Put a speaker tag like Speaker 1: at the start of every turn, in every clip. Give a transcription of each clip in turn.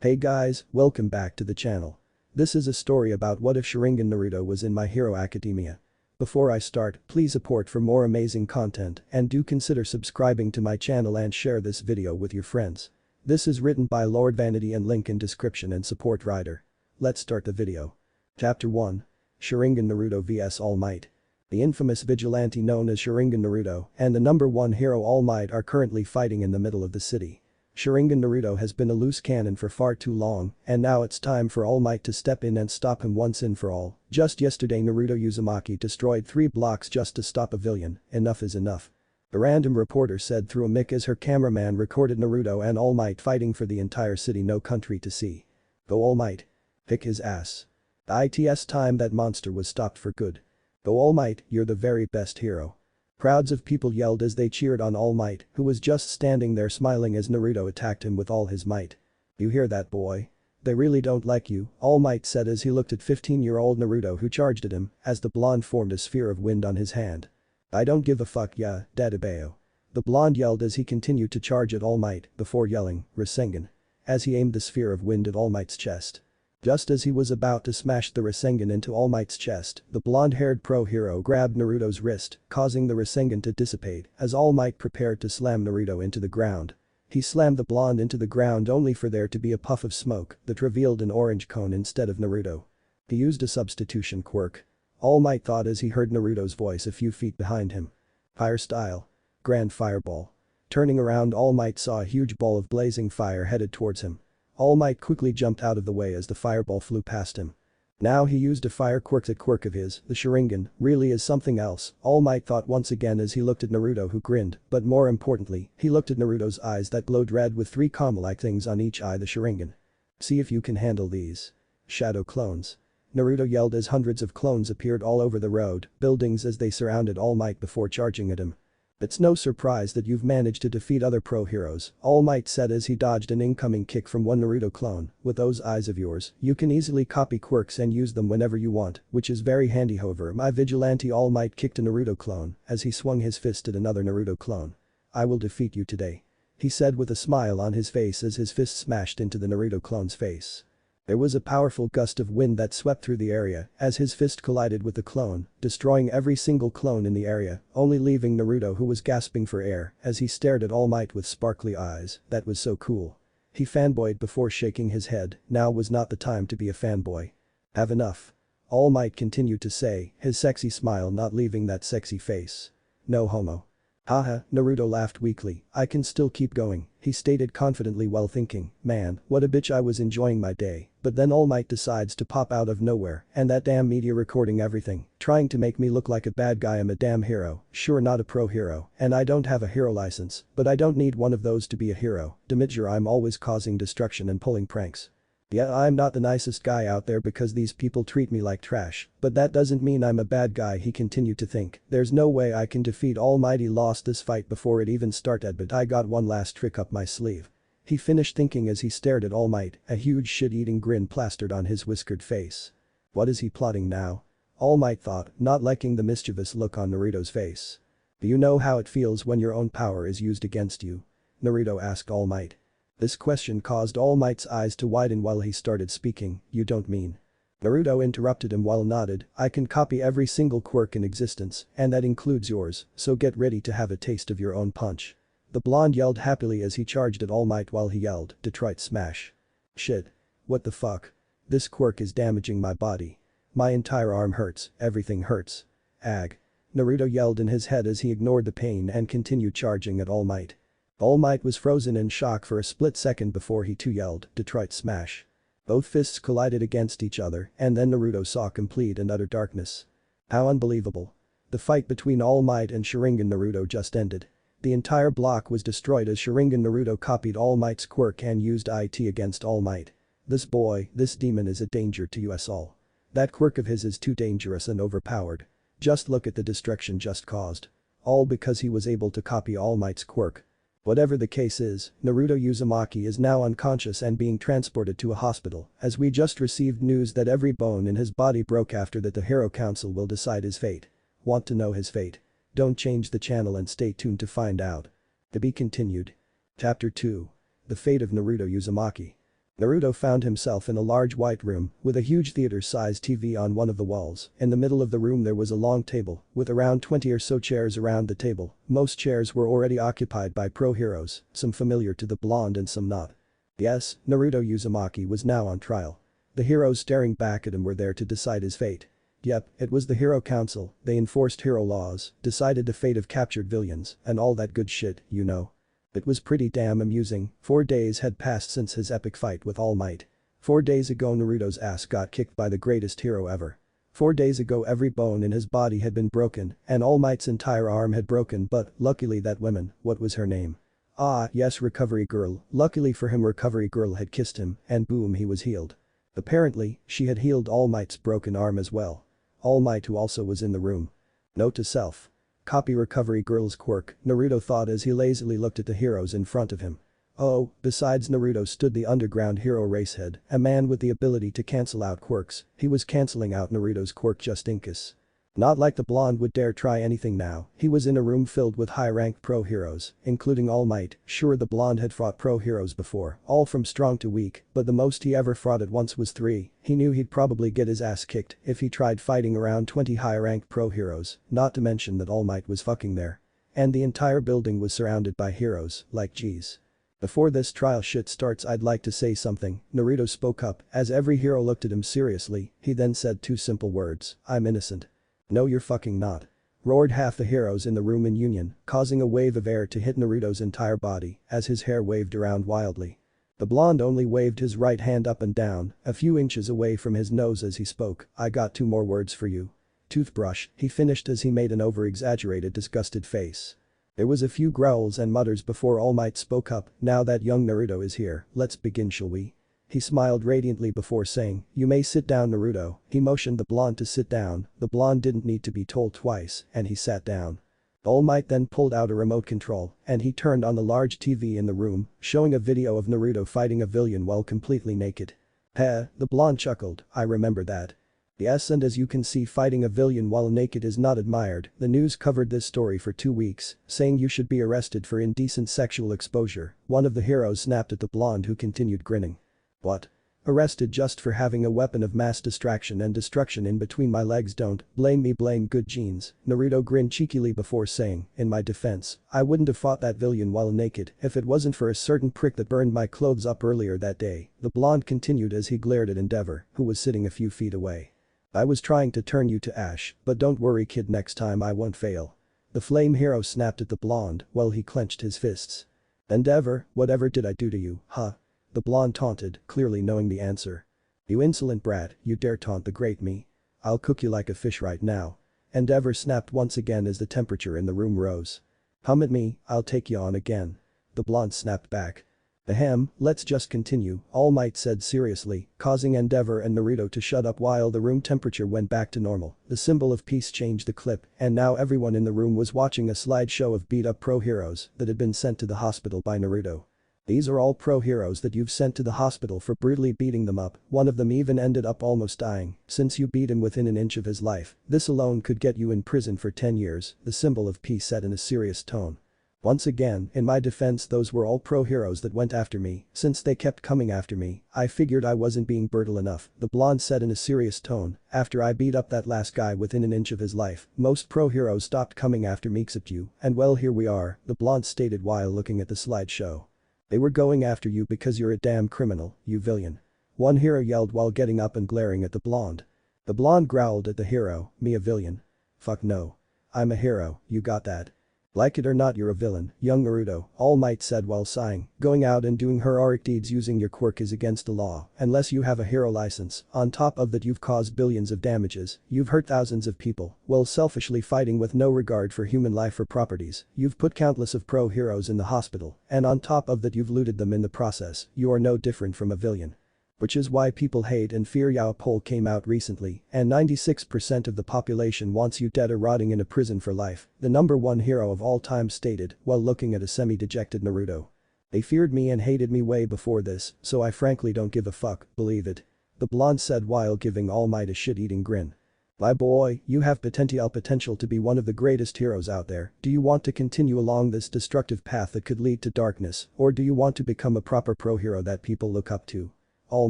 Speaker 1: Hey guys, welcome back to the channel. This is a story about what if Sharingan Naruto was in My Hero Academia. Before I start, please support for more amazing content and do consider subscribing to my channel and share this video with your friends. This is written by LordVanity and link in description and support writer. Let's start the video. Chapter 1. Sharingan Naruto vs All Might. The infamous vigilante known as Sharingan Naruto and the number one hero All Might are currently fighting in the middle of the city. Sharingan Naruto has been a loose cannon for far too long, and now it's time for All Might to step in and stop him once and for all. Just yesterday Naruto Uzumaki destroyed 3 blocks just to stop a villain. Enough is enough. A random reporter said through a mic as her cameraman recorded Naruto and All Might fighting for the entire city, no country to see. Go All Might. Pick his ass. It's time that monster was stopped for good. Go All Might, you're the very best hero. Crowds of people yelled as they cheered on All Might, who was just standing there smiling as Naruto attacked him with all his might. You hear that, boy? They really don't like you, All Might said as he looked at 15-year-old Naruto who charged at him as the blonde formed a sphere of wind on his hand. I don't give a fuck, yeah, Dadabeo. The blonde yelled as he continued to charge at All Might before yelling, Rasengan. As he aimed the sphere of wind at All Might's chest. Just as he was about to smash the Rasengan into All Might's chest, the blonde-haired pro-hero grabbed Naruto's wrist, causing the Rasengan to dissipate as All Might prepared to slam Naruto into the ground. He slammed the blonde into the ground only for there to be a puff of smoke that revealed an orange cone instead of Naruto. He used a substitution quirk. All Might thought as he heard Naruto's voice a few feet behind him. Fire style. Grand Fireball. Turning around, All Might saw a huge ball of blazing fire headed towards him. All Might quickly jumped out of the way as the fireball flew past him. Now he used a fire quirk. That quirk of his, the Sharingan, really is something else, All Might thought once again as he looked at Naruto who grinned, but more importantly, he looked at Naruto's eyes that glowed red with 3 comma-like things on each eye, the Sharingan. See if you can handle these. Shadow clones. Naruto yelled as hundreds of clones appeared all over the road, buildings as they surrounded All Might before charging at him. It's no surprise that you've managed to defeat other pro-heroes, All Might said as he dodged an incoming kick from one Naruto clone. With those eyes of yours, you can easily copy quirks and use them whenever you want, which is very handy. However, my vigilante All Might kicked a Naruto clone as he swung his fist at another Naruto clone. I will defeat you today. He said with a smile on his face as his fist smashed into the Naruto clone's face. There was a powerful gust of wind that swept through the area as his fist collided with the clone, destroying every single clone in the area, only leaving Naruto who was gasping for air as he stared at All Might with sparkly eyes. That was so cool. He fanboyed before shaking his head. Now was not the time to be a fanboy. Have enough. All Might continued to say, his sexy smile not leaving that sexy face. No homo. Haha, Naruto laughed weakly. I can still keep going, he stated confidently while thinking, man, what a bitch, I was enjoying my day, but then All Might decides to pop out of nowhere and that damn media recording everything, trying to make me look like a bad guy. I'm a damn hero, sure not a pro hero, and I don't have a hero license, but I don't need one of those to be a hero. Demiture, I'm always causing destruction and pulling pranks. Yeah, I'm not the nicest guy out there because these people treat me like trash, but that doesn't mean I'm a bad guy, he continued to think. There's no way I can defeat All Might. He lost this fight before it even started, but I got one last trick up my sleeve. He finished thinking as he stared at All Might, a huge shit-eating grin plastered on his whiskered face. What is he plotting now? All Might thought, not liking the mischievous look on Naruto's face. Do you know how it feels when your own power is used against you? Naruto asked All Might. This question caused All Might's eyes to widen while he started speaking. You don't mean. Naruto interrupted him while nodded, I can copy every single quirk in existence, and that includes yours, so get ready to have a taste of your own punch. The blonde yelled happily as he charged at All Might while he yelled, Detroit Smash. Shit. What the fuck? This quirk is damaging my body. My entire arm hurts, everything hurts. Ag. Naruto yelled in his head as he ignored the pain and continued charging at All Might. All Might was frozen in shock for a split second before he too yelled, Detroit Smash. Both fists collided against each other and then Naruto saw complete and utter darkness. How unbelievable. The fight between All Might and Sharingan Naruto just ended. The entire block was destroyed as Sharingan Naruto copied All Might's quirk and used it against All Might. This boy, this demon is a danger to us all. That quirk of his is too dangerous and overpowered. Just look at the destruction just caused. All because he was able to copy All Might's quirk. Whatever the case is, Naruto Uzumaki is now unconscious and being transported to a hospital as we just received news that every bone in his body broke. After that the Hero Council will decide his fate. Want to know his fate? Don't change the channel and stay tuned to find out. To be continued. Chapter 2. The fate of Naruto Uzumaki. Naruto found himself in a large white room with a huge theater-sized TV on one of the walls. In the middle of the room there was a long table with around 20 or so chairs around the table. Most chairs were already occupied by pro-heroes, some familiar to the blonde and some not. Yes, Naruto Uzumaki was now on trial. The heroes staring back at him were there to decide his fate. Yep, it was the Hero Council, they enforced hero laws, decided the fate of captured villains, and all that good shit, you know. It was pretty damn amusing. 4 days had passed since his epic fight with All Might. 4 days ago Naruto's ass got kicked by the greatest hero ever. 4 days ago every bone in his body had been broken and All Might's entire arm had broken, but luckily that woman, what was her name? Ah, yes, Recovery Girl. Luckily for him Recovery Girl had kissed him and boom, he was healed. Apparently, she had healed All Might's broken arm as well. All Might, who also was in the room. Note to self. Copy Recovery Girl's quirk, Naruto thought as he lazily looked at the heroes in front of him. Oh, besides Naruto stood the underground hero Racehead, a man with the ability to cancel out quirks. He was cancelling out Naruto's quirk just in case. Not like the blonde would dare try anything now. He was in a room filled with high-ranked pro-heroes, including All Might. Sure, the blonde had fought pro-heroes before, all from strong to weak, but the most he ever fought at once was 3. He knew he'd probably get his ass kicked if he tried fighting around 20 high-ranked pro-heroes, not to mention that All Might was fucking there. And the entire building was surrounded by heroes, like geez. Before this trial shit starts, I'd like to say something, Naruto spoke up, as every hero looked at him seriously. He then said 2 simple words, I'm innocent. No, you're fucking not. Roared half the heroes in the room in union, causing a wave of air to hit Naruto's entire body as his hair waved around wildly. The blonde only waved his right hand up and down, a few inches away from his nose as he spoke. I got 2 more words for you. Toothbrush, he finished as he made an over-exaggerated disgusted face. There was a few growls and mutters before All Might spoke up. Now that young Naruto is here, let's begin, shall we? He smiled radiantly before saying, you may sit down, Naruto. He motioned the blonde to sit down. The blonde didn't need to be told twice and he sat down. All Might then pulled out a remote control and he turned on the large TV in the room, showing a video of Naruto fighting a villain while completely naked. Heh, the blonde chuckled, I remember that. Yes, and as you can see, fighting a villain while naked is not admired. The news covered this story for 2 weeks, saying you should be arrested for indecent sexual exposure. One of the heroes snapped at the blonde, who continued grinning. What? Arrested just for having a weapon of mass distraction and destruction in between my legs? Don't blame me, blame good genes. Naruto grinned cheekily before saying, in my defense, I wouldn't have fought that villain while naked if it wasn't for a certain prick that burned my clothes up earlier that day. The blonde continued as he glared at Endeavor, who was sitting a few feet away. I was trying to turn you to ash, but don't worry kid, next time I won't fail. The flame hero snapped at the blonde while he clenched his fists. Endeavor, whatever did I do to you, huh? The blonde taunted, clearly knowing the answer. You insolent brat, you dare taunt the great me? I'll cook you like a fish right now. Endeavor snapped once again as the temperature in the room rose. Hum at me, I'll take you on again. The blonde snapped back. Ahem, let's just continue, All Might said seriously, causing Endeavor and Naruto to shut up while the room temperature went back to normal. The symbol of peace changed the clip, and now everyone in the room was watching a slideshow of beat-up pro-heroes that had been sent to the hospital by Naruto. These are all pro-heroes that you've sent to the hospital for brutally beating them up. One of them even ended up almost dying, since you beat him within an inch of his life. This alone could get you in prison for 10 years, the symbol of peace said in a serious tone. Once again, in my defense, those were all pro-heroes that went after me. Since they kept coming after me, I figured I wasn't being brutal enough, the blonde said in a serious tone. After I beat up that last guy within an inch of his life, most pro-heroes stopped coming after me except you, and well, here we are, the blonde stated while looking at the slideshow. They were going after you because you're a damn criminal, you villain. One hero yelled while getting up and glaring at the blonde. The blonde growled at the hero, me a villain? Fuck no. I'm a hero, you got that? Like it or not, you're a villain, young Naruto, All Might said while sighing. Going out and doing heroic deeds using your quirk is against the law, unless you have a hero license. On top of that, you've caused billions of damages, you've hurt thousands of people, while selfishly fighting with no regard for human life or properties. You've put countless of pro-heroes in the hospital, and on top of that you've looted them in the process. You are no different from a villain. Which is why people hate and fear you. A poll came out recently, and 96% of the population wants you dead or rotting in a prison for life, the #1 hero of all time stated while looking at a semi-dejected Naruto. They feared me and hated me way before this, so I frankly don't give a fuck, believe it. The blonde said while giving All Might a shit-eating grin. My boy, you have potential to be one of the greatest heroes out there. Do you want to continue along this destructive path that could lead to darkness, or do you want to become a proper pro-hero that people look up to? All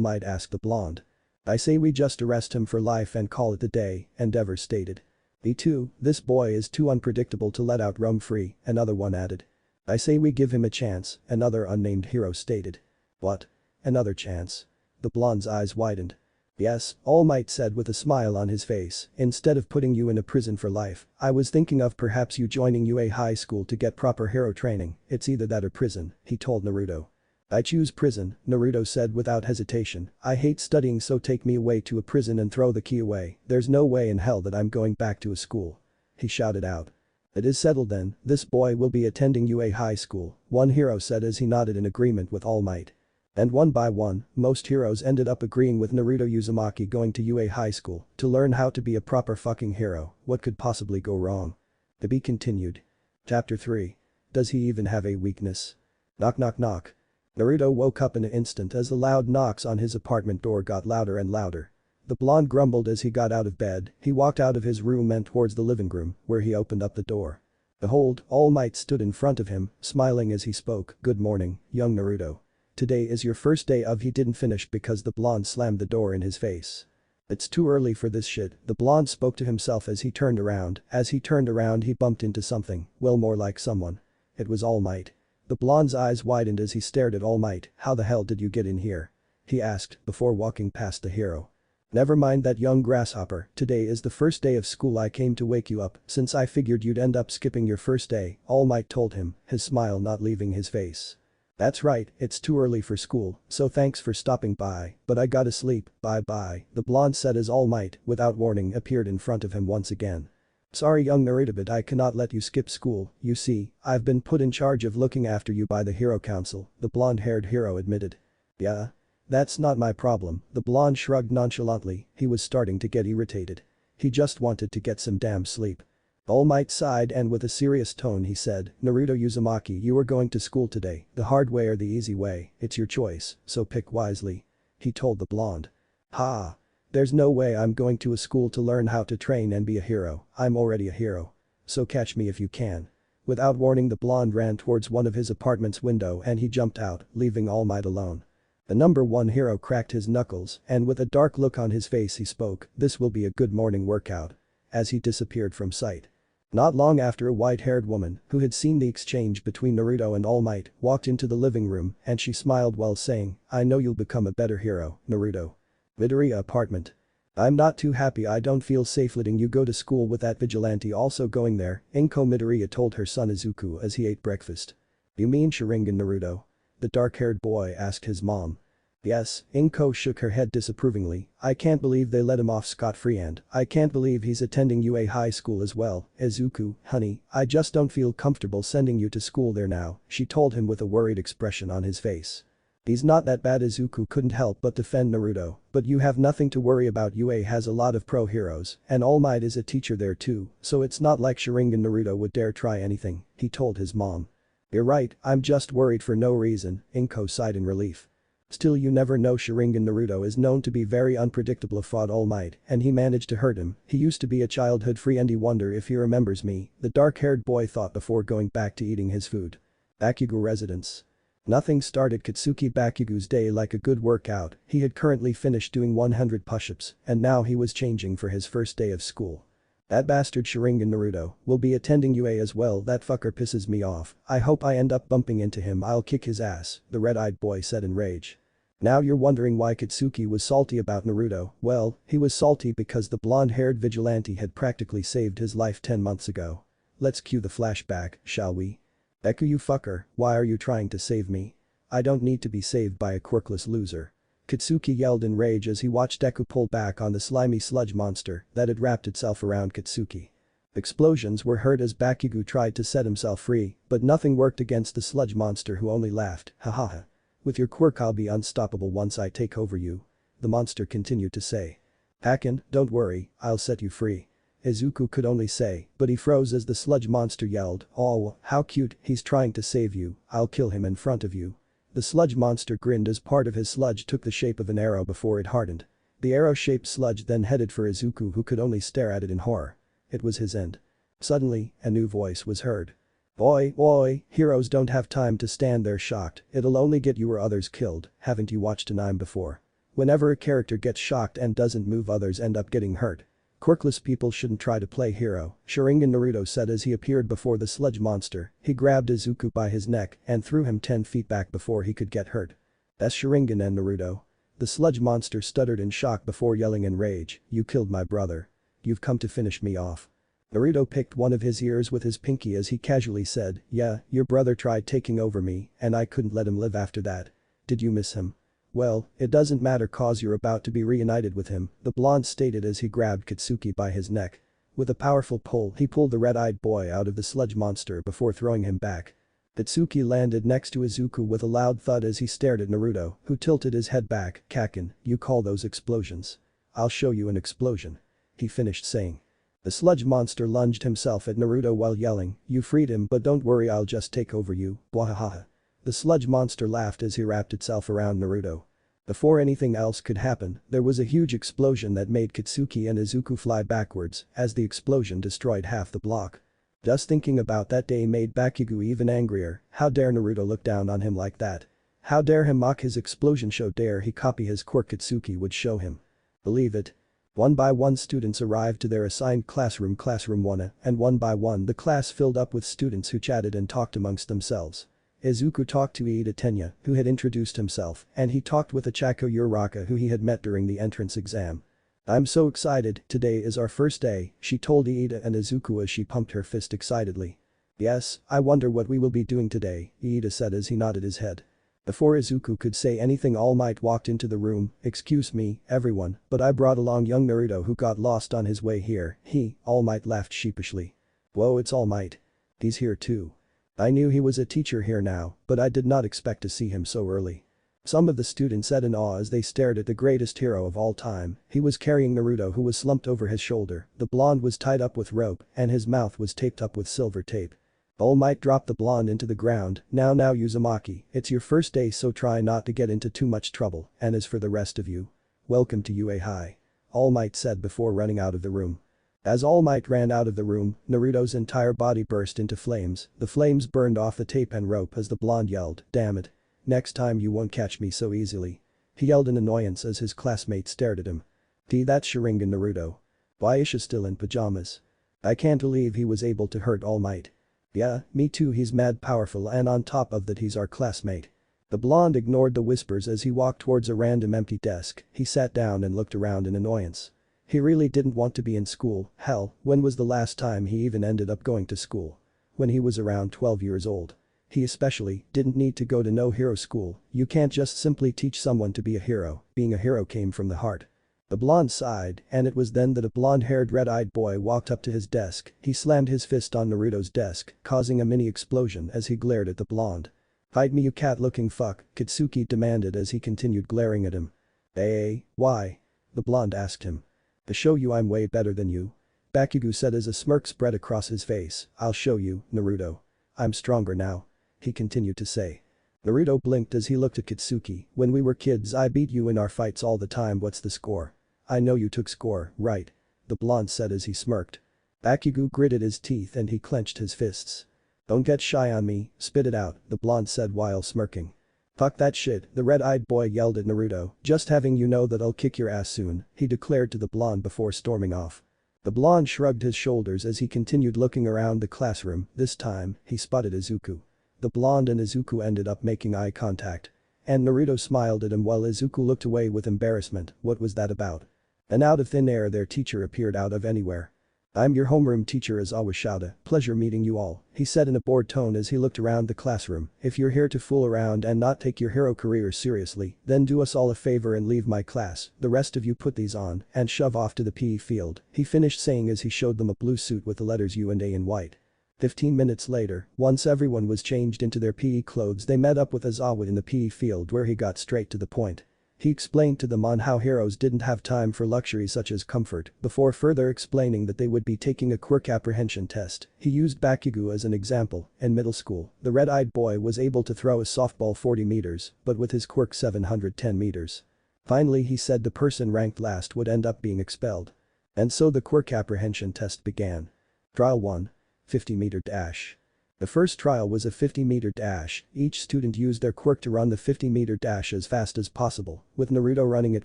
Speaker 1: Might asked the blonde. I say we just arrest him for life and call it a day, Endeavor stated. Me too, this boy is too unpredictable to let out roam free, another one added. I say we give him a chance, another unnamed hero stated. What? Another chance? The blonde's eyes widened. Yes, All Might said with a smile on his face, instead of putting you in a prison for life, I was thinking of perhaps you joining UA high school to get proper hero training, it's either that or prison, he told Naruto. I choose prison, Naruto said without hesitation, I hate studying so take me away to a prison and throw the key away, there's no way in hell that I'm going back to a school. He shouted out. It is settled then, this boy will be attending UA high school, one hero said as he nodded in agreement with All Might. And one by one, most heroes ended up agreeing with Naruto Uzumaki going to UA high school to learn how to be a proper fucking hero, what could possibly go wrong? To be continued. Chapter 3. Does he even have a weakness? Knock knock knock. Naruto woke up in an instant as the loud knocks on his apartment door got louder and louder. The blonde grumbled as he got out of bed, he walked out of his room and towards the living room, where he opened up the door. Behold, All Might stood in front of him, smiling as he spoke, good morning, young Naruto. Today is your first day of he didn't finish because the blonde slammed the door in his face. It's too early for this shit, the blonde spoke to himself as he turned around he bumped into something, well more like someone. It was All Might. The blonde's eyes widened as he stared at All Might, how the hell did you get in here? He asked, before walking past the hero. Never mind that young grasshopper, today is the first day of school I came to wake you up since I figured you'd end up skipping your first day, All Might told him, his smile not leaving his face. That's right, it's too early for school, so thanks for stopping by, but I gotta sleep, bye bye, the blonde said as All Might, without warning appeared in front of him once again. Sorry young Naruto but I cannot let you skip school, you see, I've been put in charge of looking after you by the Hero Council, the blonde-haired hero admitted. Yeah? That's not my problem, the blonde shrugged nonchalantly, he was starting to get irritated. He just wanted to get some damn sleep. All Might sighed and with a serious tone he said, Naruto Uzumaki you are going to school today, the hard way or the easy way, it's your choice, so pick wisely. He told the blonde. Ha! There's no way I'm going to a school to learn how to train and be a hero, I'm already a hero. So catch me if you can. Without warning the blonde ran towards one of his apartment's window and he jumped out, leaving All Might alone. The number one hero cracked his knuckles and with a dark look on his face he spoke, this will be a good morning workout. As he disappeared from sight. Not long after a white-haired woman, who had seen the exchange between Naruto and All Might, walked into the living room and she smiled while saying, I know you'll become a better hero, Naruto. Midoriya apartment. I'm not too happy I don't feel safe letting you go to school with that vigilante also going there, Inko Midoriya told her son Izuku as he ate breakfast. You mean Sharingan Naruto? The dark-haired boy asked his mom. Yes, Inko shook her head disapprovingly, I can't believe they let him off scot-free and I can't believe he's attending UA high school as well, Izuku, honey, I just don't feel comfortable sending you to school there now, she told him with a worried expression on his face. He's not that bad Izuku couldn't help but defend Naruto, but you have nothing to worry about UA has a lot of pro heroes and All Might is a teacher there too, so it's not like Sharingan Naruto would dare try anything, he told his mom. You're right, I'm just worried for no reason, Inko sighed in relief. Still you never know Sharingan Naruto is known to be very unpredictable fought All Might and he managed to hurt him, he used to be a childhood friend wonder if he remembers me, the dark-haired boy thought before going back to eating his food. Bakugo residence. Nothing started Katsuki Bakugo's day like a good workout, he had currently finished doing 100 push-ups and now he was changing for his first day of school. That bastard Sharingan Naruto will be attending UA as well that fucker pisses me off, I hope I end up bumping into him I'll kick his ass, the red-eyed boy said in rage. Now you're wondering why Katsuki was salty about Naruto, well, he was salty because the blonde-haired vigilante had practically saved his life 10 months ago. Let's cue the flashback, shall we? Deku you fucker, why are you trying to save me? I don't need to be saved by a quirkless loser. Katsuki yelled in rage as he watched Deku pull back on the slimy sludge monster that had wrapped itself around Katsuki. Explosions were heard as Bakugo tried to set himself free, but nothing worked against the sludge monster who only laughed, hahaha. With your quirk I'll be unstoppable once I take over you. The monster continued to say. Hakken, don't worry, I'll set you free. Izuku could only say, but he froze as the sludge monster yelled, oh, how cute, he's trying to save you, I'll kill him in front of you. The sludge monster grinned as part of his sludge took the shape of an arrow before it hardened. The arrow-shaped sludge then headed for Izuku who could only stare at it in horror. It was his end. Suddenly, a new voice was heard. Oi, oi, heroes don't have time to stand there shocked, it'll only get you or others killed, haven't you watched anime before? Whenever a character gets shocked and doesn't move, others end up getting hurt. Quirkless people shouldn't try to play hero, Sharingan Naruto said as he appeared before the sludge monster. He grabbed Izuku by his neck and threw him 10 feet back before he could get hurt. That's Sharingan and Naruto. The sludge monster stuttered in shock before yelling in rage, "You killed my brother. You've come to finish me off." Naruto picked one of his ears with his pinky as he casually said, "Yeah, your brother tried taking over me and I couldn't let him live after that. Did you miss him?" "Well, it doesn't matter cause you're about to be reunited with him," the blonde stated as he grabbed Katsuki by his neck. With a powerful pull, he pulled the red-eyed boy out of the sludge monster before throwing him back. Katsuki landed next to Izuku with a loud thud as he stared at Naruto, who tilted his head back. "Kakin, you call those explosions? I'll show you an explosion," he finished saying. The sludge monster lunged himself at Naruto while yelling, "You freed him, but don't worry, I'll just take over you, bwahaha." The sludge monster laughed as he wrapped itself around Naruto. Before anything else could happen, there was a huge explosion that made Katsuki and Izuku fly backwards as the explosion destroyed half the block. Just thinking about that day made Bakugo even angrier. How dare Naruto look down on him like that? How dare him mock his explosion? Show dare he copy his quirk Katsuki would show him. Believe it. One by one students arrived to their assigned classroom 1, and one by one the class filled up with students who chatted and talked amongst themselves. Izuku talked to Iida Tenya, who had introduced himself, and he talked with Achako Uraraka who he had met during the entrance exam. "I'm so excited, today is our first day," she told Iida and Izuku as she pumped her fist excitedly. "Yes, I wonder what we will be doing today," Iida said as he nodded his head. Before Izuku could say anything, All Might walked into the room. "Excuse me, everyone, but I brought along young Naruto who got lost on his way here." All Might laughed sheepishly. "Whoa, it's All Might. He's here too. I knew he was a teacher here now, but I did not expect to see him so early." Some of the students said in awe as they stared at the greatest hero of all time. He was carrying Naruto, who was slumped over his shoulder. The blonde was tied up with rope and his mouth was taped up with silver tape. All Might dropped the blonde into the ground. Now Uzumaki, it's your first day, so try not to get into too much trouble, and as for the rest of you, welcome to UA High," All Might said before running out of the room. As All Might ran out of the room, Naruto's entire body burst into flames. The flames burned off the tape and rope as the blonde yelled, "Damn it. Next time you won't catch me so easily." He yelled in annoyance as his classmates stared at him. That's Sharingan Naruto. Why is he still in pajamas? I can't believe he was able to hurt All Might. Yeah, me too, he's mad powerful and on top of that he's our classmate. The blonde ignored the whispers as he walked towards a random empty desk. He sat down and looked around in annoyance. He really didn't want to be in school. Hell, when was the last time he even ended up going to school? When he was around 12 years old. He especially didn't need to go to no hero school. You can't just simply teach someone to be a hero. Being a hero came from the heart. The blonde sighed, and it was then that a blonde-haired red-eyed boy walked up to his desk. He slammed his fist on Naruto's desk, causing a mini explosion as he glared at the blonde. "Fight me, you cat-looking fuck," Katsuki demanded as he continued glaring at him. "Hey, why?" the blonde asked him. "To show you I'm way better than you," Bakugo said as a smirk spread across his face. "I'll show you, Naruto. I'm stronger now," he continued to say. Naruto blinked as he looked at Katsuki. "When we were kids I beat you in our fights all the time, what's the score?" "I know you took score, right?" the blonde said as he smirked. Bakugo gritted his teeth and he clenched his fists. "Don't get shy on me, spit it out," the blonde said while smirking. "Fuck that shit," the red-eyed boy yelled at Naruto. "Just having you know that I'll kick your ass soon," he declared to the blonde before storming off. The blonde shrugged his shoulders as he continued looking around the classroom. This time, he spotted Izuku. The blonde and Izuku ended up making eye contact. And Naruto smiled at him while Izuku looked away with embarrassment. What was that about? And out of thin air their teacher appeared out of anywhere. "I'm your homeroom teacher Izawa Shouda, pleasure meeting you all," he said in a bored tone as he looked around the classroom. "If you're here to fool around and not take your hero career seriously, then do us all a favor and leave my class. The rest of you put these on and shove off to the PE field," he finished saying as he showed them a blue suit with the letters U and A in white. 15 minutes later, once everyone was changed into their PE clothes, they met up with Izawa in the PE field where he got straight to the point. He explained to them on how heroes didn't have time for luxuries such as comfort, before further explaining that they would be taking a quirk apprehension test. He used Bakugo as an example. In middle school, the red-eyed boy was able to throw a softball 40 meters, but with his quirk 710 meters. Finally he said the person ranked last would end up being expelled. And so the quirk apprehension test began. Trial 1. 50-meter dash. The first trial was a 50-meter dash. Each student used their quirk to run the 50-meter dash as fast as possible, with Naruto running it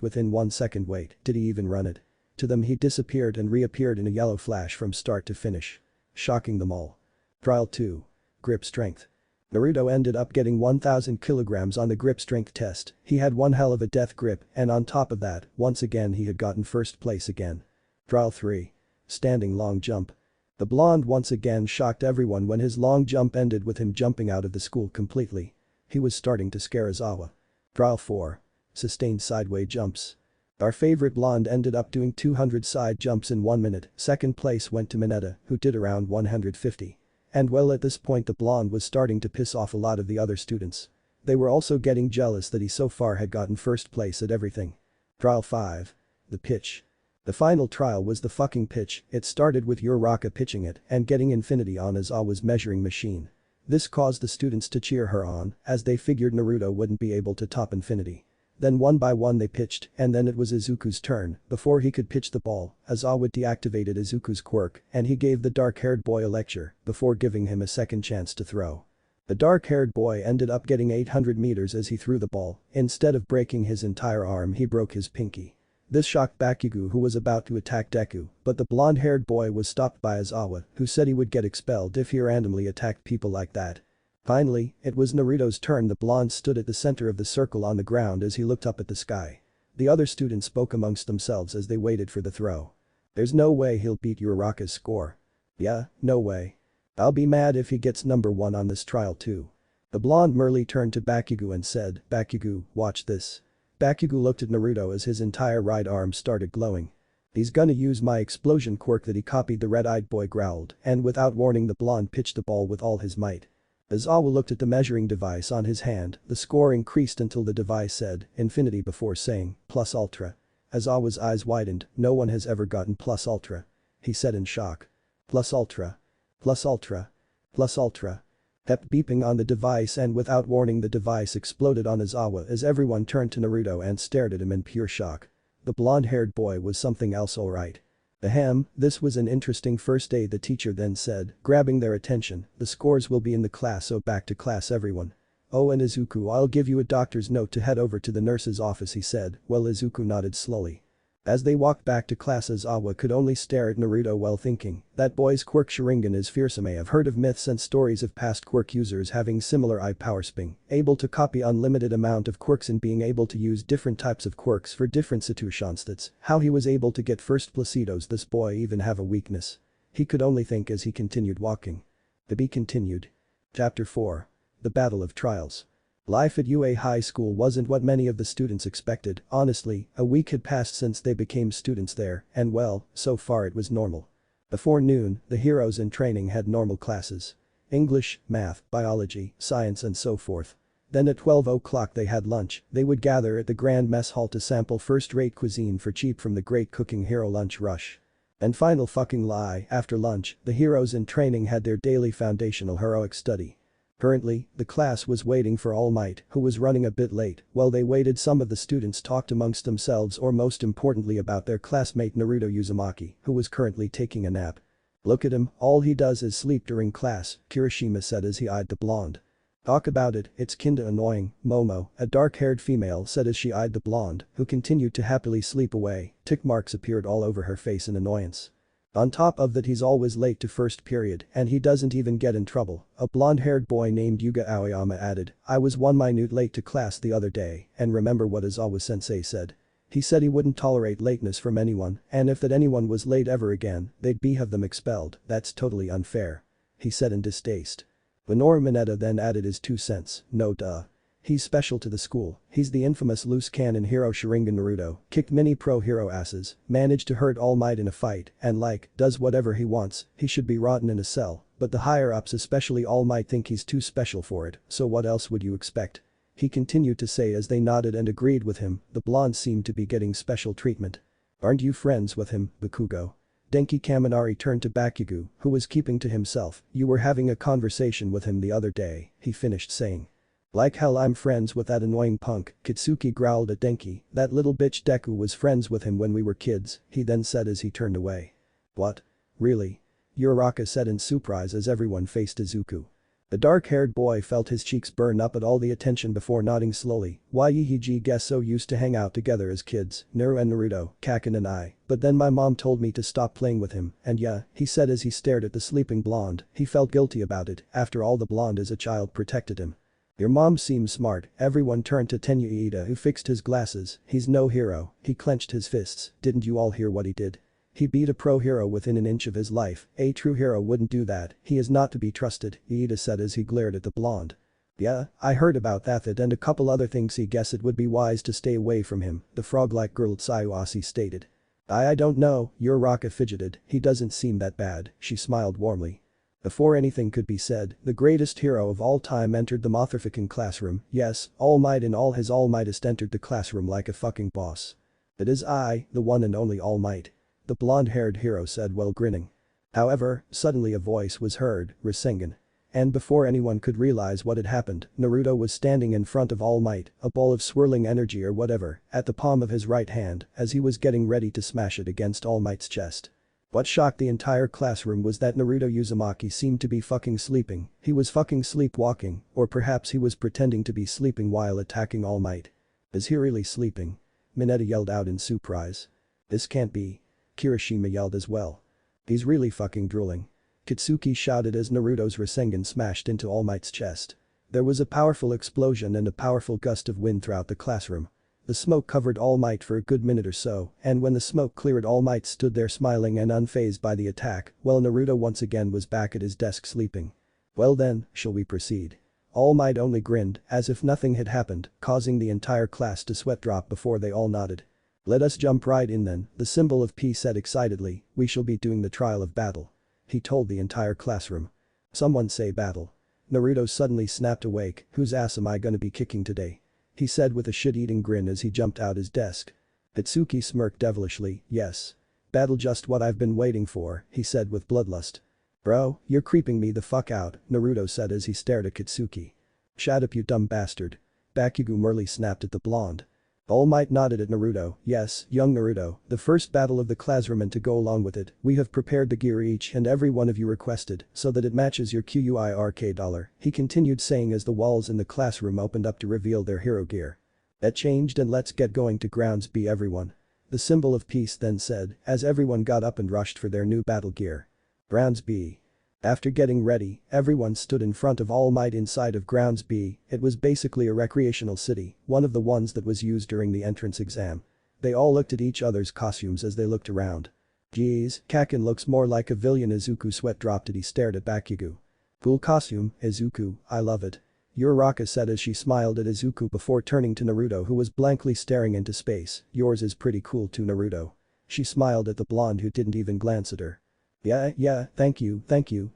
Speaker 1: within 1 second. Wait, did he even run it? To them he disappeared and reappeared in a yellow flash from start to finish. Shocking them all. Trial 2. Grip Strength. Naruto ended up getting 1000 kilograms on the grip strength test. He had one hell of a death grip, and on top of that, once again he had gotten first place again. Trial 3. Standing Long Jump. The blonde once again shocked everyone when his long jump ended with him jumping out of the school completely. He was starting to scare Aizawa. Trial 4. Sustained Sideway Jumps. Our favorite blonde ended up doing 200 side jumps in 1 minute. Second place went to Mineta, who did around 150. And well, at this point the blonde was starting to piss off a lot of the other students. They were also getting jealous that he so far had gotten first place at everything. Trial 5. The Pitch. The final trial was the fucking pitch. It started with Uraraka pitching it and getting infinity on Aizawa's measuring machine. This caused the students to cheer her on, as they figured Naruto wouldn't be able to top infinity. Then one by one they pitched, and then it was Izuku's turn. Before he could pitch the ball, Aizawa deactivated Izuku's quirk and he gave the dark-haired boy a lecture before giving him a second chance to throw. The dark-haired boy ended up getting 800 meters as he threw the ball. Instead of breaking his entire arm, he broke his pinky. This shocked Bakugo, who was about to attack Deku, but the blonde-haired boy was stopped by Aizawa, who said he would get expelled if he randomly attacked people like that. Finally, it was Naruto's turn. The blonde stood at the center of the circle on the ground as he looked up at the sky. The other students spoke amongst themselves as they waited for the throw. There's no way he'll beat Uraraka's score. Yeah, no way. I'll be mad if he gets number 1 on this trial too. The blonde merely turned to Bakugo and said, "Bakugo, watch this." Bakugo looked at Naruto as his entire right arm started glowing. "He's gonna use my explosion quirk that he copied," the red-eyed boy growled, and without warning the blonde pitched the ball with all his might. Aizawa looked at the measuring device on his hand. The score increased until the device said, "Infinity," before saying, "Plus Ultra." Aizawa's eyes widened. "No one has ever gotten Plus Ultra," he said in shock. "Plus Ultra. Plus Ultra. Plus Ultra." Kept beeping on the device, and without warning the device exploded on Aizawa as everyone turned to Naruto and stared at him in pure shock. The blonde-haired boy was something else, alright. Ahem, this was an interesting first day, the teacher then said, grabbing their attention. "The scores will be in the class, so back to class everyone." "Oh, and Izuku, I'll give you a doctor's note to head over to the nurse's office," he said, while Izuku nodded slowly. As they walked back to class, Aizawa could only stare at Naruto while thinking, that boy's quirk Sharingan is fearsome. I have heard of myths and stories of past quirk users having similar eye power sping, able to copy unlimited amount of quirks and being able to use different types of quirks for different situations. That's how he was able to get first place. Does this boy even have a weakness? He could only think as he continued walking. To be continued. Chapter 4. The Battle of Trials. Life at UA High School wasn't what many of the students expected. Honestly, a week had passed since they became students there, and well, so far it was normal. Before noon, the heroes in training had normal classes. English, math, biology, science and so forth. Then at 12 o'clock they had lunch. They would gather at the Grand Mess Hall to sample first-rate cuisine for cheap from the Great Cooking Hero Lunch Rush. And final fucking lie, after lunch, the heroes in training had their daily foundational heroic study. Currently, the class was waiting for All Might, who was running a bit late. While they waited, some of the students talked amongst themselves, or most importantly about their classmate Naruto Uzumaki, who was currently taking a nap. "Look at him, all he does is sleep during class," Kirishima said as he eyed the blonde. "Talk about it, it's kinda annoying," Momo, a dark-haired female, said as she eyed the blonde, who continued to happily sleep away. Tick marks appeared all over her face in annoyance. "On top of that, he's always late to first period and he doesn't even get in trouble," a blonde-haired boy named Yuga Aoyama added. "I was 1 minute late to class the other day and remember what Aizawa-sensei said. He said he wouldn't tolerate lateness from anyone, and if that anyone was late ever again, they'd have them expelled. That's totally unfair," he said in distaste. Lenore Mineta then added his 2 cents. "No duh. He's special to the school. He's the infamous loose cannon hero Sharingan Naruto, kicked many pro hero asses, managed to hurt All Might in a fight, and does whatever he wants. He should be rotten in a cell, but the higher ups, especially All Might, think he's too special for it, so what else would you expect?" he continued to say as they nodded and agreed with him. The blonde seemed to be getting special treatment. "Aren't you friends with him, Bakugo?" Denki Kaminari turned to Bakugo, who was keeping to himself. "You were having a conversation with him the other day," he finished saying. "Like hell I'm friends with that annoying punk," Kitsuki growled at Denki. "That little bitch Deku was friends with him when we were kids," he then said as he turned away. "What? Really?" Uraraka said in surprise as everyone faced Izuku. The dark-haired boy felt his cheeks burn up at all the attention before nodding slowly. Why guess so used to hang out together as kids, Naru and Naruto, Kakin and I, but then my mom told me to stop playing with him, and yeah, he said as he stared at the sleeping blonde, he felt guilty about it, after all the blonde as a child protected him. Your mom seems smart. Everyone turned to Tenuida who fixed his glasses. He's no hero. He clenched his fists. Didn't you all hear what he did? He beat a pro hero within an inch of his life. A true hero wouldn't do that. He is not to be trusted, Iida said as he glared at the blonde. Yeah, I heard about that and a couple other things. He guess it would be wise to stay away from him, the frog-like girl Tsuyuasi stated. I don't know, Uraraka fidgeted. He doesn't seem that bad, she smiled warmly. Before anything could be said, the greatest hero of all time entered the FanFiction classroom. Yes, All Might in all his all mightest entered the classroom like a fucking boss. It is I, the one and only All Might. The blonde-haired hero said while grinning. However, suddenly a voice was heard, Rasengan. And before anyone could realize what had happened, Naruto was standing in front of All Might, a ball of swirling energy or whatever, at the palm of his right hand, as he was getting ready to smash it against All Might's chest. What shocked the entire classroom was that Naruto Uzumaki seemed to be fucking sleeping. He was fucking sleepwalking, or perhaps he was pretending to be sleeping while attacking All Might. Is he really sleeping? Mineta yelled out in surprise. This can't be. Kirishima yelled as well. He's really fucking drooling. Kitsuki shouted as Naruto's Rasengan smashed into All Might's chest. There was a powerful explosion and a powerful gust of wind throughout the classroom. The smoke covered All Might for a good minute or so, and when the smoke cleared, All Might stood there smiling and unfazed by the attack, while Naruto once again was back at his desk sleeping. Well then, shall we proceed? All Might only grinned, as if nothing had happened, causing the entire class to sweat drop before they all nodded. Let us jump right in then, the symbol of peace said excitedly. We shall be doing the trial of battle. He told the entire classroom. Someone say battle. Naruto suddenly snapped awake. Whose ass am I gonna be kicking today? He said with a shit-eating grin as he jumped out his desk. Hitsuki smirked devilishly. Yes. Battle, just what I've been waiting for, he said with bloodlust. Bro, you're creeping me the fuck out, Naruto said as he stared at Kitsuki. Shut up, you dumb bastard. Bakugo merely snapped at the blonde. All Might nodded at Naruto. Yes, young Naruto, the first battle of the classroom, and to go along with it, we have prepared the gear each and every one of you requested so that it matches your QUIRK dollar, he continued saying as the walls in the classroom opened up to reveal their hero gear. That changed and let's get going to grounds B everyone. The symbol of peace then said as everyone got up and rushed for their new battle gear. Grounds B. After getting ready, everyone stood in front of All Might inside of Grounds B. It was basically a recreational city, one of the ones that was used during the entrance exam. They all looked at each other's costumes as they looked around. Geez, Kakin looks more like a villain. Izuku sweat dropped as he stared at Bakugo. Cool costume, Izuku, I love it. Uraraka said as she smiled at Izuku before turning to Naruto who was blankly staring into space. Yours is pretty cool too, Naruto. She smiled at the blonde who didn't even glance at her. Yeah, thank you,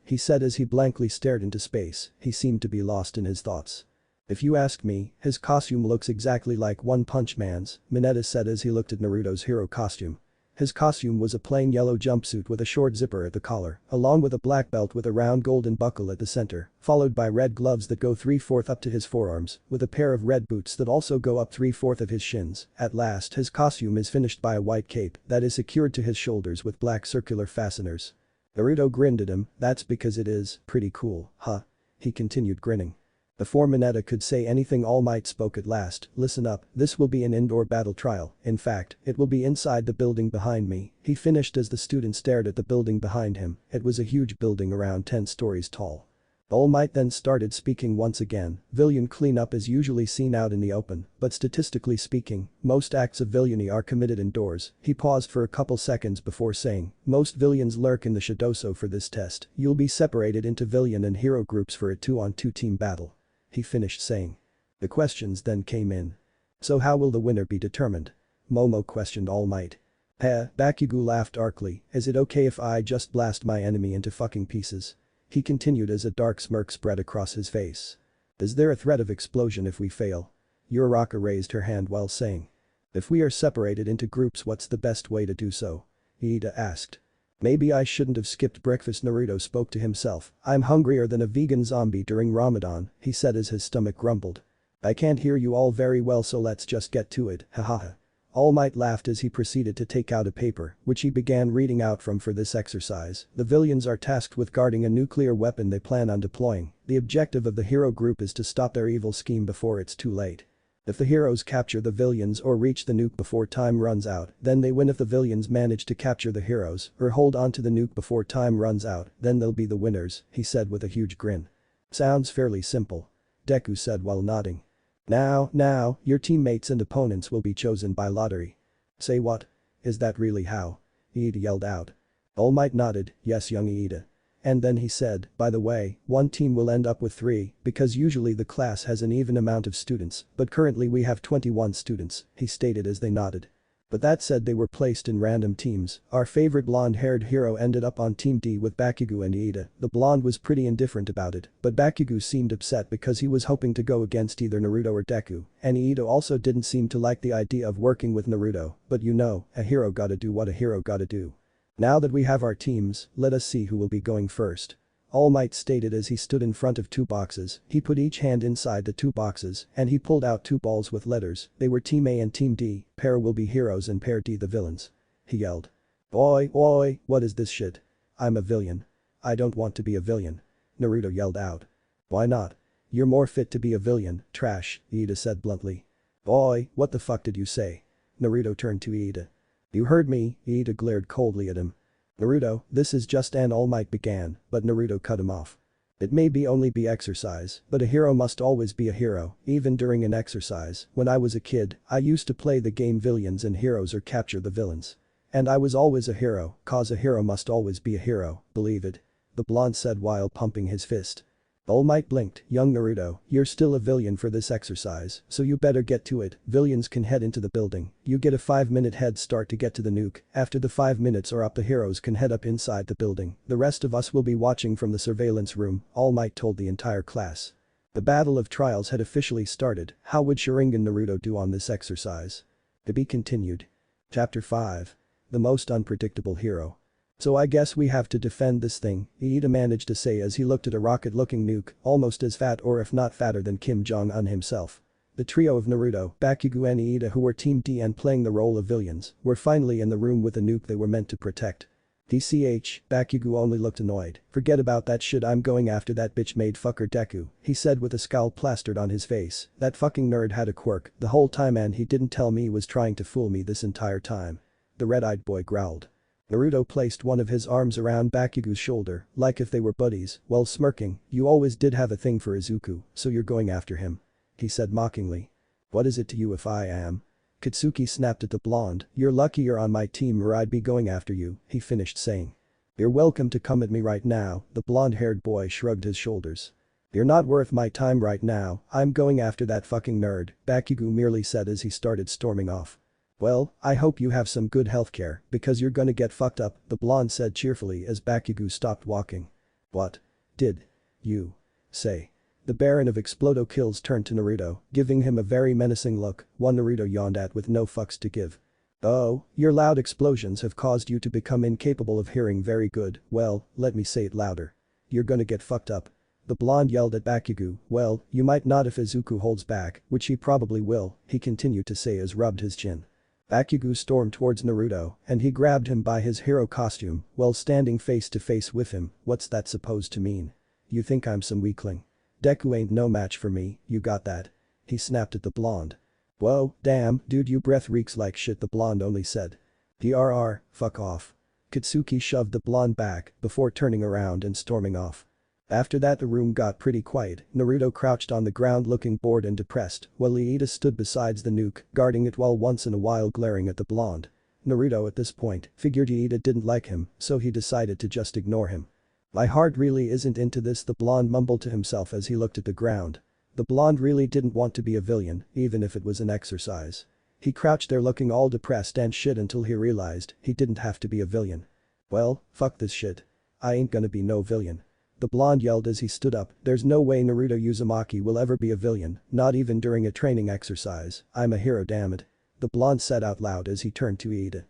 Speaker 1: he said as he blankly stared into space. He seemed to be lost in his thoughts. If you ask me, his costume looks exactly like One Punch Man's, Mineta said as he looked at Naruto's hero costume. His costume was a plain yellow jumpsuit with a short zipper at the collar, along with a black belt with a round golden buckle at the center, followed by red gloves that go 3/4 up to his forearms, with a pair of red boots that also go up 3/4 of his shins. At last, his costume is finished by a white cape that is secured to his shoulders with black circular fasteners. Naruto grinned at him. That's because it is pretty cool, huh? He continued grinning. Before Mineta could say anything, All Might spoke at last. Listen up, this will be an indoor battle trial. In fact, it will be inside the building behind me, he finished as the student stared at the building behind him. It was a huge building around 10 stories tall. All Might then started speaking once again. Villain cleanup is usually seen out in the open, but statistically speaking, most acts of villainy are committed indoors. He paused for a couple seconds before saying, most villains lurk in the Shidoso. For this test, you'll be separated into villain and hero groups for a 2-on-2 team battle. He finished saying. The questions then came in. So how will the winner be determined? Momo questioned All Might. Bakugo laughed darkly. Is it okay if I just blast my enemy into fucking pieces? He continued as a dark smirk spread across his face. Is there a threat of explosion if we fail? Uraraka raised her hand while saying. If we are separated into groups, what's the best way to do so? Iida asked. Maybe I shouldn't have skipped breakfast. Naruto spoke to himself. I'm hungrier than a vegan zombie during Ramadan, he said as his stomach grumbled. I can't hear you all very well, so let's just get to it, hahaha. All Might laughed as he proceeded to take out a paper, which he began reading out from for this exercise. The villains are tasked with guarding a nuclear weapon they plan on deploying. The objective of the hero group is to stop their evil scheme before it's too late. If the heroes capture the villains or reach the nuke before time runs out, then they win. If the villains manage to capture the heroes or hold on to the nuke before time runs out, then they'll be the winners, he said with a huge grin. Sounds fairly simple. Deku said while nodding. Now, your teammates and opponents will be chosen by lottery. Say what? Is that really how? Iida yelled out. All Might nodded, yes young Iida. And then he said, by the way, one team will end up with 3, because usually the class has an even amount of students, but currently we have 21 students, he stated as they nodded. But that said they were placed in random teams. Our favorite blonde-haired hero ended up on Team D with Bakugo and Iida. The blonde was pretty indifferent about it, but Bakugo seemed upset because he was hoping to go against either Naruto or Deku, and Iida also didn't seem to like the idea of working with Naruto, but you know, a hero gotta do what a hero gotta do. Now that we have our teams, let us see who will be going first. All Might stated as he stood in front of 2 boxes. He put each hand inside the 2 boxes and he pulled out 2 balls with letters. They were Team A and Team D, pair will be heroes and pair D the villains. He yelled. Oi, what is this shit? I'm a villain. I don't want to be a villain. Naruto yelled out. Why not? You're more fit to be a villain, trash, Iida said bluntly. Boy, what the fuck did you say? Naruto turned to Iida. You heard me, Iida glared coldly at him. Naruto, this is just an All Might began, but Naruto cut him off. It may be only be exercise, but a hero must always be a hero, even during an exercise. When I was a kid, I used to play the game Villains and Heroes or Capture the Villains. And I was always a hero, cause a hero must always be a hero, believe it. The blonde said while pumping his fist. All Might blinked, young Naruto, you're still a villain for this exercise, so you better get to it. Villains can head into the building. You get a 5-minute head start to get to the nuke. After the 5 minutes are up the heroes can head up inside the building. The rest of us will be watching from the surveillance room, All Might told the entire class. The battle of trials had officially started. How would Sharingan Naruto do on this exercise? To be continued. Chapter 5. The most unpredictable hero. So I guess we have to defend this thing, Iida managed to say as he looked at a rocket-looking nuke, almost as fat or if not fatter than Kim Jong-un himself. The trio of Naruto, Bakugo and Iida who were Team D and playing the role of villains, were finally in the room with the nuke they were meant to protect. DCH, Bakugo only looked annoyed. Forget about that shit, I'm going after that bitch-made fucker Deku, he said with a scowl plastered on his face. That fucking nerd had a quirk the whole time and he didn't tell me he was trying to fool me this entire time. The red-eyed boy growled. Naruto placed one of his arms around Bakugo's shoulder, like if they were buddies, while smirking. You always did have a thing for Izuku, so you're going after him. He said mockingly. What is it to you if I am? Katsuki snapped at the blonde. You're lucky you're on my team or I'd be going after you, he finished saying. You're welcome to come at me right now, the blonde-haired boy shrugged his shoulders. You're not worth my time right now, I'm going after that fucking nerd, Bakugo merely said as he started storming off. Well, I hope you have some good healthcare, because you're gonna get fucked up, the blonde said cheerfully as Bakugo stopped walking. What? Did you say? The Baron of Explodo Kills turned to Naruto, giving him a very menacing look, one Naruto yawned at with no fucks to give. Oh, your loud explosions have caused you to become incapable of hearing very good, well, let me say it louder. You're gonna get fucked up. The blonde yelled at Bakugo, well, you might not if Izuku holds back, which he probably will, he continued to say as rubbed his chin. Bakugo stormed towards Naruto, and he grabbed him by his hero costume while standing face to face with him. What's that supposed to mean? You think I'm some weakling? Deku ain't no match for me, you got that? He snapped at the blonde. Whoa, damn, dude your breath reeks like shit the blonde only said. Fuck off. Katsuki shoved the blonde back before turning around and storming off. After that the room got pretty quiet. Naruto crouched on the ground looking bored and depressed while Iida stood beside the nuke guarding it while once in a while glaring at the blonde. Naruto at this point figured Iida didn't like him so he decided to just ignore him. My heart really isn't into this the blonde mumbled to himself as he looked at the ground. The blonde really didn't want to be a villain even if it was an exercise. He crouched there looking all depressed and shit until he realized he didn't have to be a villain. Well, fuck this shit. I ain't gonna be no villain. The blonde yelled as he stood up, there's no way Naruto Uzumaki will ever be a villain, not even during a training exercise, I'm a hero dammit. The blonde said out loud as he turned to Iida.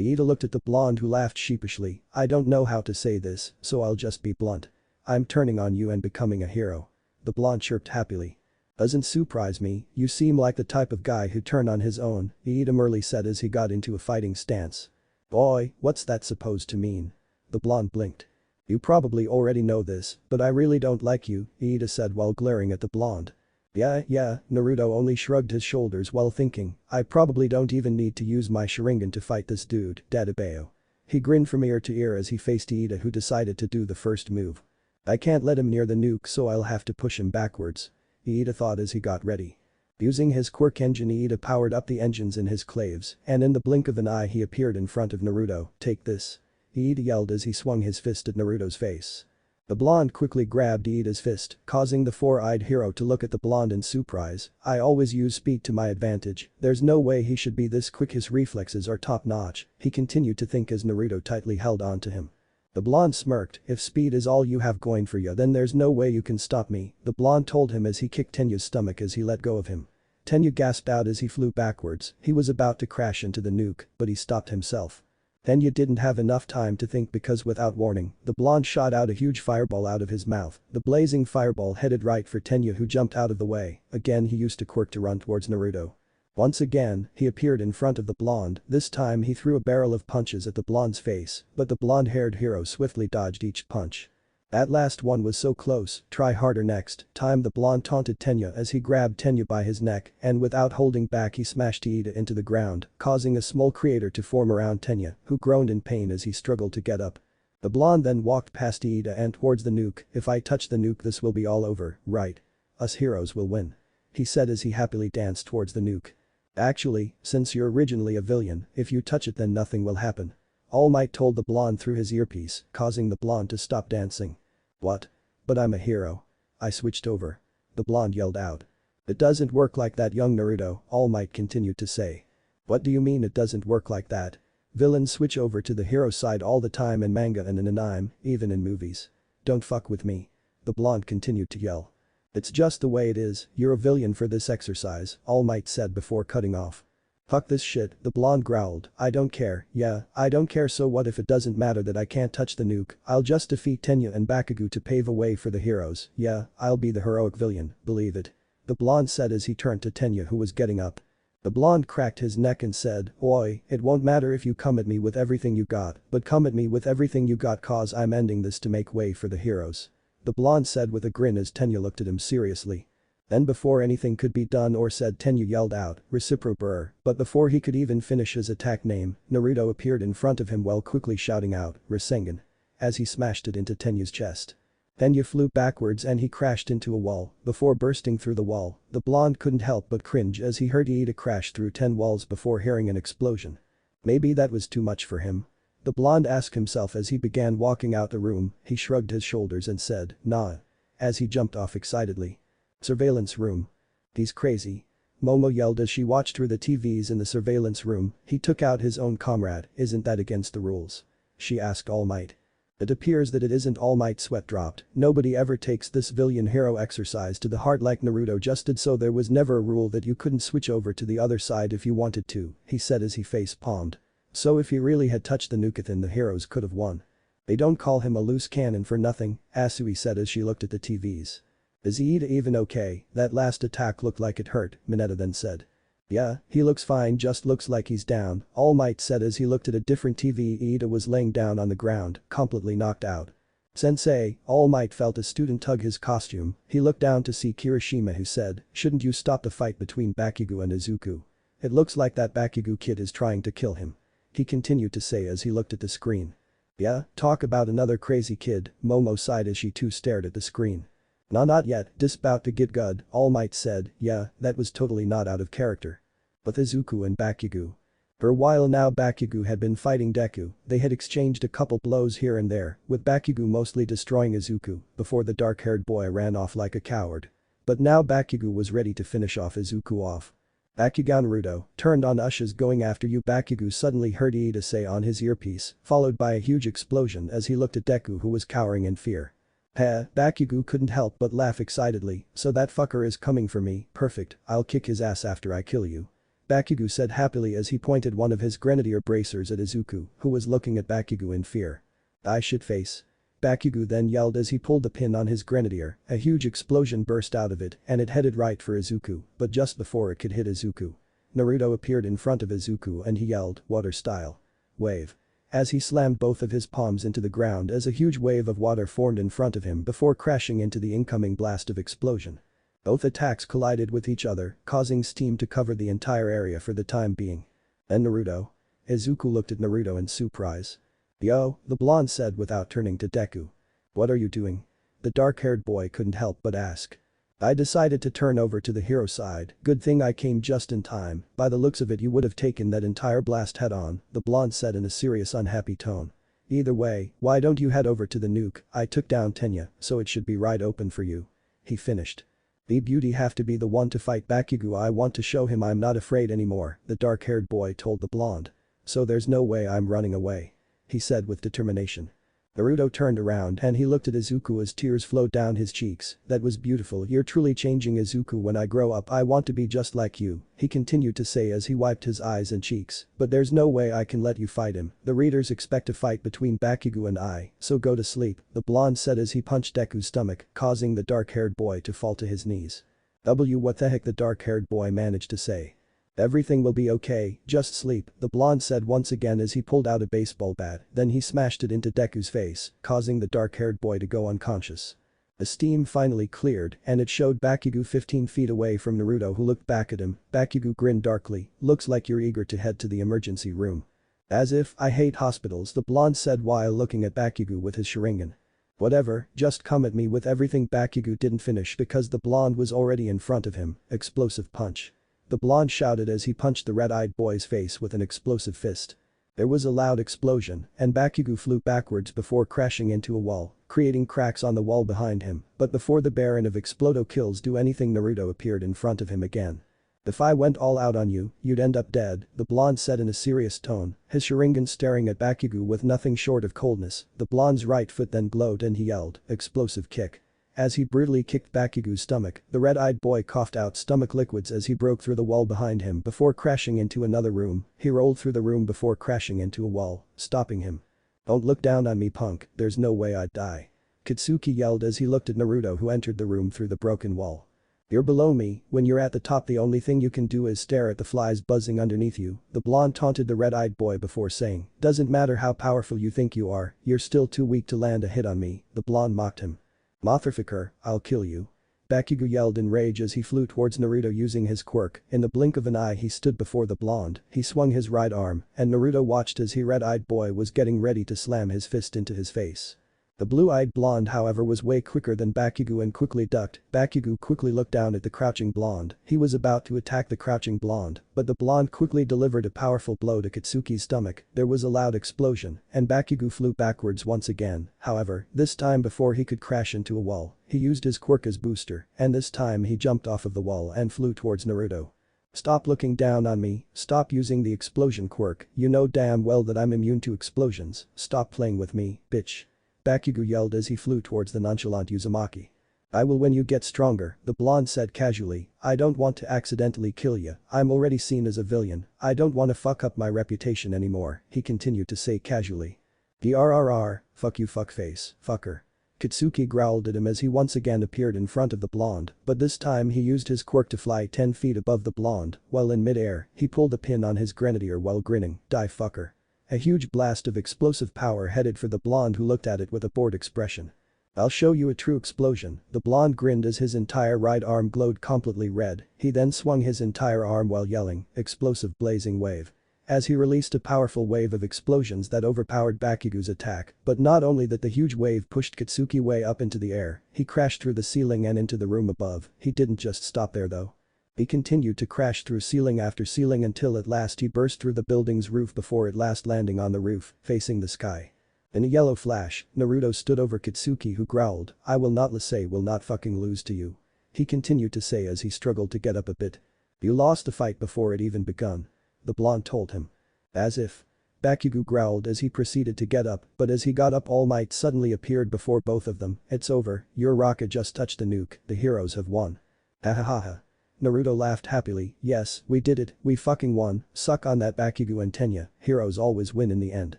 Speaker 1: Iida looked at the blonde who laughed sheepishly, I don't know how to say this, so I'll just be blunt. I'm turning on you and becoming a hero. The blonde chirped happily. Doesn't surprise me, you seem like the type of guy who turned on his own, Iida merely said as he got into a fighting stance. Boy, what's that supposed to mean? The blonde blinked. You probably already know this, but I really don't like you, Iida said while glaring at the blonde. Yeah, Naruto only shrugged his shoulders while thinking, I probably don't even need to use my sharingan to fight this dude, Dadabeo. He grinned from ear to ear as he faced Iida who decided to do the first move. I can't let him near the nuke so I'll have to push him backwards. Iida thought as he got ready. Using his quirk engine Iida powered up the engines in his claves, and in the blink of an eye he appeared in front of Naruto, take this. Iida yelled as he swung his fist at Naruto's face. The blonde quickly grabbed Iida's fist, causing the four-eyed hero to look at the blonde in surprise. I always use speed to my advantage, there's no way he should be this quick, his reflexes are top-notch, he continued to think as Naruto tightly held on to him. The blonde smirked, if speed is all you have going for you then there's no way you can stop me, the blonde told him as he kicked Tenya's stomach as he let go of him. Tenya gasped out as he flew backwards, he was about to crash into the nuke, but he stopped himself. Tenya didn't have enough time to think because without warning, the blonde shot out a huge fireball out of his mouth, the blazing fireball headed right for Tenya who jumped out of the way, again he used a quirk to run towards Naruto. Once again, he appeared in front of the blonde, this time he threw a barrel of punches at the blonde's face, but the blonde-haired hero swiftly dodged each punch. That last one was so close, try harder next time the blonde taunted Tenya as he grabbed Tenya by his neck and without holding back he smashed Iida into the ground, causing a small crater to form around Tenya, who groaned in pain as he struggled to get up. The blonde then walked past Iida and towards the nuke, if I touch the nuke this will be all over, right? Us heroes will win. He said as he happily danced towards the nuke. Actually, since you're originally a villain, if you touch it then nothing will happen. All Might told the blonde through his earpiece, causing the blonde to stop dancing. What? But I'm a hero. I switched over. The blonde yelled out. It doesn't work like that young Naruto, All Might continued to say. What do you mean it doesn't work like that? Villains switch over to the hero side all the time in manga and in anime, even in movies. Don't fuck with me. The blonde continued to yell. It's just the way it is, you're a villain for this exercise, All Might said before cutting off. Fuck this shit, the blonde growled, I don't care, yeah, I don't care so what if it doesn't matter that I can't touch the nuke, I'll just defeat Tenya and Bakugo to pave a way for the heroes, yeah, I'll be the heroic villain, believe it. The blonde said as he turned to Tenya who was getting up. The blonde cracked his neck and said, Oi, it won't matter if you come at me with everything you got, but come at me with everything you got cause I'm ending this to make way for the heroes. The blonde said with a grin as Tenya looked at him seriously. Then before anything could be done or said Tenya yelled out, Reciprobrr, but before he could even finish his attack name, Naruto appeared in front of him while quickly shouting out, Rasengan. As he smashed it into Tenya's chest. Tenya flew backwards and he crashed into a wall, before bursting through the wall, the blonde couldn't help but cringe as he heard Iida crash through 10 walls before hearing an explosion. Maybe that was too much for him. The blonde asked himself as he began walking out the room, he shrugged his shoulders and said, nah. As he jumped off excitedly. Surveillance room. He's crazy. Momo yelled as she watched through the TVs in the surveillance room, he took out his own comrade, isn't that against the rules? She asked All Might. It appears that it isn't. All Might sweat dropped, nobody ever takes this villain hero exercise to the heart like Naruto just did so there was never a rule that you couldn't switch over to the other side if you wanted to, he said as he face palmed. So if he really had touched the nuke then the heroes could have won. They don't call him a loose cannon for nothing, Asui said as she looked at the TVs. Is Iida even okay? That last attack looked like it hurt, Mineta then said. Yeah, he looks fine just looks like he's down, All Might said as he looked at a different TV. Iida was laying down on the ground, completely knocked out. Sensei, All Might felt a student tug his costume, he looked down to see Kirishima who said, shouldn't you stop the fight between Bakugo and Izuku? It looks like that Bakugo kid is trying to kill him. He continued to say as he looked at the screen. Yeah, talk about another crazy kid, Momo sighed as she too stared at the screen. Nah not yet, this bout to get good, All Might said, yeah, that was totally not out of character. But Izuku and Bakugo. For a while now Bakugo had been fighting Deku, they had exchanged a couple blows here and there, with Bakugo mostly destroying Izuku, before the dark-haired boy ran off like a coward. But now Bakugo was ready to finish off Izuku off. Bakugan Naruto, turned on Usha's going after you Bakugo suddenly heard Iida say on his earpiece, followed by a huge explosion as he looked at Deku who was cowering in fear. Heh, Bakugo couldn't help but laugh excitedly, so that fucker is coming for me, perfect, I'll kick his ass after I kill you. Bakugo said happily as he pointed one of his grenadier bracers at Izuku, who was looking at Bakugo in fear. I shit face. Bakugo then yelled as he pulled the pin on his grenadier, a huge explosion burst out of it and it headed right for Izuku, but just before it could hit Izuku, Naruto appeared in front of Izuku and he yelled, "Water style. Wave." As he slammed both of his palms into the ground as a huge wave of water formed in front of him before crashing into the incoming blast of explosion. Both attacks collided with each other, causing steam to cover the entire area for the time being. Then Naruto. Izuku looked at Naruto in surprise. "Yo," the blonde said without turning to Deku. "What are you doing?" The dark-haired boy couldn't help but ask. "I decided to turn over to the hero side, good thing I came just in time, by the looks of it you would have taken that entire blast head on," the blonde said in a serious unhappy tone. "Either way, why don't you head over to the nuke, I took down Tenya, so it should be right open for you." He finished. "The beauty have to be the one to fight Bakugo, I want to show him I'm not afraid anymore," the dark-haired boy told the blonde. "So there's no way I'm running away," he said with determination. Naruto turned around and he looked at Izuku as tears flowed down his cheeks. "That was beautiful, you're truly changing Izuku, when I grow up I want to be just like you," he continued to say as he wiped his eyes and cheeks, "but there's no way I can let you fight him, the readers expect a fight between Bakugo and I, so go to sleep," the blonde said as he punched Deku's stomach, causing the dark-haired boy to fall to his knees. What the heck, the dark-haired boy managed to say. "Everything will be okay, just sleep," the blonde said once again as he pulled out a baseball bat, then he smashed it into Deku's face, causing the dark-haired boy to go unconscious. The steam finally cleared and it showed Bakugo 15 feet away from Naruto who looked back at him. Bakugo grinned darkly, "Looks like you're eager to head to the emergency room." "As if I hate hospitals," the blonde said while looking at Bakugo with his sharingan. "Whatever, just come at me with everything." Bakugo didn't finish because the blonde was already in front of him, explosive punch. The blonde shouted as he punched the red-eyed boy's face with an explosive fist. There was a loud explosion and Bakugo flew backwards before crashing into a wall, creating cracks on the wall behind him, but before the Baron of Explodo kills do anything Naruto appeared in front of him again. "If I went all out on you, you'd end up dead," the blonde said in a serious tone, his sharingan staring at Bakugo with nothing short of coldness. The blonde's right foot then glowed and he yelled, "Explosive kick." As he brutally kicked Bakugo's stomach, the red-eyed boy coughed out stomach liquids as he broke through the wall behind him before crashing into another room. He rolled through the room before crashing into a wall, stopping him. "Don't look down on me, punk, there's no way I'd die," Katsuki yelled as he looked at Naruto who entered the room through the broken wall. "You're below me, when you're at the top the only thing you can do is stare at the flies buzzing underneath you," the blonde taunted the red-eyed boy before saying, "Doesn't matter how powerful you think you are, you're still too weak to land a hit on me," the blonde mocked him. "Motherfucker, I'll kill you." Bakugo yelled in rage as he flew towards Naruto using his quirk. In the blink of an eye he stood before the blonde, he swung his right arm, and Naruto watched as the red-eyed boy was getting ready to slam his fist into his face. The blue-eyed blonde however was way quicker than Bakugo and quickly ducked. Bakugo quickly looked down at the crouching blonde, he was about to attack the crouching blonde, but the blonde quickly delivered a powerful blow to Katsuki's stomach. There was a loud explosion, and Bakugo flew backwards once again, however, this time before he could crash into a wall, he used his quirk as booster, and this time he jumped off of the wall and flew towards Naruto. "Stop looking down on me, stop using the explosion quirk, you know damn well that I'm immune to explosions, stop playing with me, bitch." Bakugo yelled as he flew towards the nonchalant Uzumaki. "I will when you get stronger," the blonde said casually, "I don't want to accidentally kill you, I'm already seen as a villain, I don't want to fuck up my reputation anymore," he continued to say casually. "BRRR, fuck you fuckface, fucker." Katsuki growled at him as he once again appeared in front of the blonde, but this time he used his quirk to fly 10 feet above the blonde, while in mid-air, he pulled the pin on his grenadier while grinning, "Die fucker." A huge blast of explosive power headed for the blonde who looked at it with a bored expression. "I'll show you a true explosion," the blonde grinned as his entire right arm glowed completely red, he then swung his entire arm while yelling, "Explosive blazing wave." As he released a powerful wave of explosions that overpowered Bakugo's attack, but not only that the huge wave pushed Katsuki way up into the air, he crashed through the ceiling and into the room above. He didn't just stop there though. He continued to crash through ceiling after ceiling until at last he burst through the building's roof before at last landing on the roof, facing the sky. In a yellow flash, Naruto stood over Katsuki who growled, "I will not fucking lose to you." He continued to say as he struggled to get up a bit. "You lost the fight before it even begun," the blonde told him. "As if." Bakugo growled as he proceeded to get up, but as he got up All Might suddenly appeared before both of them. "It's over, your rocket just touched the nuke, the heroes have won." "Ha. Naruto laughed happily, "Yes, we did it, we fucking won, suck on that Bakugo and Tenya, heroes always win in the end."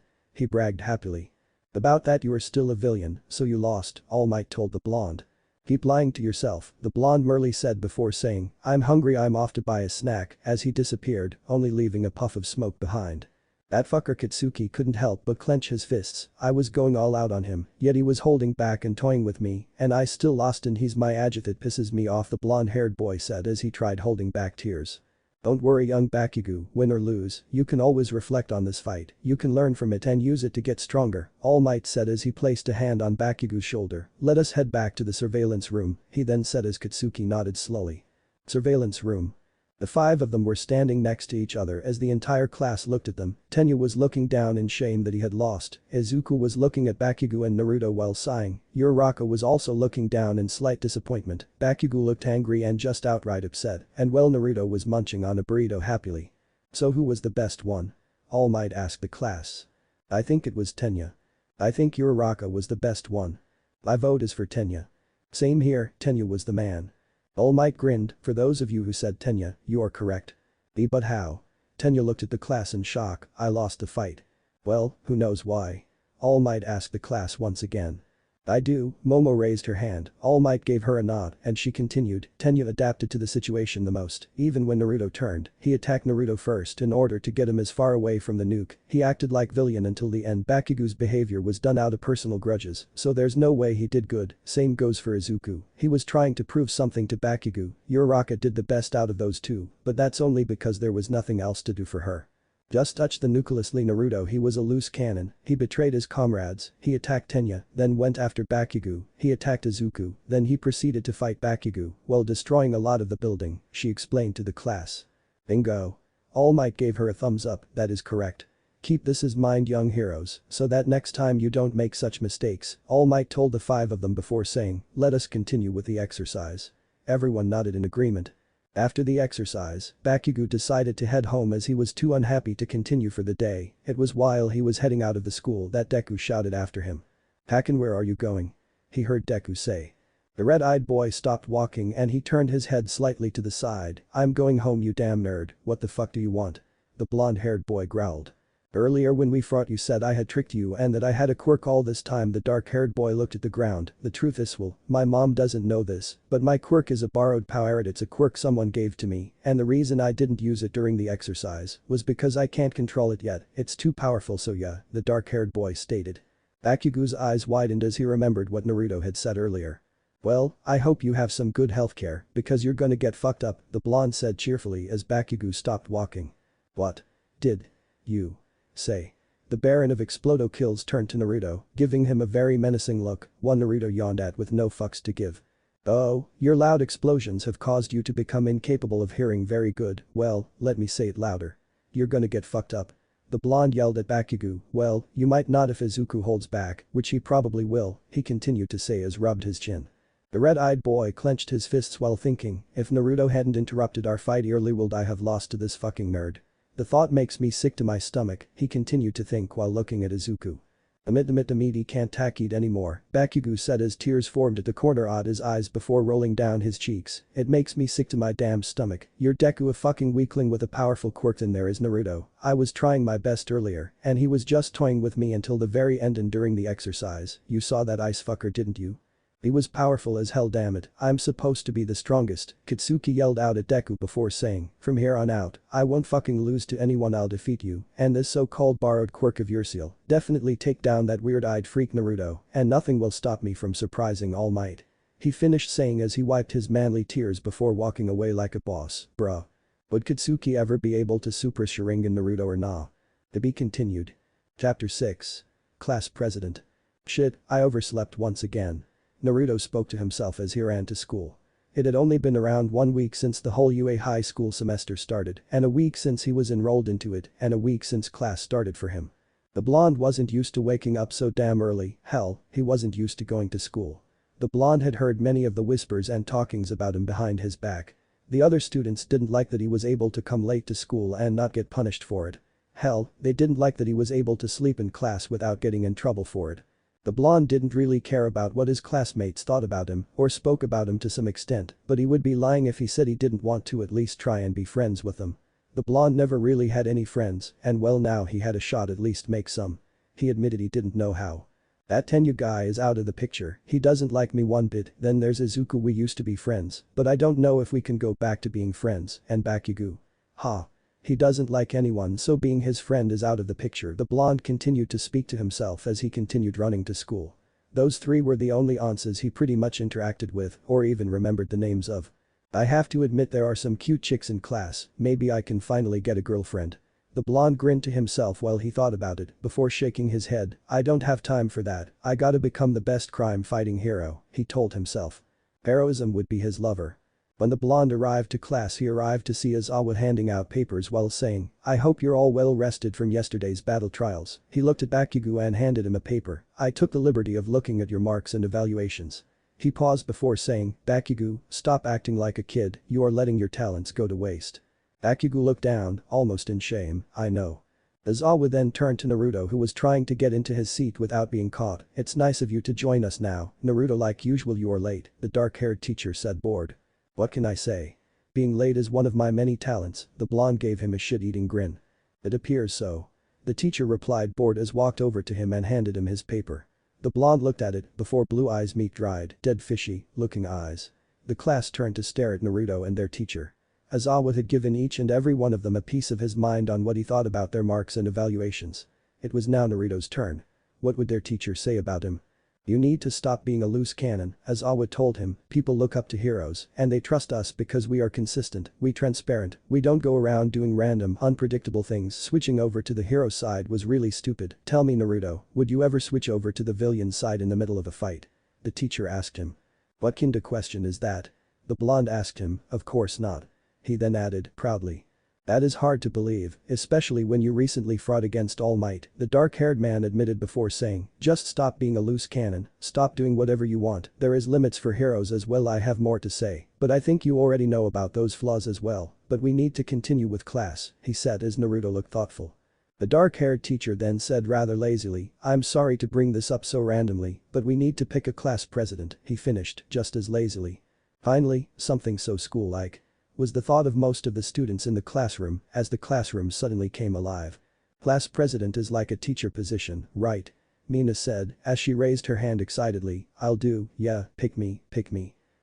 Speaker 1: He bragged happily. About that, you are still a villain, so you lost, All Might told the blonde. Keep lying to yourself, the blonde merely said before saying, I'm hungry, I'm off to buy a snack, as he disappeared, only leaving a puff of smoke behind. That fucker Katsuki couldn't help but clench his fists. I was going all out on him, yet he was holding back and toying with me, and I still lost, and he's my adjective, pisses me off, the blonde-haired boy said as he tried holding back tears. Don't worry, young Bakugo, win or lose, you can always reflect on this fight, you can learn from it and use it to get stronger, All Might said as he placed a hand on Bakugo's shoulder. Let us head back to the surveillance room, he then said as Katsuki nodded slowly. Surveillance room. The five of them were standing next to each other as the entire class looked at them. Tenya was looking down in shame that he had lost. Izuku was looking at Bakugo and Naruto while sighing. Uraraka was also looking down in slight disappointment. Bakugo looked angry and just outright upset, and well, Naruto was munching on a burrito happily. So who was the best one? All Might asked the class. I think it was Tenya. I think Uraraka was the best one. My vote is for Tenya. Same here, Tenya was the man. All Might grinned. For those of you who said Tenya, you are correct. But how? Tenya looked at the class in shock. I lost the fight. Well, who knows why? All Might asked the class once again. I do, Momo raised her hand. All Might gave her a nod and she continued. Tenya adapted to the situation the most. Even when Naruto turned, he attacked Naruto first in order to get him as far away from the nuke. He acted like villain until the end. Bakugo's behavior was done out of personal grudges, so there's no way he did good. Same goes for Izuku. He was trying to prove something to Bakugo. Uraraka did the best out of those two, but that's only because there was nothing else to do for her. Just touched the nucleusly Naruto, he was a loose cannon, he betrayed his comrades, he attacked Tenya, then went after Bakugo, he attacked Izuku, then he proceeded to fight Bakugo, while destroying a lot of the building, she explained to the class. Bingo. All Might gave her a thumbs up, that is correct. Keep this in mind, young heroes, so that next time you don't make such mistakes, All Might told the five of them before saying, let us continue with the exercise. Everyone nodded in agreement. After the exercise, Bakugo decided to head home as he was too unhappy to continue for the day. It was while he was heading out of the school that Deku shouted after him. Haken, where are you going? He heard Deku say. The red-eyed boy stopped walking and he turned his head slightly to the side. I'm going home, you damn nerd, what the fuck do you want? The blonde-haired boy growled. Earlier when we fought you said I had tricked you and that I had a quirk all this time. The dark-haired boy looked at the ground. The truth is, well, my mom doesn't know this, but my quirk is a borrowed power. It's a quirk someone gave to me, and the reason I didn't use it during the exercise was because I can't control it yet. It's too powerful, so yeah, the dark-haired boy stated. Bakugo's eyes widened as he remembered what Naruto had said earlier. Well, I hope you have some good healthcare, because you're gonna get fucked up, the blonde said cheerfully as Bakugo stopped walking. What did you say? The Baron of Explodo Kills turned to Naruto, giving him a very menacing look, one Naruto yawned at with no fucks to give. Oh, your loud explosions have caused you to become incapable of hearing. Very good, well, let me say it louder. You're gonna get fucked up. The blonde yelled at Bakugo. Well, you might not if Izuku holds back, which he probably will, he continued to say as rubbed his chin. The red-eyed boy clenched his fists while thinking, if Naruto hadn't interrupted our fight early, would I have lost to this fucking nerd? The thought makes me sick to my stomach, he continued to think while looking at Izuku. He can't take it anymore, Bakugo said as tears formed at the corner of his eyes before rolling down his cheeks. It makes me sick to my damn stomach. You're Deku, a fucking weakling with a powerful quirk, and there is Naruto. I was trying my best earlier, and he was just toying with me until the very end and during the exercise. You saw that ice fucker, didn't you? He was powerful as hell, damn it. I'm supposed to be the strongest, Katsuki yelled out at Deku before saying, from here on out, I won't fucking lose to anyone, I'll defeat you, and this so-called borrowed quirk of yours will definitely take down that weird-eyed freak Naruto, and nothing will stop me from surprising All Might. He finished saying as he wiped his manly tears before walking away like a boss. Bruh. Would Katsuki ever be able to super sharingan Naruto or nah? To be continued. Chapter 6. Class President. Shit, I overslept once again. Naruto spoke to himself as he ran to school. It had only been around 1 week since the whole UA high school semester started, and a week since he was enrolled into it, and a week since class started for him. The blonde wasn't used to waking up so damn early, hell, he wasn't used to going to school. The blonde had heard many of the whispers and talkings about him behind his back. The other students didn't like that he was able to come late to school and not get punished for it. Hell, they didn't like that he was able to sleep in class without getting in trouble for it. The blonde didn't really care about what his classmates thought about him or spoke about him to some extent, but he would be lying if he said he didn't want to at least try and be friends with them. The blonde never really had any friends, and well, now he had a shot at least make some. He admitted he didn't know how. That Tenya guy is out of the picture, he doesn't like me one bit. Then there's Izuku, we used to be friends, but I don't know if we can go back to being friends, and Bakugo. Ha. He doesn't like anyone, so being his friend is out of the picture. The blonde continued to speak to himself as he continued running to school. Those three were the only aunts he pretty much interacted with or even remembered the names of. I have to admit there are some cute chicks in class, maybe I can finally get a girlfriend. The blonde grinned to himself while he thought about it before shaking his head. I don't have time for that, I gotta become the best crime-fighting hero, he told himself. Heroism would be his lover. When the blonde arrived to class, he arrived to see Aizawa handing out papers while saying, "I hope you're all well rested from yesterday's battle trials." He looked at Bakugo and handed him a paper. "I took the liberty of looking at your marks and evaluations." He paused before saying, "Bakugo, stop acting like a kid, you are letting your talents go to waste." Bakugo looked down, almost in shame. "I know." Aizawa then turned to Naruto, who was trying to get into his seat without being caught. "It's nice of you to join us now, Naruto. Like usual you are late," the dark-haired teacher said, bored. "What can I say? Being late is one of my many talents." The blonde gave him a shit-eating grin. "It appears so." The teacher replied, bored, as walked over to him and handed him his paper. The blonde looked at it before blue eyes meet dried, dead fishy looking eyes. The class turned to stare at Naruto and their teacher. Aizawa had given each and every one of them a piece of his mind on what he thought about their marks and evaluations. It was now Naruto's turn. What would their teacher say about him? "You need to stop being a loose cannon," Aizawa told him. "People look up to heroes and they trust us because we are consistent, we transparent, we don't go around doing random, unpredictable things." Switching over to the hero side was really stupid. "Tell me, Naruto, would you ever switch over to the villain side in the middle of a fight?" The teacher asked him. "What kind of question is that?" The blonde asked him. "Of course not." He then added, proudly, "That is hard to believe, especially when you recently fought against All Might." The dark-haired man admitted before saying, "Just stop being a loose cannon, stop doing whatever you want, there is limits for heroes as well. I have more to say, but I think you already know about those flaws as well, but we need to continue with class," he said as Naruto looked thoughtful. The dark-haired teacher then said rather lazily, "I'm sorry to bring this up so randomly, but we need to pick a class president," he finished just as lazily. Finally, something so school-like, was the thought of most of the students in the classroom as the classroom suddenly came alive. "Class president is like a teacher position, right?" Mina said as she raised her hand excitedly. "I'll do, yeah, pick me,"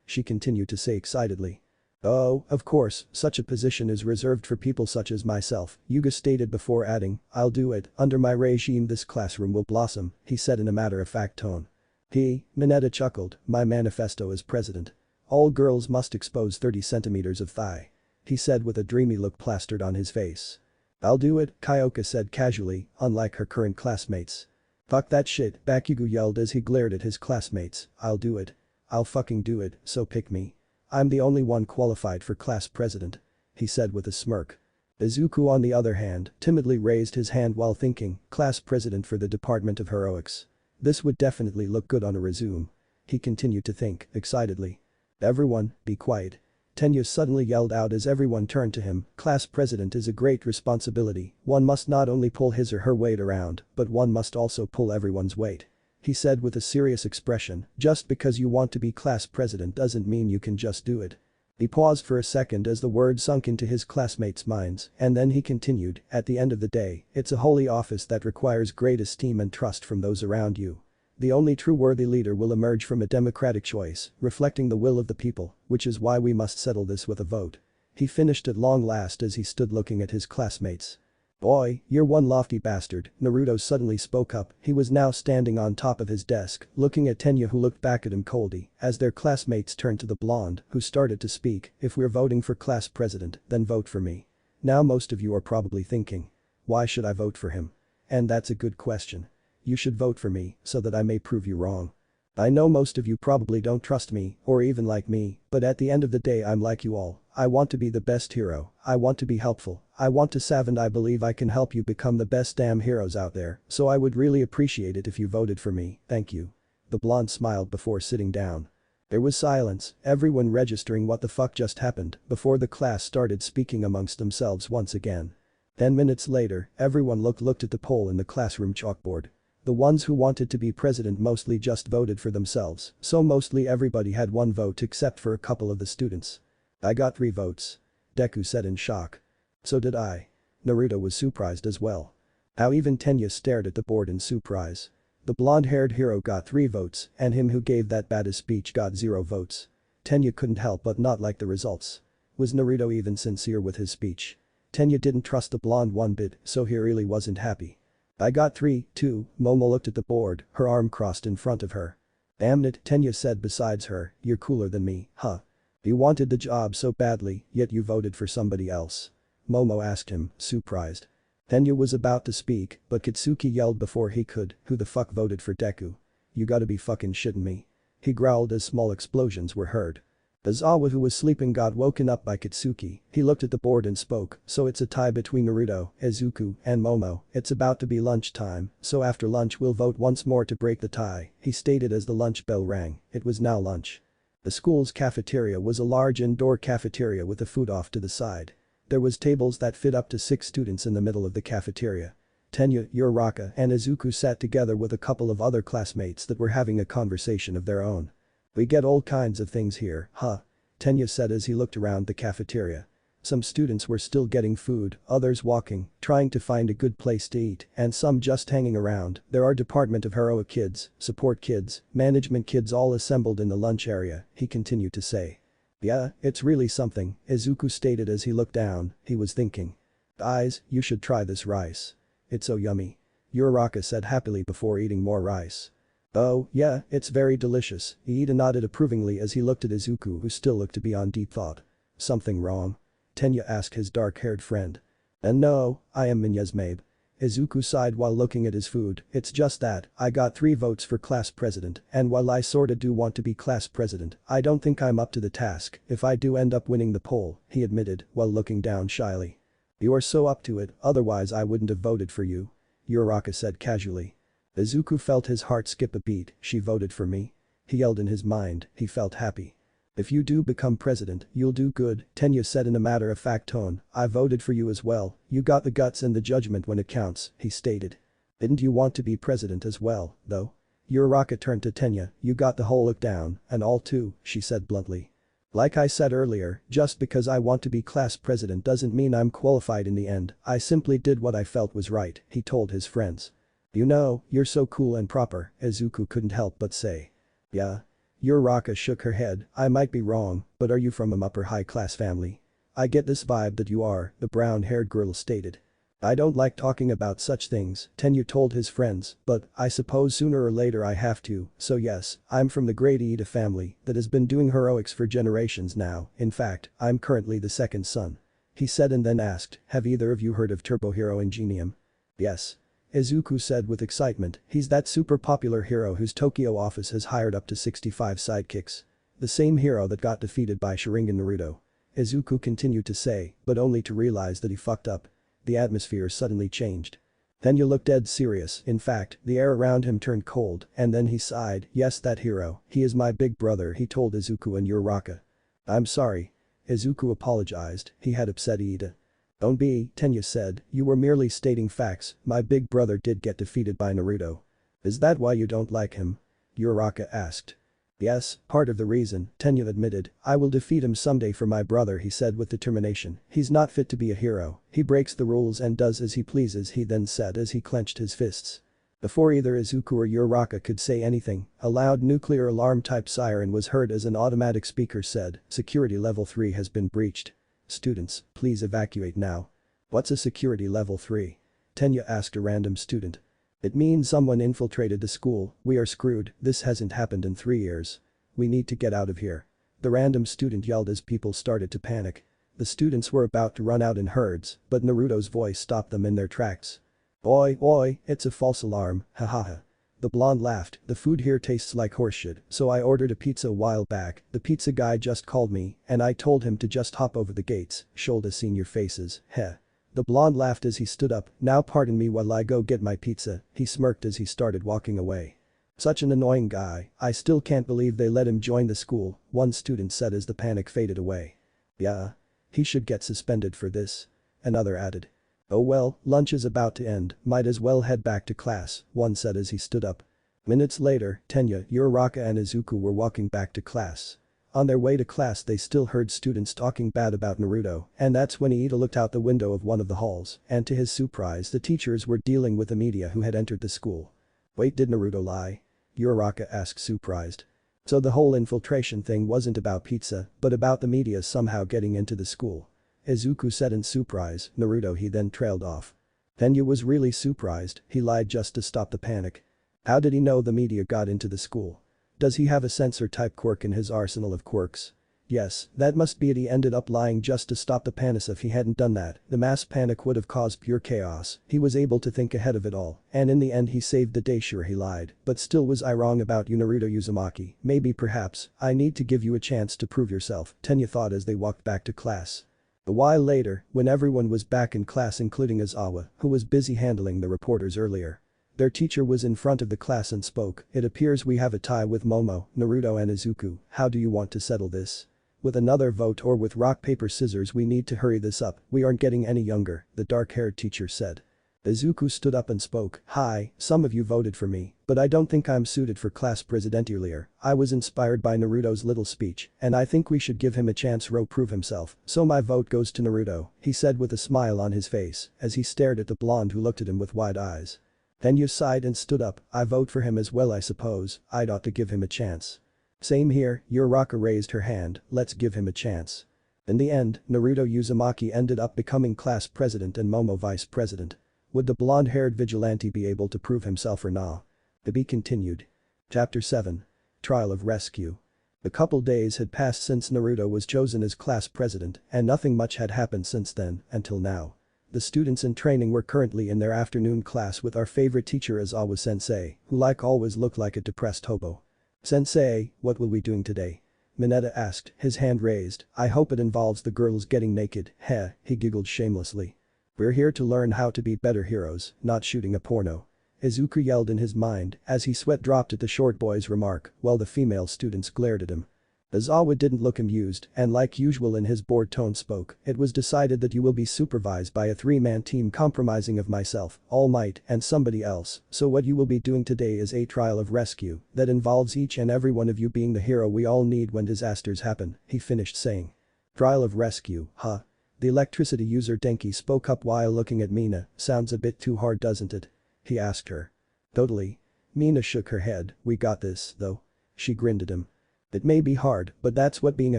Speaker 1: she continued to say excitedly. "Oh, of course, such a position is reserved for people such as myself," Yuga stated before adding, "I'll do it, under my regime this classroom will blossom," he said in a matter-of-fact tone. Mineta chuckled, "My manifesto as president. All girls must expose 30 centimeters of thigh," he said with a dreamy look plastered on his face. "I'll do it," Kyoka said casually, unlike her current classmates. "Fuck that shit," Bakugo yelled as he glared at his classmates. "I'll do it. I'll fucking do it, so pick me. I'm the only one qualified for class president," he said with a smirk. Izuku on the other hand, timidly raised his hand while thinking, class president for the Department of Heroics. This would definitely look good on a resume. He continued to think, excitedly. "Everyone, be quiet." Tenya suddenly yelled out as everyone turned to him. "Class president is a great responsibility, one must not only pull his or her weight around, but one must also pull everyone's weight," he said with a serious expression. "Just because you want to be class president doesn't mean you can just do it." He paused for a second as the word sunk into his classmates' minds and then he continued, "At the end of the day, it's a holy office that requires great esteem and trust from those around you. The only true worthy leader will emerge from a democratic choice, reflecting the will of the people, which is why we must settle this with a vote." He finished at long last as he stood looking at his classmates. "Boy, you're one lofty bastard," Naruto suddenly spoke up. He was now standing on top of his desk, looking at Tenya, who looked back at him coldly as their classmates turned to the blonde, who started to speak. "If we're voting for class president, then vote for me." Now most of you are probably thinking, why should I vote for him? And that's a good question. You should vote for me so that I may prove you wrong. I know most of you probably don't trust me or even like me, but at the end of the day I'm like you all. I want to be the best hero, I want to be helpful, I want to serve, and I believe I can help you become the best damn heroes out there, so I would really appreciate it if you voted for me, thank you." The blonde smiled before sitting down. There was silence, everyone registering what the fuck just happened before the class started speaking amongst themselves once again. 10 minutes later, everyone looked at the poll in the classroom chalkboard. The ones who wanted to be president mostly just voted for themselves, so mostly everybody had one vote except for a couple of the students. "I got 3 votes. Deku said in shock. "So did I." Naruto was surprised as well. How even Tenya stared at the board in surprise. The blonde-haired hero got 3 votes and him who gave that baddest speech got 0 votes. Tenya couldn't help but not like the results. Was Naruto even sincere with his speech? Tenya didn't trust the blonde one bit, so he really wasn't happy. I got 3, 2, Momo looked at the board, her arm crossed in front of her. Damn it, Tenya said besides her, you're cooler than me, huh? You wanted the job so badly, yet you voted for somebody else. Momo asked him, surprised. Tenya was about to speak, but Kitsuki yelled before he could, who the fuck voted for Deku? You gotta be fucking shitting me. He growled as small explosions were heard. Ozawa, who was sleeping, got woken up by Kitsuki. He looked at the board and spoke, so it's a tie between Naruto, Izuku, and Momo. It's about to be lunchtime, so after lunch we'll vote once more to break the tie, he stated as the lunch bell rang. It was now lunch. The school's cafeteria was a large indoor cafeteria with the food off to the side. There was tables that fit up to 6 students in the middle of the cafeteria. Tenya, Uraraka, and Izuku sat together with a couple of other classmates that were having a conversation of their own. We get all kinds of things here, huh? Tenya said as he looked around the cafeteria. Some students were still getting food, others walking, trying to find a good place to eat, and some just hanging around. There are Department of Heroic kids, support kids, management kids all assembled in the lunch area, he continued to say. Yeah, it's really something, Izuku stated as he looked down. He was thinking. Guys, you should try this rice. It's so yummy. Uraraka said happily before eating more rice. Oh, yeah, it's very delicious, Iida nodded approvingly as he looked at Izuku, who still looked to be on deep thought. Something wrong? Tenya asked his dark-haired friend. And no, I am Minyasmabe. Izuku sighed while looking at his food. It's just that, I got 3 votes for class president, and while I sorta do want to be class president, I don't think I'm up to the task if I do end up winning the poll, he admitted while looking down shyly. You are so up to it, otherwise I wouldn't have voted for you. Uraraka said casually. Izuku felt his heart skip a beat. She voted for me? He yelled in his mind, he felt happy. If you do become president, you'll do good, Tenya said in a matter-of-fact tone. I voted for you as well, you got the guts and the judgment when it counts, he stated. Didn't you want to be president as well, though? Uraraka turned to Tenya, you got the whole look down, and all too, she said bluntly. Like I said earlier, just because I want to be class president doesn't mean I'm qualified in the end, I simply did what I felt was right, he told his friends. You know, you're so cool and proper, Izuku couldn't help but say. Yeah? Uraraka shook her head, I might be wrong, but are you from an upper high-class family? I get this vibe that you are, the brown-haired girl stated. I don't like talking about such things, Tenya told his friends, but I suppose sooner or later I have to, so yes, I'm from the great Iida family that has been doing heroics for generations now, in fact, I'm currently the 2nd son. He said and then asked, have either of you heard of Turbo Hero Ingenium? Yes. Izuku said with excitement, he's that super popular hero whose Tokyo office has hired up to 65 sidekicks. The same hero that got defeated by Sharingan Naruto. Izuku continued to say, but only to realize that he fucked up. The atmosphere suddenly changed. Tenya looked dead serious, in fact, the air around him turned cold, and then he sighed, yes that hero, he is my big brother, he told Izuku and Uraraka. I'm sorry. Izuku apologized, he had upset Iida. Don't be, Tenya said, you were merely stating facts, my big brother did get defeated by Naruto. Is that why you don't like him? Uraraka asked. Yes, part of the reason, Tenya admitted, I will defeat him someday for my brother, he said with determination, he's not fit to be a hero, he breaks the rules and does as he pleases, he then said as he clenched his fists. Before either Izuku or Uraraka could say anything, a loud nuclear alarm type siren was heard as an automatic speaker said, security level 3 has been breached. Students, please evacuate now. What's a security level 3? Tenya asked a random student. It means someone infiltrated the school, we are screwed, this hasn't happened in 3 years. We need to get out of here. The random student yelled as people started to panic. The students were about to run out in herds, but Naruto's voice stopped them in their tracks. Oi, oi, it's a false alarm, hahaha. The blonde laughed, the food here tastes like horseshit, so I ordered a pizza a while back, the pizza guy just called me, and I told him to just hop over the gates, shoulda seen your faces, heh. The blonde laughed as he stood up, now pardon me while I go get my pizza, he smirked as he started walking away. Such an annoying guy, I still can't believe they let him join the school, one student said as the panic faded away. Yeah. He should get suspended for this. Another added. Oh well, lunch is about to end, might as well head back to class, one said as he stood up. Minutes later, Tenya, Uraraka and Izuku were walking back to class. On their way to class they still heard students talking bad about Naruto, and that's when Iida looked out the window of one of the halls, and to his surprise the teachers were dealing with the media who had entered the school. Wait, did Naruto lie? Uraraka asked surprised. So the whole infiltration thing wasn't about pizza, but about the media somehow getting into the school. Izuku said in surprise. Naruto, he then trailed off. Then you was really surprised, he lied just to stop the panic. How did he know the media got into the school? Does he have a censor-type quirk in his arsenal of quirks? Yes, that must be it. He ended up lying just to stop the panic. If he hadn't done that, the mass panic would have caused pure chaos. He was able to think ahead of it all, and in the end he saved the day. Sure, he lied, but still, was I wrong about you, Naruto Uzumaki? Maybe, perhaps, I need to give you a chance to prove yourself, Tenya thought as they walked back to class. A while later, when everyone was back in class including Izawa, who was busy handling the reporters earlier. Their teacher was in front of the class and spoke. It appears we have a tie with Momo, Naruto and Izuku. How do you want to settle this? With another vote or with rock paper scissors? We need to hurry this up, we aren't getting any younger, the dark-haired teacher said. Izuku stood up and spoke. Hi, some of you voted for me, but I don't think I'm suited for class president. Earlier, I was inspired by Naruto's little speech, and I think we should give him a chance to prove himself, so my vote goes to Naruto, he said with a smile on his face, as he stared at the blonde who looked at him with wide eyes. Then you sighed and stood up. I vote for him as well. I suppose I'd ought to give him a chance. Same here, Uraraka raised her hand. Let's give him a chance. In the end, Naruto Uzumaki ended up becoming class president and Momo vice president. Would the blonde-haired vigilante be able to prove himself or not? To be continued. Chapter 7. Trial of Rescue. A couple days had passed since Naruto was chosen as class president, and nothing much had happened since then, until now. The students in training were currently in their afternoon class with our favorite teacher Izawa Sensei, who like always looked like a depressed hobo. Sensei, what will we doing today? Mineta asked, his hand raised. I hope it involves the girls getting naked. Heh, he giggled shamelessly. We're here to learn how to be better heroes, not shooting a porno. Izuku yelled in his mind as he sweat dropped at the short boy's remark while the female students glared at him. Izawa didn't look amused and like usual in his bored tone spoke. It was decided that you will be supervised by a 3-man team comprising of myself, All Might and somebody else, so what you will be doing today is a trial of rescue that involves each and every one of you being the hero we all need when disasters happen, he finished saying. Trial of rescue, huh? The electricity user Denki spoke up while looking at Mina. Sounds a bit too hard, doesn't it? He asked her. Totally. Mina shook her head. We got this, though. She grinned at him. It may be hard, but that's what being a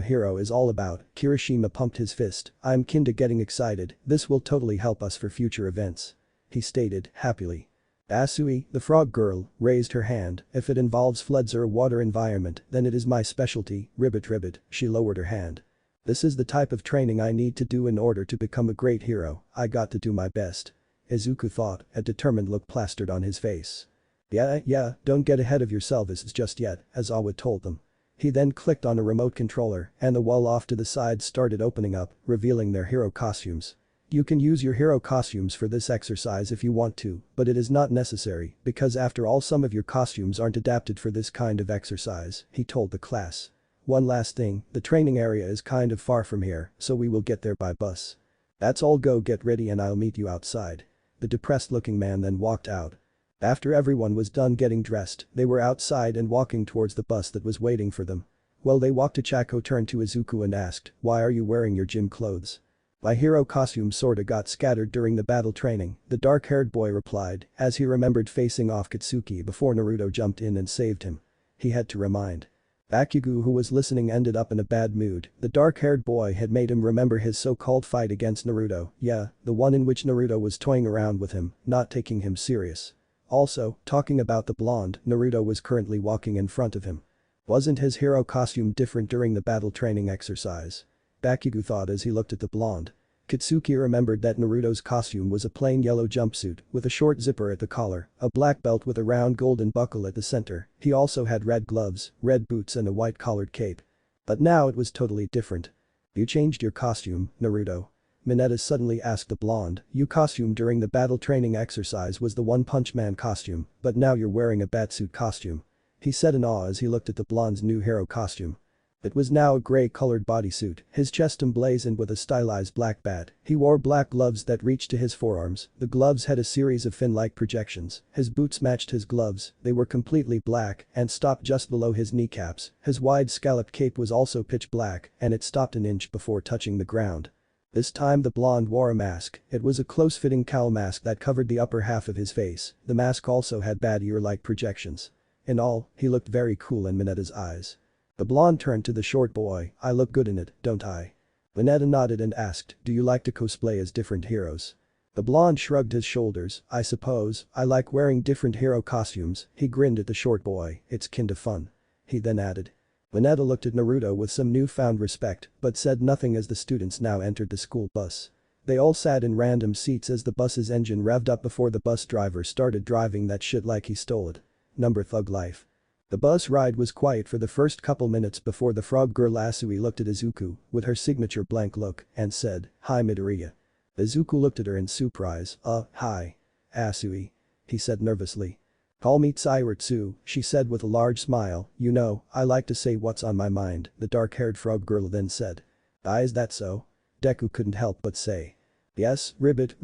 Speaker 1: hero is all about. Kirishima pumped his fist. I'm kinda getting excited, this will totally help us for future events. He stated, happily. Asui, the frog girl, raised her hand. If it involves floods or a water environment, then it is my specialty. Ribbit, she lowered her hand. This is the type of training I need to do in order to become a great hero. I got to do my best. Izuku thought, a determined look plastered on his face. Yeah, don't get ahead of yourself just yet, Izawa told them. He then clicked on a remote controller and the wall off to the side started opening up, revealing their hero costumes. You can use your hero costumes for this exercise if you want to, but it is not necessary because after all some of your costumes aren't adapted for this kind of exercise, he told the class. One last thing, the training area is kind of far from here, so we will get there by bus. That's all, go get ready and I'll meet you outside. The depressed-looking man then walked out. After everyone was done getting dressed, they were outside and walking towards the bus that was waiting for them. While they walked, Chako turned to Izuku and asked, why are you wearing your gym clothes? My hero costume sorta got scattered during the battle training, the dark-haired boy replied, as he remembered facing off Katsuki before Naruto jumped in and saved him. He had to remind. Bakugo, who was listening, ended up in a bad mood. The dark-haired boy had made him remember his so-called fight against Naruto, yeah, the one in which Naruto was toying around with him, not taking him serious. Also, talking about the blonde, Naruto was currently walking in front of him. Wasn't his hero costume different during the battle training exercise? Bakugo thought as he looked at the blonde. Katsuki remembered that Naruto's costume was a plain yellow jumpsuit with a short zipper at the collar, a black belt with a round golden buckle at the center. He also had red gloves, red boots and a white collared cape. But now it was totally different. You changed your costume, Naruto? Mineta suddenly asked the blonde. Your costume during the battle training exercise was the One Punch Man costume, but now you're wearing a batsuit costume. He said in awe as he looked at the blonde's new hero costume. It was now a gray-colored bodysuit, his chest emblazoned with a stylized black bat. He wore black gloves that reached to his forearms. The gloves had a series of fin-like projections. His boots matched his gloves, they were completely black and stopped just below his kneecaps. His wide scalloped cape was also pitch black and it stopped an inch before touching the ground. This time the blonde wore a mask. It was a close-fitting cowl mask that covered the upper half of his face. The mask also had bad ear-like projections. In all, he looked very cool in Minetta's eyes. The blonde turned to the short boy. "I look good in it, don't I?" Minetta nodded and asked, "Do you like to cosplay as different heroes?" The blonde shrugged his shoulders. "I suppose, I like wearing different hero costumes." He grinned at the short boy. "It's kinda fun." He then added. Minetta looked at Naruto with some newfound respect, but said nothing as the students now entered the school bus. They all sat in random seats as the bus's engine revved up before the bus driver started driving that shit like he stole it. Number thug life. The bus ride was quiet for the first couple minutes before the frog girl Asui looked at Izuku with her signature blank look and said, "Hi Midoriya." Izuku looked at her in surprise. Hi. Asui." He said nervously. "Call me Tsairatsu," she said with a large smile. "You know, I like to say what's on my mind," the dark-haired frog girl then said. Is that so?" Deku couldn't help but say. "Yes, Ribbit,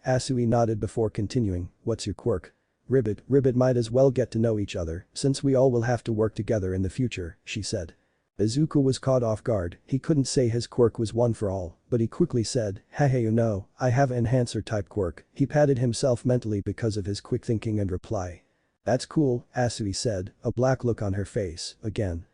Speaker 1: Asui nodded before continuing. "What's your quirk?" Ribbit might as well get to know each other, since we all will have to work together in the future," she said. Izuku was caught off guard. He couldn't say his quirk was one for all, but he quickly said, "Hey you know, I have an enhancer type quirk." He patted himself mentally because of his quick thinking and reply. "That's cool," Asui said, a black look on her face, again.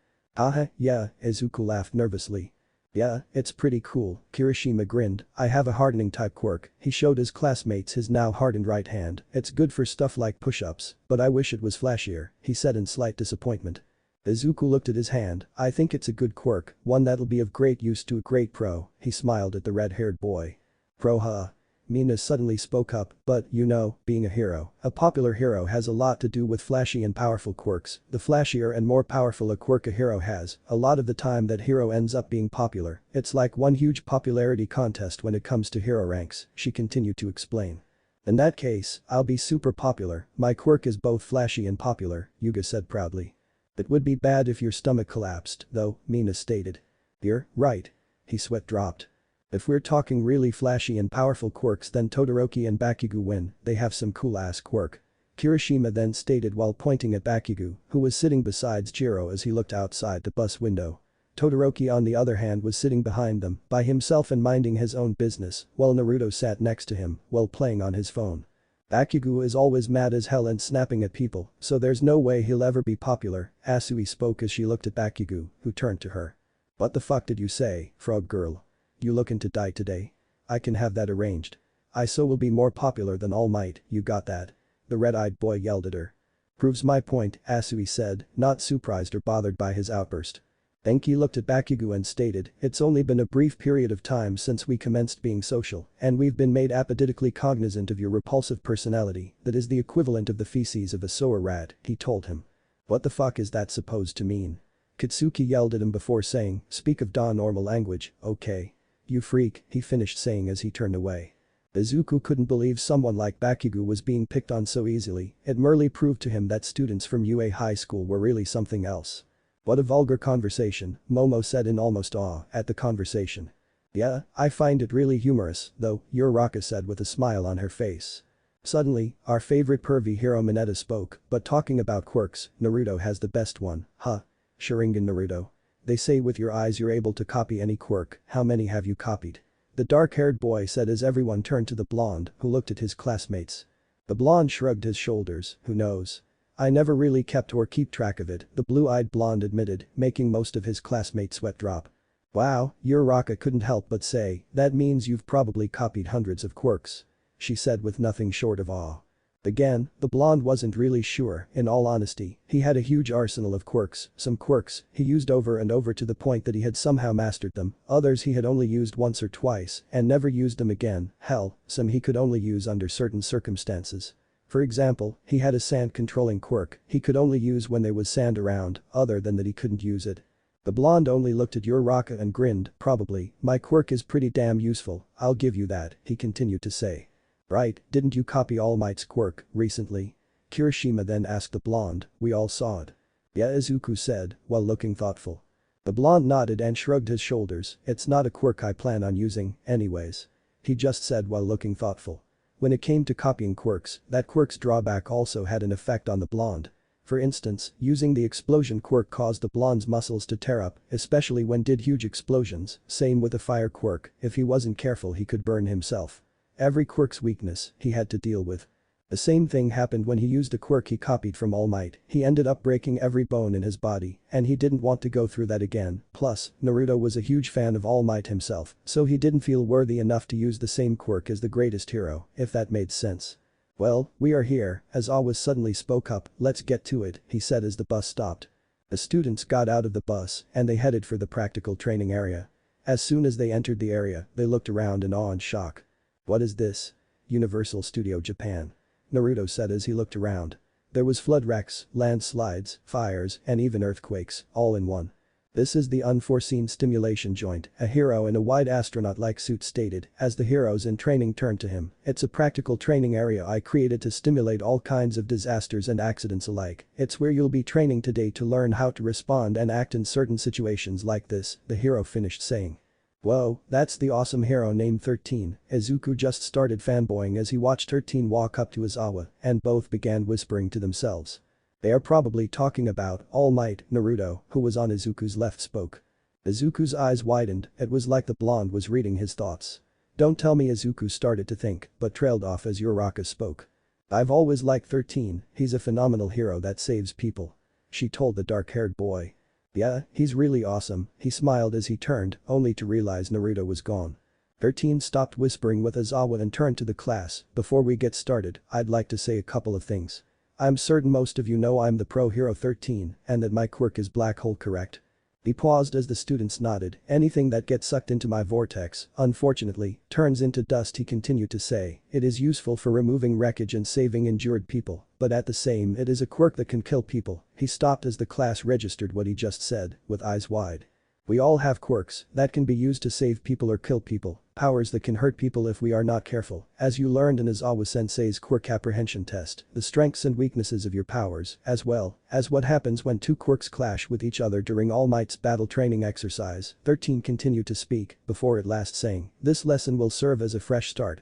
Speaker 1: Yeah," Izuku laughed nervously. "Yeah, it's pretty cool," Kirishima grinned. "I have a hardening type quirk." He showed his classmates his now hardened right hand. "It's good for stuff like push-ups, but I wish it was flashier," he said in slight disappointment. Izuku looked at his hand. "I think it's a good quirk, one that'll be of great use to a great pro." He smiled at the red-haired boy. "Pro huh?" Mina suddenly spoke up, "But, you know, being a hero, a popular hero has a lot to do with flashy and powerful quirks. The flashier and more powerful a quirk a hero has, a lot of the time that hero ends up being popular. It's like one huge popularity contest when it comes to hero ranks," she continued to explain. "In that case, I'll be super popular. My quirk is both flashy and popular," Yuga said proudly. "It would be bad if your stomach collapsed, though," Mina stated. "You're right." His sweat dropped. "If we're talking really flashy and powerful quirks then Todoroki and Bakugo win, they have some cool-ass quirk." Kirishima then stated while pointing at Bakugo, who was sitting beside Jiro as he looked outside the bus window. Todoroki on the other hand was sitting behind them, by himself and minding his own business, while Naruto sat next to him, while playing on his phone. "Bakugo is always mad as hell and snapping at people, so there's no way he'll ever be popular," Asui spoke as she looked at Bakugo, who turned to her. "What the fuck did you say, frog girl? You looking to die today? I can have that arranged. I so will be more popular than All Might, you got that?" The red-eyed boy yelled at her. "Proves my point," Asui said, not surprised or bothered by his outburst. Denki looked at Bakugo and stated, "It's only been a brief period of time since we commenced being social, and we've been made apodictically cognizant of your repulsive personality that is the equivalent of the feces of a sewer rat," he told him. "What the fuck is that supposed to mean?" Katsuki yelled at him before saying, "Speak of normal language, okay? You freak," he finished saying as he turned away. Izuku couldn't believe someone like Bakugo was being picked on so easily. It merely proved to him that students from UA High School were really something else. "What a vulgar conversation," Momo said in almost awe at the conversation. "Yeah, I find it really humorous, though," Uraraka said with a smile on her face. Suddenly, our favorite pervy hero Mineta spoke, "But talking about quirks, Naruto has the best one, huh? Sharingan Naruto. They say with your eyes you're able to copy any quirk, how many have you copied?" The dark-haired boy said as everyone turned to the blonde, who looked at his classmates. The blonde shrugged his shoulders, "Who knows? I never really kept or keep track of it," the blue-eyed blonde admitted, making most of his classmates' sweat drop. "Wow," Uraraka couldn't help but say, "that means you've probably copied hundreds of quirks," she said with nothing short of awe. Again, the blonde wasn't really sure, in all honesty. He had a huge arsenal of quirks, some quirks he used over and over to the point that he had somehow mastered them, others he had only used once or twice and never used them again, hell, some he could only use under certain circumstances. For example, he had a sand controlling quirk he could only use when there was sand around, other than that he couldn't use it. The blonde only looked at Uraraka and grinned, "Probably, my quirk is pretty damn useful, I'll give you that," he continued to say. "Right, didn't you copy All Might's quirk recently?" Kirishima then asked the blonde. "We all saw it." "Yeah," Izuku said, while looking thoughtful. The blonde nodded and shrugged his shoulders. "It's not a quirk I plan on using, anyways," he just said while looking thoughtful. When it came to copying quirks, that quirk's drawback also had an effect on the blonde. For instance, using the explosion quirk caused the blonde's muscles to tear up, especially when did huge explosions, same with the fire quirk, if he wasn't careful he could burn himself. Every quirk's weakness he had to deal with. The same thing happened when he used a quirk he copied from All Might, he ended up breaking every bone in his body, and he didn't want to go through that again, plus, Naruto was a huge fan of All Might himself, so he didn't feel worthy enough to use the same quirk as the greatest hero, if that made sense. "Well, we are here," Aizawa suddenly spoke up, "let's get to it," he said as the bus stopped. The students got out of the bus and they headed for the practical training area. As soon as they entered the area, they looked around in awe and shock. "What is this?" "Universal Studio Japan," Naruto said as he looked around. There was flood wrecks, landslides, fires, and even earthquakes, all in one. "This is the unforeseen stimulation joint," a hero in a white astronaut-like suit stated, as the heroes in training turned to him. "It's a practical training area I created to stimulate all kinds of disasters and accidents alike. It's where you'll be training today to learn how to respond and act in certain situations like this," the hero finished saying. "Whoa, that's the awesome hero named 13, Izuku just started fanboying as he watched 13 walk up to Aizawa, and both began whispering to themselves. "They are probably talking about All Might," Naruto, who was on Izuku's left, spoke. Izuku's eyes widened, it was like the blonde was reading his thoughts. "Don't tell me," Izuku started to think, but trailed off as Uraraka spoke. "I've always liked 13, he's a phenomenal hero that saves people," she told the dark-haired boy. "Yeah, he's really awesome," he smiled as he turned, only to realize Naruto was gone. 13 stopped whispering with Aizawa and turned to the class. "Before we get started, I'd like to say a couple of things. I'm certain most of you know I'm the pro hero 13 and that my quirk is black hole, correct?" He paused as the students nodded. "Anything that gets sucked into my vortex, unfortunately, turns into dust," he continued to say. "It is useful for removing wreckage and saving injured people, but at the same it is a quirk that can kill people." He stopped as the class registered what he just said, with eyes wide. "We all have quirks that can be used to save people or kill people, powers that can hurt people if we are not careful, as you learned in Aizawa-sensei's quirk apprehension test, the strengths and weaknesses of your powers, as well as what happens when two quirks clash with each other during All Might's battle training exercise." 13 continued to speak, before at last saying, "This lesson will serve as a fresh start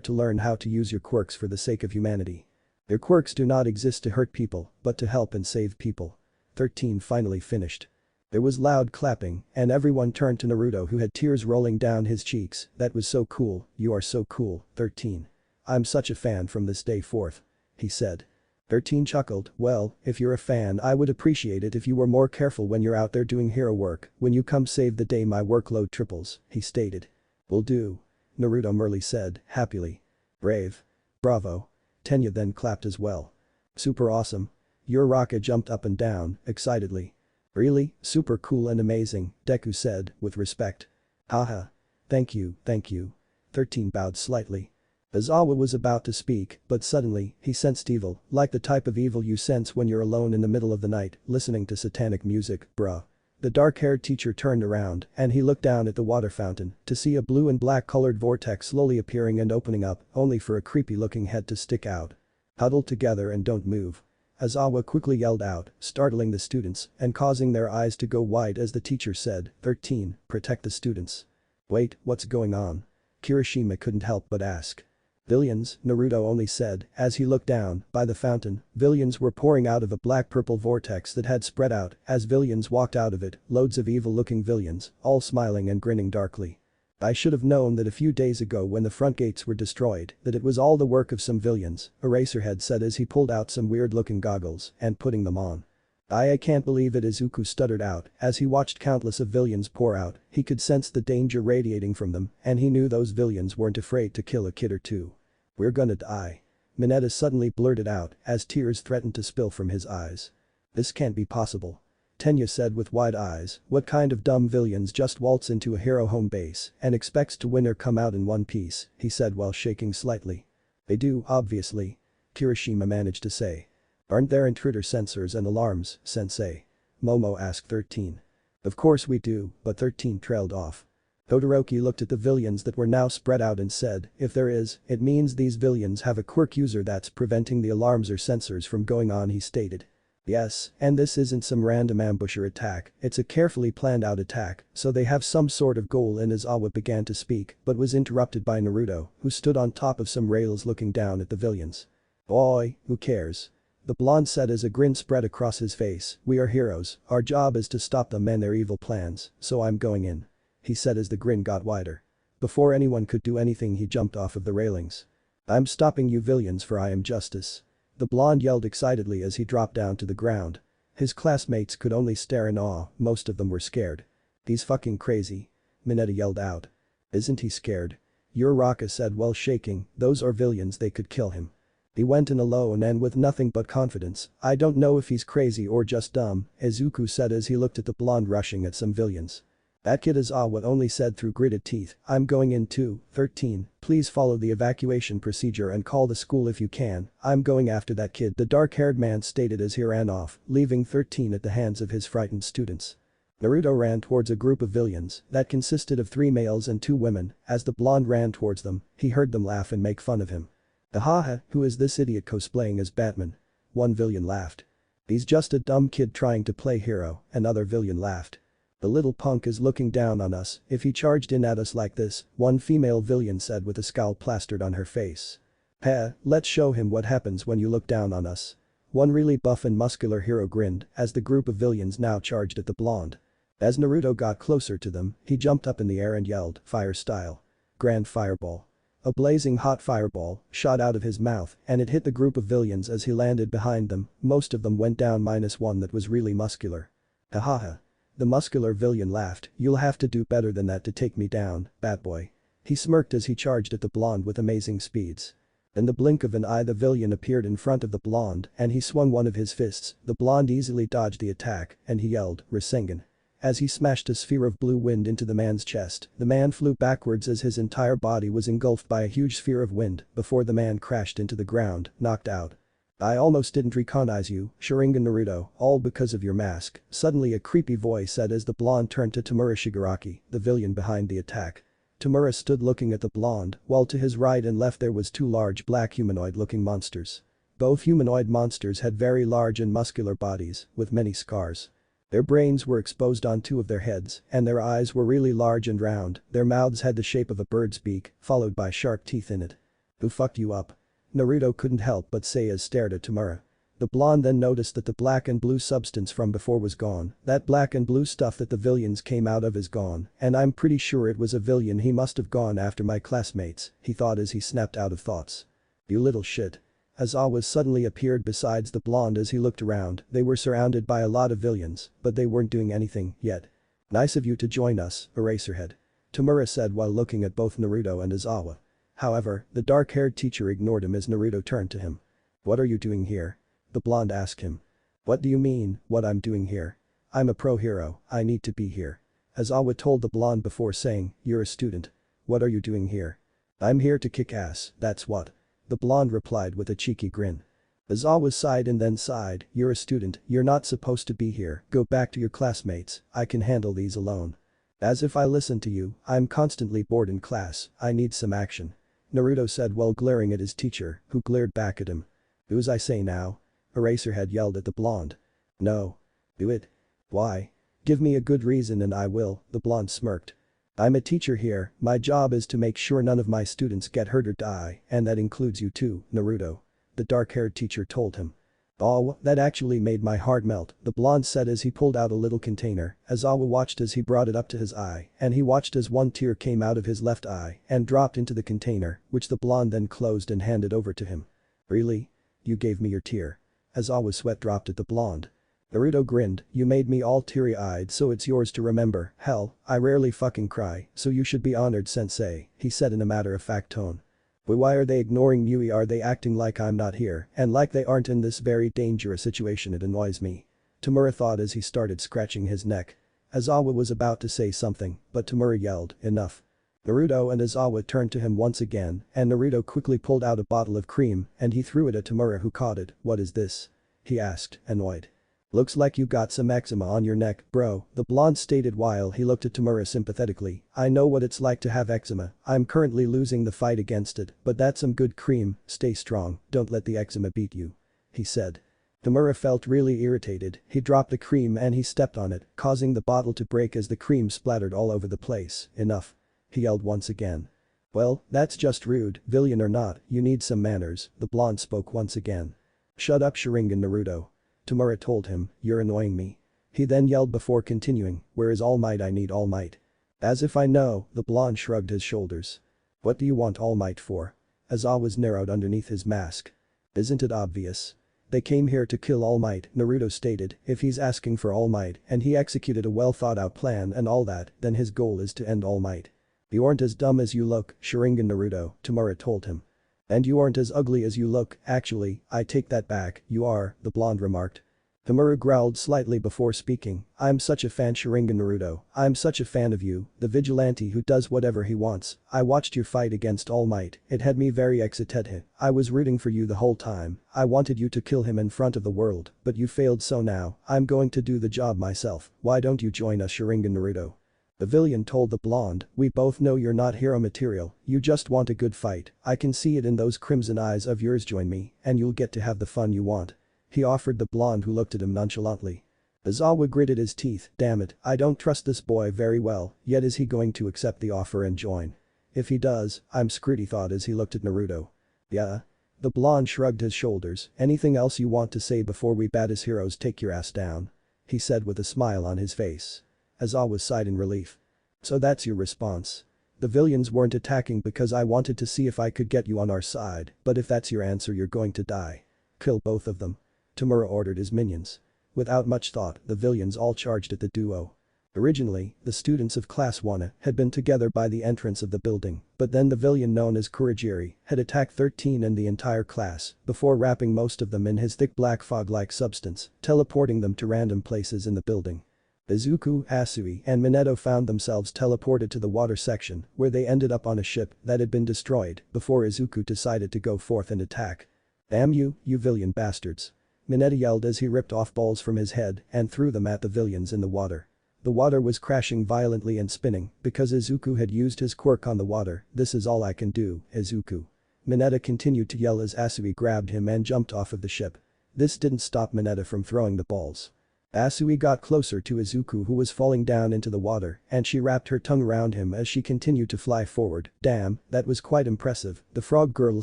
Speaker 1: to learn how to use your quirks for the sake of humanity. Your quirks do not exist to hurt people, but to help and save people." 13 finally finished. There was loud clapping, and everyone turned to Naruto, who had tears rolling down his cheeks. "That was so cool, you are so cool, 13. I'm such a fan from this day forth," he said. 13 chuckled, "Well, if you're a fan I would appreciate it if you were more careful when you're out there doing hero work. When you come save the day my workload triples," he stated. "Will do," Naruto merely said, happily. "Brave. Bravo." Tenya then clapped as well. "Super awesome." Uraraka jumped up and down, excitedly. "Really, super cool and amazing," Deku said, with respect. "Haha. Thank you, thank you." 13 bowed slightly. Aizawa was about to speak, but suddenly, he sensed evil, like the type of evil you sense when you're alone in the middle of the night, listening to satanic music, bruh. The dark-haired teacher turned around, and he looked down at the water fountain, to see a blue and black-colored vortex slowly appearing and opening up, only for a creepy-looking head to stick out. "Huddle together and don't move," Aizawa quickly yelled out, startling the students and causing their eyes to go wide as the teacher said, 13, protect the students." "Wait, what's going on?" Kirishima couldn't help but ask. "Villains," Naruto only said, as he looked down, by the fountain, villains were pouring out of a black-purple vortex that had spread out. As villains walked out of it, loads of evil-looking villains, all smiling and grinning darkly. "I should have known that a few days ago when the front gates were destroyed, that it was all the work of some villains," Eraserhead said as he pulled out some weird-looking goggles and putting them on. I can't believe it," Izuku stuttered out, as he watched countless of villains pour out. He could sense the danger radiating from them, and he knew those villains weren't afraid to kill a kid or two. "We're gonna die." Mineta suddenly blurted out, as tears threatened to spill from his eyes. "This can't be possible," Tenya said with wide eyes. "What kind of dumb villains just waltz into a hero home base and expects to win or come out in one piece," he said while shaking slightly. "They do, obviously," Kirishima managed to say. "Aren't there intruder sensors and alarms, sensei?" Momo asked 13. "Of course we do," but 13 trailed off. Todoroki looked at the villains that were now spread out and said, "If there is, it means these villains have a quirk user that's preventing the alarms or sensors from going on," he stated. "Yes, and this isn't some random ambusher attack, it's a carefully planned out attack, so they have some sort of goal." And Aizawa began to speak but was interrupted by Naruto, who stood on top of some rails looking down at the villains. "Oi, who cares? The blonde said as a grin spread across his face. "We are heroes, our job is to stop them and their evil plans, so I'm going in," he said as the grin got wider. Before anyone could do anything he jumped off of the railings. "I'm stopping you villains for I am justice." The blonde yelled excitedly as he dropped down to the ground. His classmates could only stare in awe, most of them were scared. "He's fucking crazy," Mineta yelled out. "Isn't he scared?" Uraraka said while shaking, "Those are villains, they could kill him." He went in alone and with nothing but confidence. "I don't know if he's crazy or just dumb," Izuku said as he looked at the blonde rushing at some villains. That kid Izawa only said through gritted teeth, "I'm going in too, 13, please follow the evacuation procedure and call the school if you can, I'm going after that kid," the dark-haired man stated as he ran off, leaving 13 at the hands of his frightened students. Naruto ran towards a group of villains that consisted of 3 males and 2 women. As the blonde ran towards them, he heard them laugh and make fun of him. "Ahaha, who is this idiot cosplaying as Batman?" One villain laughed. "He's just a dumb kid trying to play hero," another villain laughed. "The little punk is looking down on us if he charged in at us like this," one female villain said with a scowl plastered on her face. "Heh, let's show him what happens when you look down on us." One really buff and muscular hero grinned as the group of villains now charged at the blonde. As Naruto got closer to them, he jumped up in the air and yelled, "Fire style. Grand fireball." A blazing hot fireball shot out of his mouth and it hit the group of villains as he landed behind them, most of them went down minus one that was really muscular. "Hahaha." The muscular villain laughed, "You'll have to do better than that to take me down, Batboy." He smirked as he charged at the blonde with amazing speeds. In the blink of an eye the villain appeared in front of the blonde and he swung one of his fists, the blonde easily dodged the attack and he yelled, "Rasengan." As he smashed a sphere of blue wind into the man's chest, the man flew backwards as his entire body was engulfed by a huge sphere of wind before the man crashed into the ground, knocked out. "I almost didn't recognize you, Sharingan Naruto, all because of your mask," suddenly a creepy voice said as the blonde turned to Tamura Shigaraki, the villain behind the attack. Tamura stood looking at the blonde, while to his right and left there was 2 large black humanoid-looking monsters. Both humanoid monsters had very large and muscular bodies, with many scars. Their brains were exposed on 2 of their heads, and their eyes were really large and round, their mouths had the shape of a bird's beak, followed by sharp teeth in it. "Who fucked you up?" Naruto couldn't help but say as stared at Tamura. The blonde then noticed that the black and blue substance from before was gone, that black and blue stuff that the villains came out of is gone, and I'm pretty sure it was a villain, he must have gone after my classmates, he thought as he snapped out of thoughts. "You little shit." Azawa suddenly appeared besides the blonde as he looked around, they were surrounded by a lot of villains, but they weren't doing anything yet. "Nice of you to join us, Eraserhead," Tamura said while looking at both Naruto and Azawa. However, the dark-haired teacher ignored him as Naruto turned to him. "What are you doing here?" the blonde asked him. "What do you mean, what I'm doing here? I'm a pro hero, I need to be here." Azawa told the blonde before saying, "You're a student. What are you doing here?" "I'm here to kick ass, that's what," the blonde replied with a cheeky grin. Azawa sighed and then sighed, "You're a student, you're not supposed to be here, go back to your classmates, I can handle these alone." "As if I listen to you, I'm constantly bored in class, I need some action," Naruto said while glaring at his teacher, who glared back at him. "Do as I say now," Eraserhead yelled at the blonde. "No. Do it." "Why?" "Give me a good reason and I will," the blonde smirked. "I'm a teacher here, my job is to make sure none of my students get hurt or die, and that includes you too, Naruto," the dark-haired teacher told him. "Oh, that actually made my heart melt," the blonde said as he pulled out a little container. Azawa watched as he brought it up to his eye, and he watched as one tear came out of his left eye and dropped into the container, which the blonde then closed and handed over to him. "Really? You gave me your tear?" Azawa's sweat dropped at the blonde. Naruto grinned, "You made me all teary-eyed so it's yours to remember, hell, I rarely fucking cry, so you should be honored sensei," he said in a matter-of-fact tone. "But why are they ignoring me? Are they acting like I'm not here and like they aren't in this very dangerous situation? It annoys me," Tamura thought as he started scratching his neck. Azawa was about to say something, but Tamura yelled, "Enough." Naruto and Azawa turned to him once again, and Naruto quickly pulled out a bottle of cream and he threw it at Tamura who caught it. "What is this?" he asked, annoyed. "Looks like you got some eczema on your neck, bro," the blonde stated while he looked at Tamura sympathetically. "I know what it's like to have eczema, I'm currently losing the fight against it, but that's some good cream, stay strong, don't let the eczema beat you," he said. Tamura felt really irritated, he dropped the cream and he stepped on it, causing the bottle to break as the cream splattered all over the place. "Enough," he yelled once again. "Well, that's just rude, villain or not, you need some manners," the blonde spoke once again. "Shut up Sharingan Naruto." Tamura told him, "You're annoying me." He then yelled before continuing, "Where is All Might? I need All Might." "As if I know," the blonde shrugged his shoulders. "What do you want All Might for?" Aizawa's narrowed underneath his mask. "Isn't it obvious? They came here to kill All Might," Naruto stated. "If he's asking for All Might and he executed a well thought out plan and all that, then his goal is to end All Might." "You aren't as dumb as you look, Sharingan Naruto," Tamura told him. "And you aren't as ugly as you look, actually, I take that back, you are," the blonde remarked. Tamura growled slightly before speaking, "I'm such a fan Sharingan Naruto, I'm such a fan of you, the vigilante who does whatever he wants. I watched you fight against All Might, it had me very excited. I was rooting for you the whole time, I wanted you to kill him in front of the world, but you failed so now, I'm going to do the job myself, why don't you join us Sharingan Naruto?" The villain told the blonde, "We both know you're not hero material, you just want a good fight, I can see it in those crimson eyes of yours join me, and you'll get to have the fun you want." He offered the blonde who looked at him nonchalantly. Aizawa gritted his teeth, "Damn it, I don't trust this boy very well, yet is he going to accept the offer and join? If he does, I'm screwed," he thought as he looked at Naruto. "Yeah?" The blonde shrugged his shoulders, "Anything else you want to say before we baddest heroes take your ass down?" He said with a smile on his face. Aizawa sighed in relief. "So that's your response? The villains weren't attacking because I wanted to see if I could get you on our side, but if that's your answer you're going to die. Kill both of them." Tamura ordered his minions. Without much thought, the villains all charged at the duo. Originally, the students of Class 1 had been together by the entrance of the building, but then the villain known as Kurogiri had attacked 13 and the entire class before wrapping most of them in his thick black fog-like substance, teleporting them to random places in the building. Izuku, Asui, and Minato found themselves teleported to the water section where they ended up on a ship that had been destroyed before Izuku decided to go forth and attack. "Damn you, you villain bastards." Minato yelled as he ripped off balls from his head and threw them at the villains in the water. The water was crashing violently and spinning because Izuku had used his quirk on the water. "This is all I can do, Izuku." Minato continued to yell as Asui grabbed him and jumped off of the ship. This didn't stop Minato from throwing the balls. Asui got closer to Izuku who was falling down into the water and she wrapped her tongue around him as she continued to fly forward. "Damn, that was quite impressive," the frog girl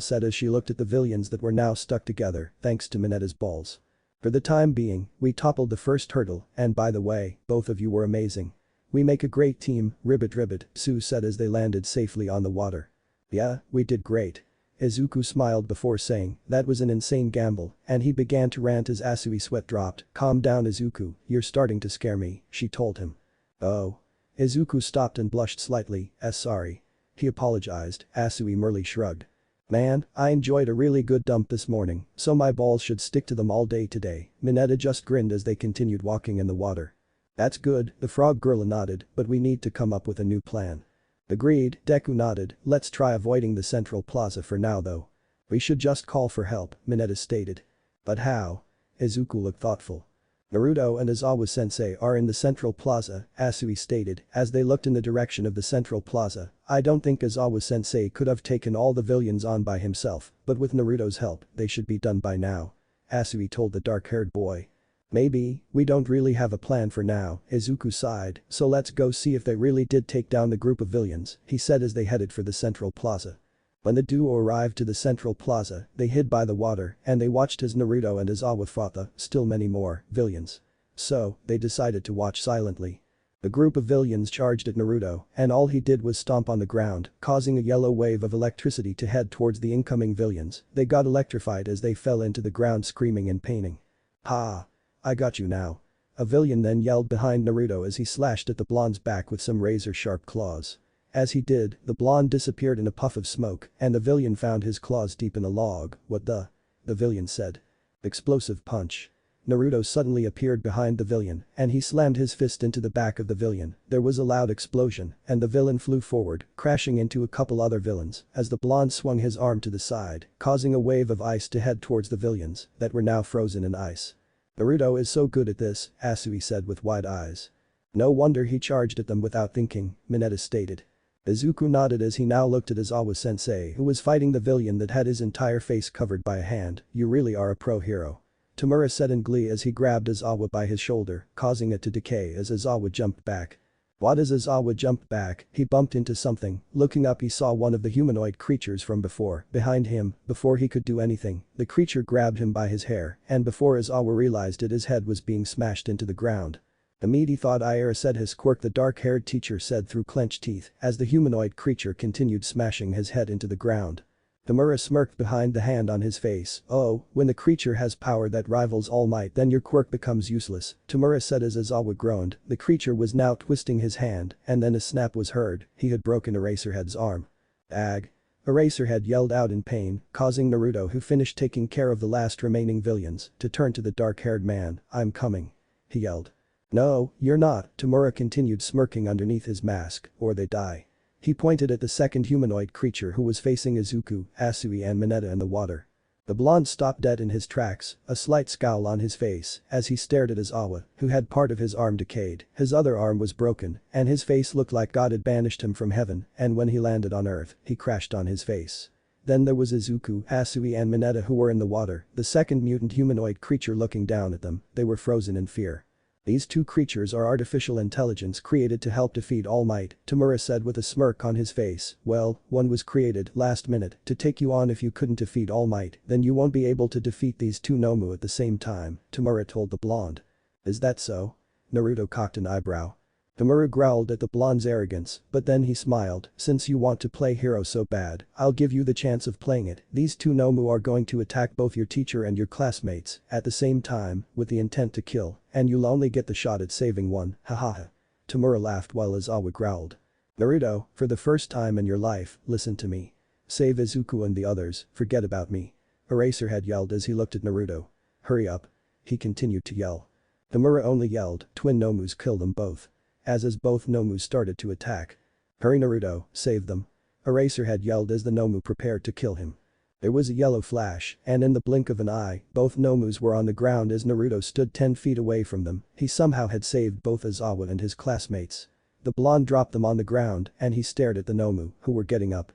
Speaker 1: said as she looked at the villains that were now stuck together thanks to Mineta's balls. "For the time being, we toppled the first hurdle and by the way, both of you were amazing. We make a great team, ribbit ribbit," Sue said as they landed safely on the water. "Yeah, we did great." Izuku smiled before saying, "That was an insane gamble," and he began to rant as Asui's sweat dropped. "Calm down Izuku, you're starting to scare me," she told him. "Oh." Izuku stopped and blushed slightly, sorry. He apologized, Asui merely shrugged. "Man, I enjoyed a really good dump this morning, so my balls should stick to them all day today." Mineta just grinned as they continued walking in the water. "That's good," the frog girl nodded, "but we need to come up with a new plan." "Agreed," Deku nodded, "let's try avoiding the central plaza for now though. We should just call for help," Mineta stated. "But how?" Izuku looked thoughtful. "Naruto and Aizawa-sensei are in the central plaza," Asui stated as they looked in the direction of the central plaza. "I don't think Aizawa-sensei could have taken all the villains on by himself, but with Naruto's help, they should be done by now," Asui told the dark-haired boy. "Maybe, we don't really have a plan for now," Izuku sighed, "so let's go see if they really did take down the group of villains," he said as they headed for the central plaza. When the duo arrived to the central plaza, they hid by the water and they watched as Naruto and Aizawa fought the, still many more, villains. So, they decided to watch silently. The group of villains charged at Naruto and all he did was stomp on the ground, causing a yellow wave of electricity to head towards the incoming villains. They got electrified as they fell into the ground screaming and paining. "Ha! I got you now." A villain then yelled behind Naruto as he slashed at the blonde's back with some razor-sharp claws. As he did, the blonde disappeared in a puff of smoke and the villain found his claws deep in a log. "What the?" the villain said. Explosive punch. Naruto suddenly appeared behind the villain and he slammed his fist into the back of the villain. There was a loud explosion and the villain flew forward, crashing into a couple other villains as the blonde swung his arm to the side, causing a wave of ice to head towards the villains that were now frozen in ice. "Naruto is so good at this," Asui said with wide eyes. "No wonder he charged at them without thinking," Mineta stated. Izuku nodded as he now looked at Aizawa-sensei who was fighting the villain that had his entire face covered by a hand. "You really are a pro hero." Tamura said in glee as he grabbed Aizawa by his shoulder, causing it to decay as Aizawa jumped back. What as Izawa jumped back, he bumped into something, looking up he saw one of the humanoid creatures from before, behind him, before he could do anything, the creature grabbed him by his hair, and before Izawa realized it his head was being smashed into the ground. The meaty thought Ira said his quirk, the dark-haired teacher said through clenched teeth as the humanoid creature continued smashing his head into the ground. Tamura smirked behind the hand on his face. Oh, when the creature has power that rivals All Might then your quirk becomes useless, Tamura said as Izawa groaned. The creature was now twisting his hand and then a snap was heard, he had broken Eraserhead's arm. Ag. Eraserhead yelled out in pain, causing Naruto, who finished taking care of the last remaining villains, to turn to the dark-haired man. I'm coming. He yelled. No, you're not, Tamura continued smirking underneath his mask, or they die. He pointed at the second humanoid creature who was facing Izuku, Asui and Mineta in the water. The blonde stopped dead in his tracks, a slight scowl on his face as he stared at Izawa, who had part of his arm decayed, his other arm was broken, and his face looked like God had banished him from heaven, and when he landed on Earth, he crashed on his face. Then there was Izuku, Asui and Mineta who were in the water, the second mutant humanoid creature looking down at them, they were frozen in fear. These two creatures are artificial intelligence created to help defeat All Might, Tamura said with a smirk on his face. Well, one was created, last minute, to take you on if you couldn't defeat All Might, then you won't be able to defeat these two Nomu at the same time, Tamura told the blonde. Is that so? Naruto cocked an eyebrow. Tamura growled at the blonde's arrogance, but then he smiled, since you want to play hero so bad, I'll give you the chance of playing it. These two Nomu are going to attack both your teacher and your classmates at the same time, with the intent to kill, and you'll only get the shot at saving one, hahaha. Tamura laughed while Izawa growled. Naruto, for the first time in your life, listen to me. Save Izuku and the others, forget about me. Eraserhead yelled as he looked at Naruto. Hurry up. He continued to yell. Tamura only yelled, twin Nomus kill them both. As both Nomu started to attack. Hurry Naruto, save them. Eraserhead yelled as the Nomu prepared to kill him. There was a yellow flash, and in the blink of an eye, both Nomus were on the ground as Naruto stood 10 feet away from them, he somehow had saved both Izawa and his classmates. The blonde dropped them on the ground and he stared at the Nomu, who were getting up.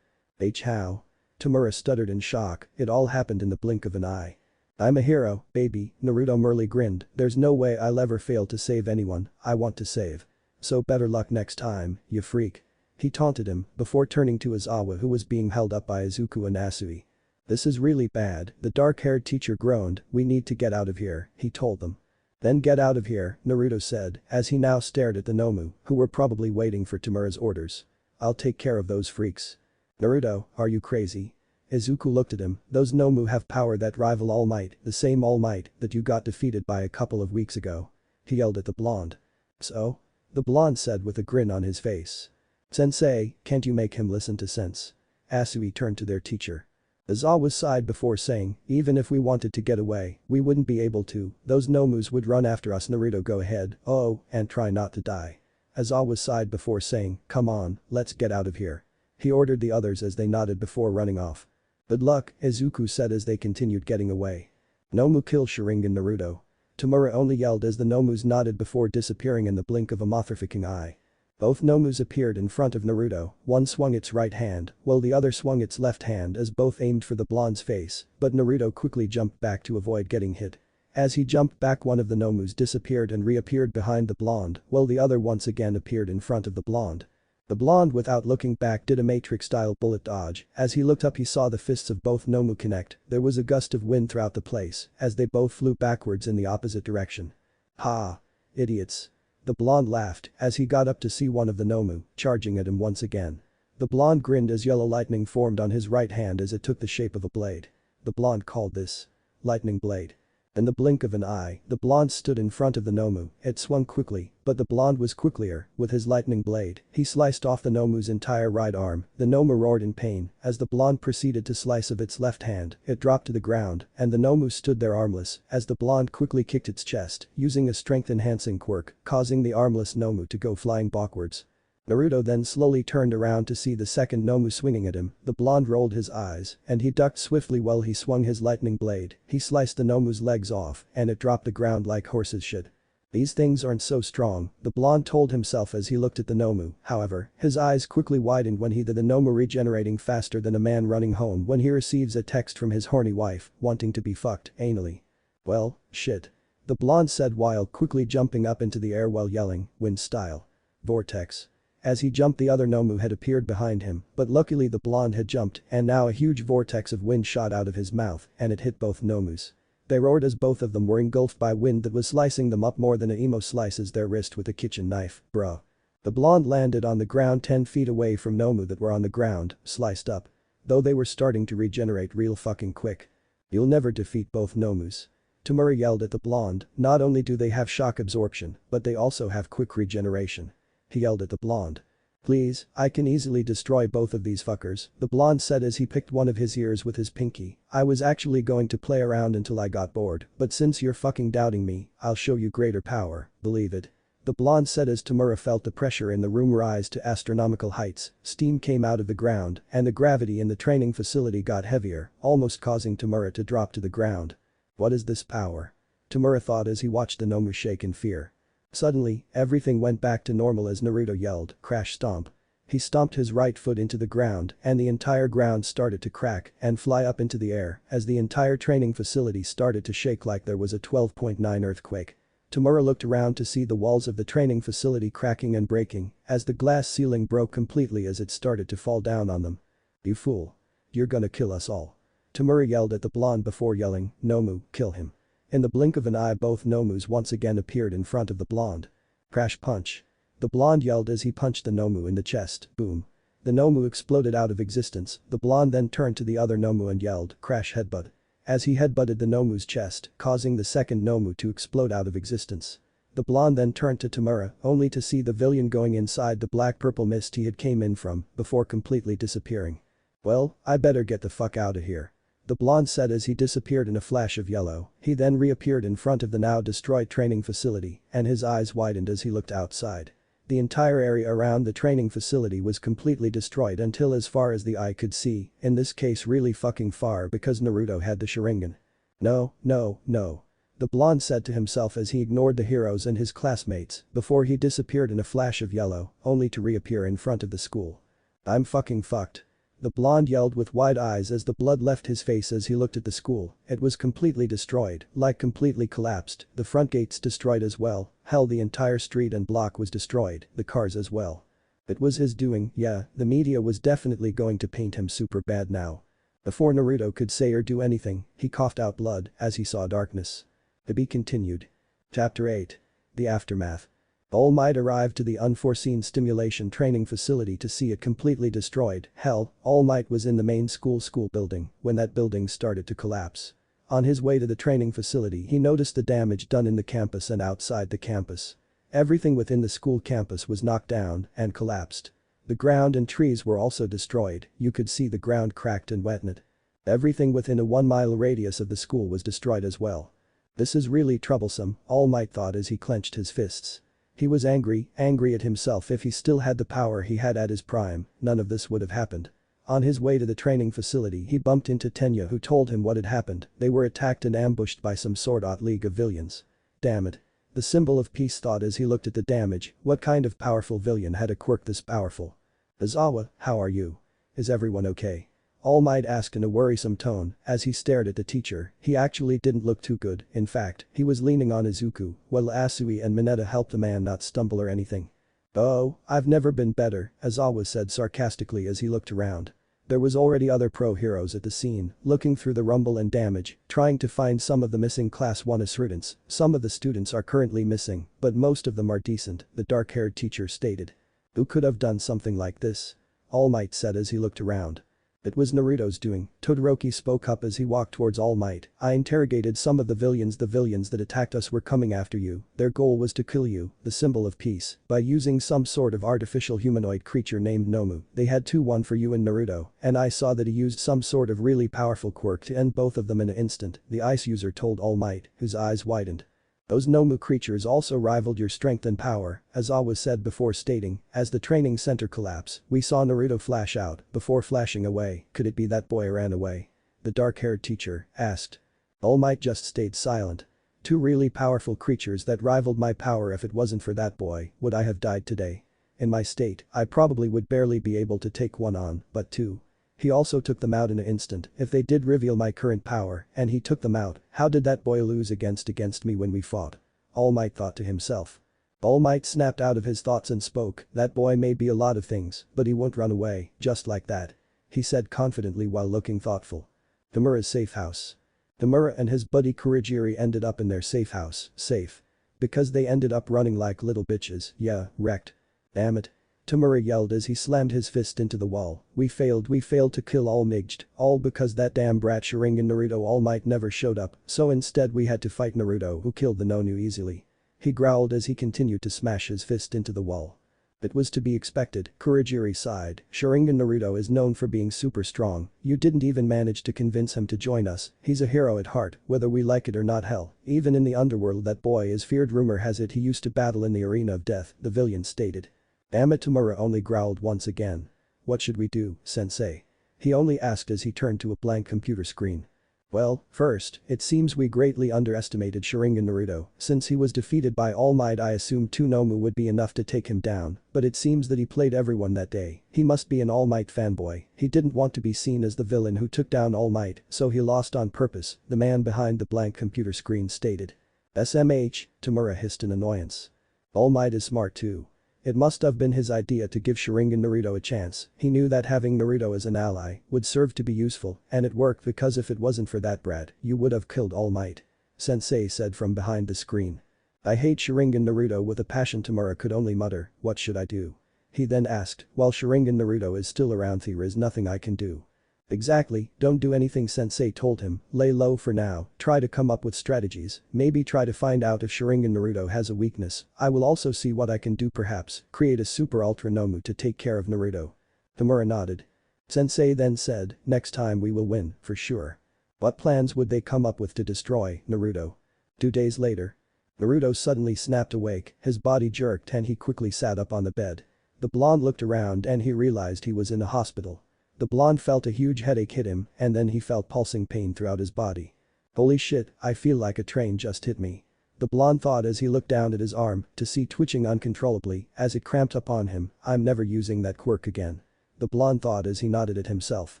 Speaker 1: How? Tamura stuttered in shock, it all happened in the blink of an eye. I'm a hero, baby, Naruto merely grinned, there's no way I'll ever fail to save anyone I want to save. So better luck next time, you freak. He taunted him before turning to Izawa who was being held up by Izuku and Asui. This is really bad, the dark-haired teacher groaned, we need to get out of here, he told them. Then get out of here, Naruto said, as he now stared at the Nomu, who were probably waiting for Tamura's orders. I'll take care of those freaks. Naruto, are you crazy? Izuku looked at him, those Nomu have power that rival All Might, the same All Might that you got defeated by a couple of weeks ago. He yelled at the blonde. So? The blonde said with a grin on his face. Sensei, can't you make him listen to sense? Asui turned to their teacher. Izawa sighed before saying, even if we wanted to get away, we wouldn't be able to, those Nomus would run after us. Naruto go ahead, oh, and try not to die. Izawa sighed before saying, come on, let's get out of here. He ordered the others as they nodded before running off. Good luck, Izuku said as they continued getting away. Nomu kill Sharingan Naruto. Tamura only yelled as the Nomus nodded before disappearing in the blink of a moth-freaking eye. Both Nomus appeared in front of Naruto, one swung its right hand, while the other swung its left hand as both aimed for the blonde's face, but Naruto quickly jumped back to avoid getting hit. As he jumped back one of the Nomus disappeared and reappeared behind the blonde, while the other once again appeared in front of the blonde. The blonde without looking back did a Matrix-style bullet dodge, as he looked up he saw the fists of both Nomu connect, there was a gust of wind throughout the place, as they both flew backwards in the opposite direction. Ha! Idiots. The blonde laughed as he got up to see one of the Nomu charging at him once again. The blonde grinned as yellow lightning formed on his right hand as it took the shape of a blade. The blonde called this lightning blade. In the blink of an eye, the blonde stood in front of the Nomu, it swung quickly, but the blonde was quicker, with his lightning blade, he sliced off the Nomu's entire right arm, the Nomu roared in pain, as the blonde proceeded to slice of its left hand, it dropped to the ground, and the Nomu stood there armless, as the blonde quickly kicked its chest, using a strength-enhancing quirk, causing the armless Nomu to go flying backwards. Naruto then slowly turned around to see the second Nomu swinging at him, the blonde rolled his eyes, and he ducked swiftly while he swung his lightning blade, he sliced the Nomu's legs off, and it dropped the ground like horse's shit. These things aren't so strong, the blonde told himself as he looked at the Nomu, however, his eyes quickly widened when he did the Nomu regenerating faster than a man running home when he receives a text from his horny wife, wanting to be fucked, anally. Well, shit. The blonde said while quickly jumping up into the air while yelling, wind style. Vortex. As he jumped, the other Nomu had appeared behind him, but luckily the blonde had jumped and now a huge vortex of wind shot out of his mouth and it hit both Nomus. They roared as both of them were engulfed by wind that was slicing them up more than a emo slices their wrist with a kitchen knife, bruh. The blonde landed on the ground 10 feet away from Nomu that were on the ground, sliced up. Though they were starting to regenerate real fucking quick. You'll never defeat both Nomus. Tamura yelled at the blonde, not only do they have shock absorption, but they also have quick regeneration. He yelled at the blonde. Please, I can easily destroy both of these fuckers, the blonde said as he picked one of his ears with his pinky. I was actually going to play around until I got bored, but since you're fucking doubting me, I'll show you greater power, believe it. The blonde said as Tamura felt the pressure in the room rise to astronomical heights, steam came out of the ground, and the gravity in the training facility got heavier, almost causing Tamura to drop to the ground. What is this power? Tamura thought as he watched the Nomu shake in fear. Suddenly, everything went back to normal as Naruto yelled, crash stomp. He stomped his right foot into the ground and the entire ground started to crack and fly up into the air as the entire training facility started to shake like there was a 12.9 earthquake. Tamura looked around to see the walls of the training facility cracking and breaking as the glass ceiling broke completely as it started to fall down on them. You fool. You're gonna kill us all. Tamura yelled at the blonde before yelling, Nomu, kill him. In the blink of an eye both Nomus once again appeared in front of the blonde. Crash punch. The blonde yelled as he punched the Nomu in the chest, boom. The Nomu exploded out of existence, the blonde then turned to the other Nomu and yelled, crash headbutt. As he headbutted the Nomu's chest, causing the second Nomu to explode out of existence. The blonde then turned to Tamura, only to see the villain going inside the black-purple mist he had came in from, before completely disappearing. Well, I better get the fuck out of here. The blonde said as he disappeared in a flash of yellow. He then reappeared in front of the now destroyed training facility and his eyes widened as he looked outside. The entire area around the training facility was completely destroyed until as far as the eye could see, in this case really fucking far because Naruto had the sharingan. No, no, no. The blonde said to himself as he ignored the heroes and his classmates before he disappeared in a flash of yellow, only to reappear in front of the school. I'm fucking fucked. The blonde yelled with wide eyes as the blood left his face as he looked at the school. It was completely destroyed, like completely collapsed, the front gates destroyed as well, hell the entire street and block was destroyed, the cars as well. It was his doing, yeah, the media was definitely going to paint him super bad now. Before Naruto could say or do anything, he coughed out blood as he saw darkness. To be continued. Chapter 8. The Aftermath. All Might arrived to the unforeseen stimulation training facility to see it completely destroyed. Hell, All Might was in the main school building when that building started to collapse. On his way to the training facility he noticed the damage done in the campus and outside the campus. Everything within the school campus was knocked down and collapsed. The ground and trees were also destroyed, you could see the ground cracked and wetted. Everything within a 1-mile radius of the school was destroyed as well. This is really troublesome, All Might thought as he clenched his fists. He was angry at himself. If he still had the power he had at his prime, none of this would have happened. On his way to the training facility he bumped into Tenya who told him what had happened. They were attacked and ambushed by some sort of league of villains. Damn it. The symbol of peace thought as he looked at the damage, what kind of powerful villain had a quirk this powerful? Aizawa, how are you? Is everyone okay? All Might asked in a worrisome tone as he stared at the teacher. He actually didn't look too good, in fact, he was leaning on Izuku while Asui and Mineta helped the man not stumble or anything. Oh, I've never been better, Aizawa said sarcastically as he looked around. There was already other pro heroes at the scene, looking through the rumble and damage, trying to find some of the missing class 1 students. Some of the students are currently missing, but most of them are decent, the dark-haired teacher stated. Who could have done something like this? All Might said as he looked around. It was Naruto's doing, Todoroki spoke up as he walked towards All Might. I interrogated some of the villains that attacked us were coming after you, their goal was to kill you, the symbol of peace, by using some sort of artificial humanoid creature named Nomu. They had 2-1 for you and Naruto, and I saw that he used some sort of really powerful quirk to end both of them in an instant, the ice user told All Might, whose eyes widened. Those Nomu creatures also rivaled your strength and power, Aizawa said before stating, as the training center collapsed, we saw Naruto flash out, before flashing away, could it be that boy ran away? The dark-haired teacher asked. All Might just stayed silent. 2 really powerful creatures that rivaled my power. If it wasn't for that boy, would I have died today? In my state, I probably would barely be able to take one on, but 2. He also took them out in an instant. If they did reveal my current power and he took them out, how did that boy lose against me when we fought? All Might thought to himself. All Might snapped out of his thoughts and spoke, "That boy may be a lot of things, but he won't run away, just like that," he said confidently while looking thoughtful. Tamura's safe house. Tamura and his buddy Kurogiri ended up in their safe house, safe. Because they ended up running like little bitches, yeah, wrecked. Damn it. Tamura yelled as he slammed his fist into the wall, we failed to kill all Migged, all because that damn brat Sharingan Naruto All Might never showed up, so instead we had to fight Naruto who killed the Nonu easily. He growled as he continued to smash his fist into the wall. It was to be expected, Kurogiri sighed, Sharingan Naruto is known for being super strong, you didn't even manage to convince him to join us, he's a hero at heart, whether we like it or not hell, even in the underworld that boy is feared rumor has it he used to battle in the arena of death, the villain stated. Damn it, Tamura only growled once again. What should we do, sensei? He only asked as he turned to a blank computer screen. Well, first, it seems we greatly underestimated Sharingan Naruto, since he was defeated by All Might I assumed 2 Nomu would be enough to take him down, but it seems that he played everyone that day, he must be an All Might fanboy, he didn't want to be seen as the villain who took down All Might, so he lost on purpose, the man behind the blank computer screen stated. SMH, Tamura hissed in annoyance. All Might is smart too. It must have been his idea to give Sharingan Naruto a chance, he knew that having Naruto as an ally would serve to be useful, and it worked because if it wasn't for that brat, you would have killed All Might. Sensei said from behind the screen. I hate Sharingan Naruto with a passion. Tamura could only mutter, what should I do? He then asked, while Sharingan Naruto is still around there is nothing I can do. Exactly, don't do anything Sensei told him, lay low for now, try to come up with strategies, maybe try to find out if Sharingan Naruto has a weakness, I will also see what I can do perhaps, create a super ultra Nomu to take care of Naruto. Tamura nodded. Sensei then said, next time we will win, for sure. What plans would they come up with to destroy Naruto? 2 days later. Naruto suddenly snapped awake, his body jerked and he quickly sat up on the bed. The blonde looked around and he realized he was in a hospital. The blonde felt a huge headache hit him and then he felt pulsing pain throughout his body. Holy shit, I feel like a train just hit me. The blonde thought as he looked down at his arm to see twitching uncontrollably as it cramped up on him, I'm never using that quirk again. The blonde thought as he nodded at himself.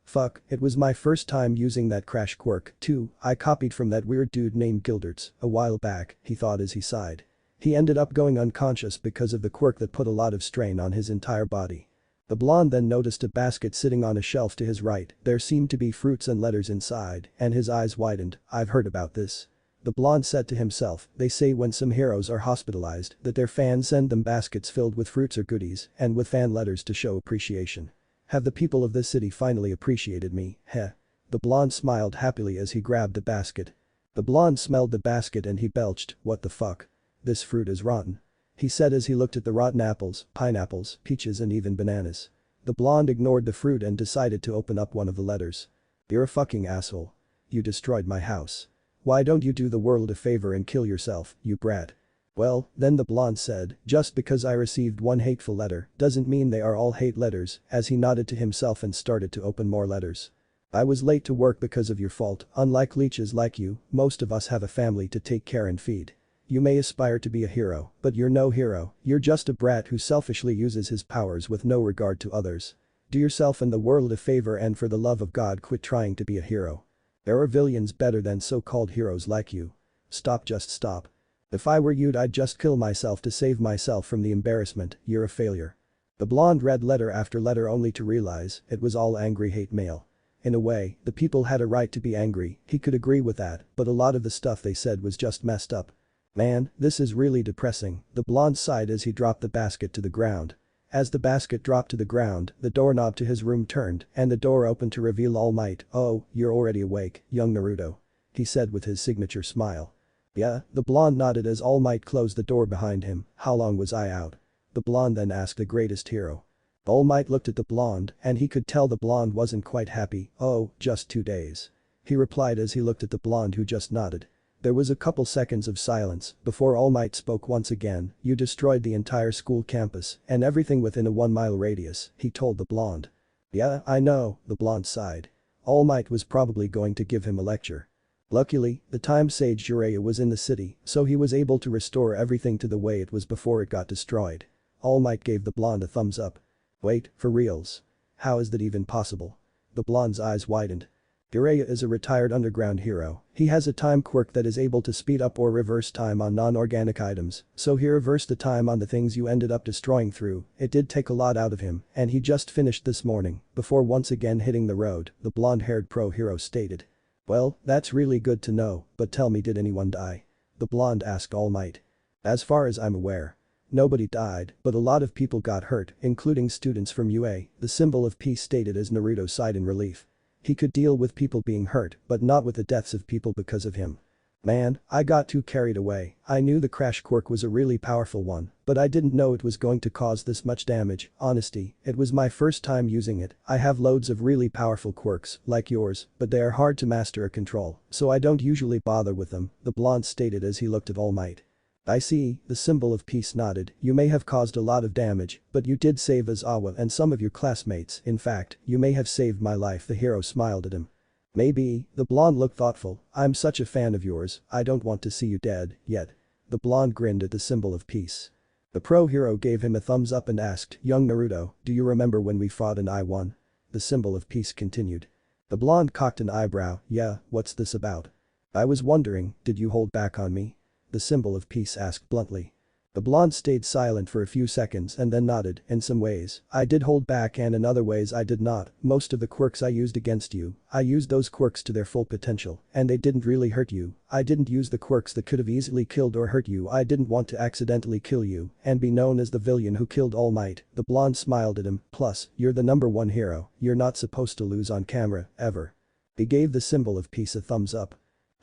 Speaker 1: Fuck, it was my first time using that crash quirk too, I copied from that weird dude named Gilderts a while back, he thought as he sighed. He ended up going unconscious because of the quirk that put a lot of strain on his entire body. The blonde then noticed a basket sitting on a shelf to his right, there seemed to be fruits and letters inside, and his eyes widened, I've heard about this. The blonde said to himself, they say when some heroes are hospitalized that their fans send them baskets filled with fruits or goodies and with fan letters to show appreciation. Have the people of this city finally appreciated me, heh? The blonde smiled happily as he grabbed the basket. The blonde smelled the basket and he belched, what the fuck? This fruit is rotten. He said as he looked at the rotten apples, pineapples, peaches and even bananas. The blonde ignored the fruit and decided to open up one of the letters. You're a fucking asshole. You destroyed my house. Why don't you do the world a favor and kill yourself, you brat? Well, then the blonde said, just because I received one hateful letter doesn't mean they are all hate letters, as he nodded to himself and started to open more letters. I was late to work because of your fault, unlike leeches like you, most of us have a family to take care and feed. You may aspire to be a hero, but you're no hero, you're just a brat who selfishly uses his powers with no regard to others. Do yourself and the world a favor and for the love of God quit trying to be a hero. There are villains better than so-called heroes like you. Stop, just stop. If I were you I'd just kill myself to save myself from the embarrassment, you're a failure. The blonde read letter after letter only to realize it was all angry hate mail. In a way, the people had a right to be angry, he could agree with that, but a lot of the stuff they said was just messed up. Man, this is really depressing, the blonde sighed as he dropped the basket to the ground. As the basket dropped to the ground, the doorknob to his room turned and the door opened to reveal All Might. Oh, you're already awake, young Naruto. He said with his signature smile. Yeah, the blonde nodded as All Might closed the door behind him, how long was I out? The blonde then asked the greatest hero. All Might looked at the blonde and he could tell the blonde wasn't quite happy, oh, just 2 days. He replied as he looked at the blonde who just nodded. There was a couple seconds of silence before All Might spoke once again, you destroyed the entire school campus and everything within a 1-mile radius, he told the blonde. Yeah, I know, the blonde sighed. All Might was probably going to give him a lecture. Luckily, the time Sage Jiraiya was in the city, so he was able to restore everything to the way it was before it got destroyed. All Might gave the blonde a thumbs up. Wait, for reals? How is that even possible? The blonde's eyes widened. Jiraiya is a retired underground hero. He has a time quirk that is able to speed up or reverse time on non-organic items, so he reversed the time on the things you ended up destroying through. It did take a lot out of him, and he just finished this morning, before once again hitting the road, the blonde-haired pro hero stated. Well, that's really good to know, but tell me, did anyone die? The blonde asked All Might. As far as I'm aware. Nobody died, but a lot of people got hurt, including students from UA, the symbol of peace stated as Naruto sighed in relief. He could deal with people being hurt, but not with the deaths of people because of him. Man, I got too carried away. I knew the crash quirk was a really powerful one, but I didn't know it was going to cause this much damage. Honesty, it was my first time using it. I have loads of really powerful quirks, like yours, but they are hard to master or control, so I don't usually bother with them, the blonde stated as he looked at All Might. I see, the symbol of peace nodded. You may have caused a lot of damage, but you did save Aizawa and some of your classmates. In fact, you may have saved my life, the hero smiled at him. Maybe, the blonde looked thoughtful. I'm such a fan of yours, I don't want to see you dead, yet. The blonde grinned at the symbol of peace. The pro hero gave him a thumbs up and asked, young Naruto, do you remember when we fought and I won? The symbol of peace continued. The blonde cocked an eyebrow, yeah, what's this about? I was wondering, did you hold back on me? The symbol of peace asked bluntly. The blonde stayed silent for a few seconds and then nodded. In some ways, I did hold back and in other ways I did not. Most of the quirks I used against you, I used those quirks to their full potential, and they didn't really hurt you. I didn't use the quirks that could have easily killed or hurt you. I didn't want to accidentally kill you and be known as the villain who killed All Might. The blonde smiled at him. Plus, you're the #1 hero. You're not supposed to lose on camera, ever. He gave the symbol of peace a thumbs up.